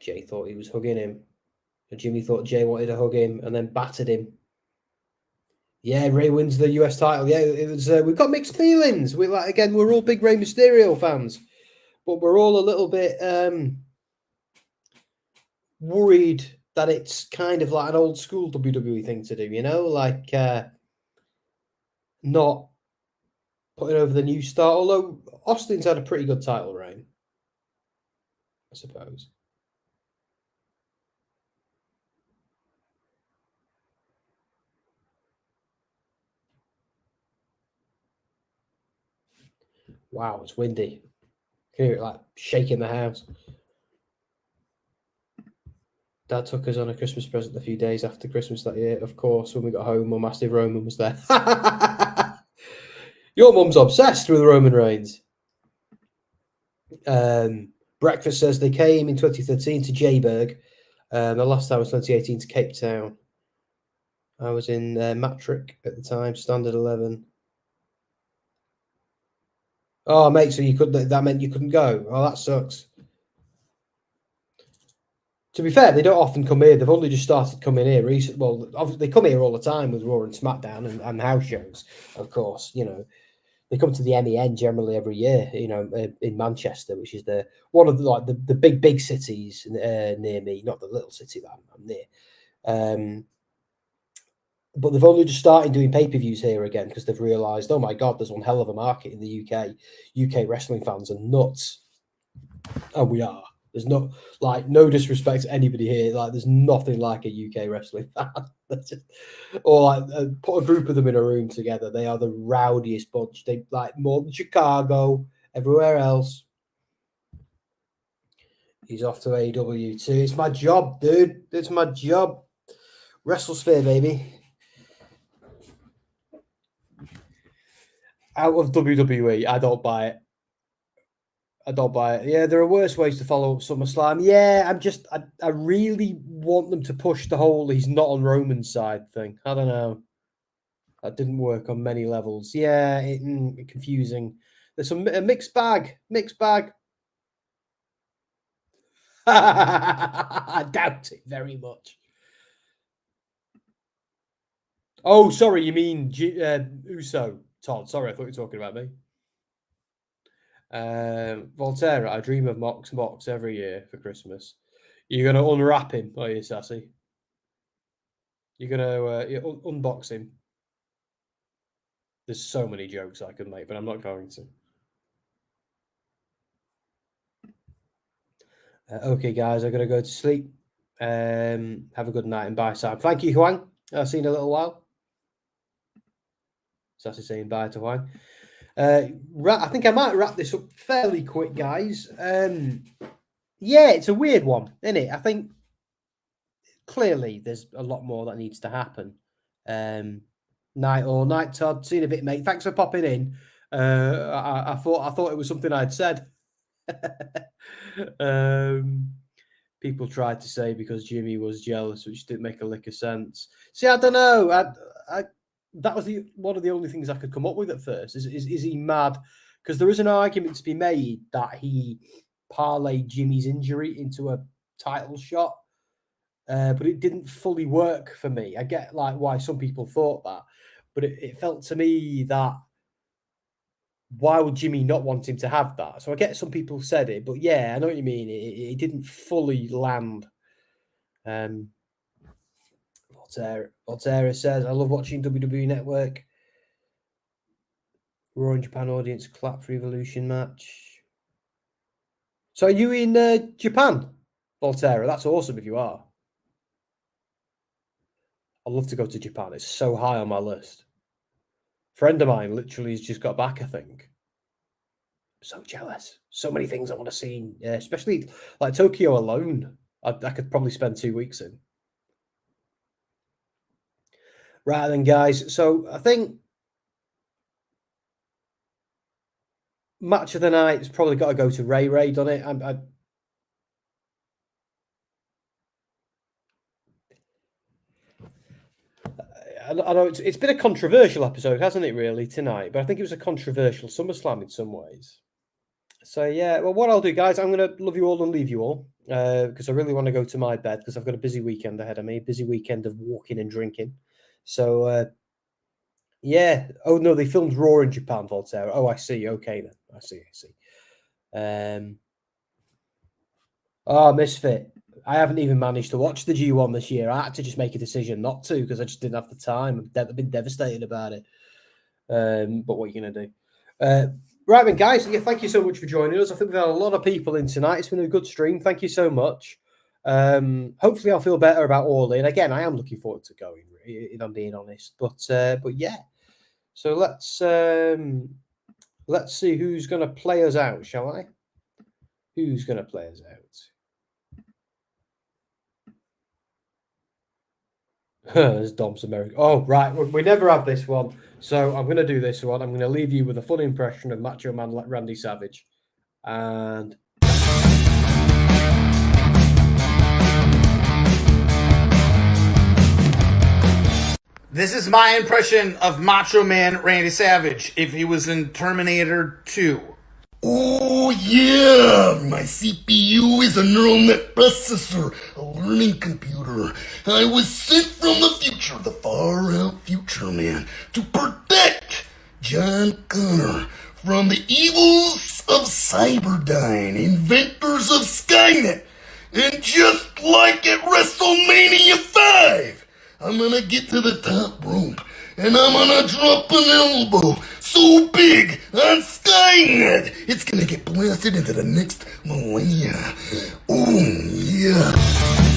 Jay thought he was hugging him. And Jimmy thought Jay wanted to hug him and then battered him. Yeah, Rey wins the US title. Yeah, it was. We've got mixed feelings. We're all big Rey Mysterio fans, but we're all a little bit worried that it's kind of like an old school WWE thing to do. Like not putting over the new star. Although Austin's had a pretty good title reign, I suppose. Wow, it's windy. I can hear it like shaking the house. Dad took us on a Christmas present a few days after Christmas that year. Of course, when we got home, Mum asked if Roman was there. Your mum's obsessed with Roman Reigns. Breakfast says they came in 2013 to Jayberg. The last time was 2018 to Cape Town. I was in Matric at the time, Standard 11. Oh, mate, so you couldn't. That meant you couldn't go. Oh, that sucks. To be fair, they don't often come here. They've only just started coming here recently. Well, obviously they come here all the time with Raw and SmackDown and house shows, of course. You know, they come to the MEN generally every year. You know, in Manchester, which is one of the big cities near me, not the little city that I'm near. But they've only just started doing pay-per-views here again because they've realised, oh my God, there's one hell of a market in the UK. UK wrestling fans are nuts, and we are. There's no disrespect to anybody here. Like, there's nothing like a UK wrestling fan. Or put a group of them in a room together. They are the rowdiest bunch. They like more than Chicago, everywhere else. He's off to AEW too. It's my job, dude. It's my job. WrestleSphere, baby. Out of WWE, I don't buy it. Yeah, there are worse ways to follow up SummerSlam. Yeah, I really want them to push the whole he's not on Roman's side thing. I don't know. That didn't work on many levels. Yeah, confusing. There's a mixed bag. I doubt it very much. Oh, sorry, you mean Uso, Todd. Sorry, I thought you were talking about me. Volterra, I dream of Mox every year for Christmas. You're going to unwrap him, are you, Sassy? You're going to unbox him. There's so many jokes I could make, but I'm not going to. Okay, guys, I'm going to go to sleep. Have a good night and bye, Sam. Thank you, Huang. I'll see you in a little while. Sassy saying bye to Huang. I think I might wrap this up fairly quick, guys. Yeah, it's a weird one, isn't it? I think clearly there's a lot more that needs to happen. Night, Todd. Seen a bit, mate. Thanks for popping in. I thought it was something I'd said. People tried to say because Gimme was jealous, which didn't make a lick of sense. See, I don't know. That was one of the only things I could come up with at first. Is he mad? Because there is an argument to be made that he parlayed Jimmy's injury into a title shot, but it didn't fully work for me. I get like why some people thought that, but it felt to me that why would Jimmy not want him to have that? So I get some people said it, but yeah, I know what you mean. It didn't fully land. Volterra says, I love watching WWE Network. Raw in Japan audience clap for Evolution match. So are you in Japan, Volterra? That's awesome if you are. I'd love to go to Japan. It's so high on my list. Friend of mine literally has just got back, I think. So jealous. So many things I want to see, especially like Tokyo alone. I could probably spend 2 weeks in. Right then, guys. So I think match of the night has probably got to go to Ray, done it? I know it's been a controversial episode, hasn't it, really, tonight? But I think it was a controversial SummerSlam in some ways. So, yeah, well, what I'll do, guys, I'm going to love you all and leave you all because I really want to go to my bed because I've got a busy weekend ahead of me, busy weekend of walking and drinking. So, yeah. Oh, no, they filmed Raw in Japan, Voltaire. Oh, I see. Okay, then. I see. Misfit. I haven't even managed to watch the G1 this year. I had to just make a decision not to because I just didn't have the time. I've been devastated about it. But what are you going to do? Right then, guys, thank you so much for joining us. I think we've had a lot of people in tonight. It's been a good stream. Thank you so much. Hopefully I'll feel better about All In. Again, I am looking forward to going, if I'm being honest. But yeah. So let's see who's going to play us out, shall I? Who's going to play us out? There's Dom's America. Oh, right. We never have this one. So I'm going to do this one. I'm going to leave you with a fun impression of Macho Man Randy Savage. And this is my impression of Macho Man Randy Savage if he was in Terminator 2. Oh yeah, my CPU is a neural net processor, a learning computer. I was sent from the future, the far out future, man, to protect John Connor from the evils of Cyberdyne, inventors of Skynet. And just like at WrestleMania 5, I'm gonna get to the top rope and I'm gonna drop an elbow so big on Skynet, it's gonna get blasted into the next millennia. Oh, yeah.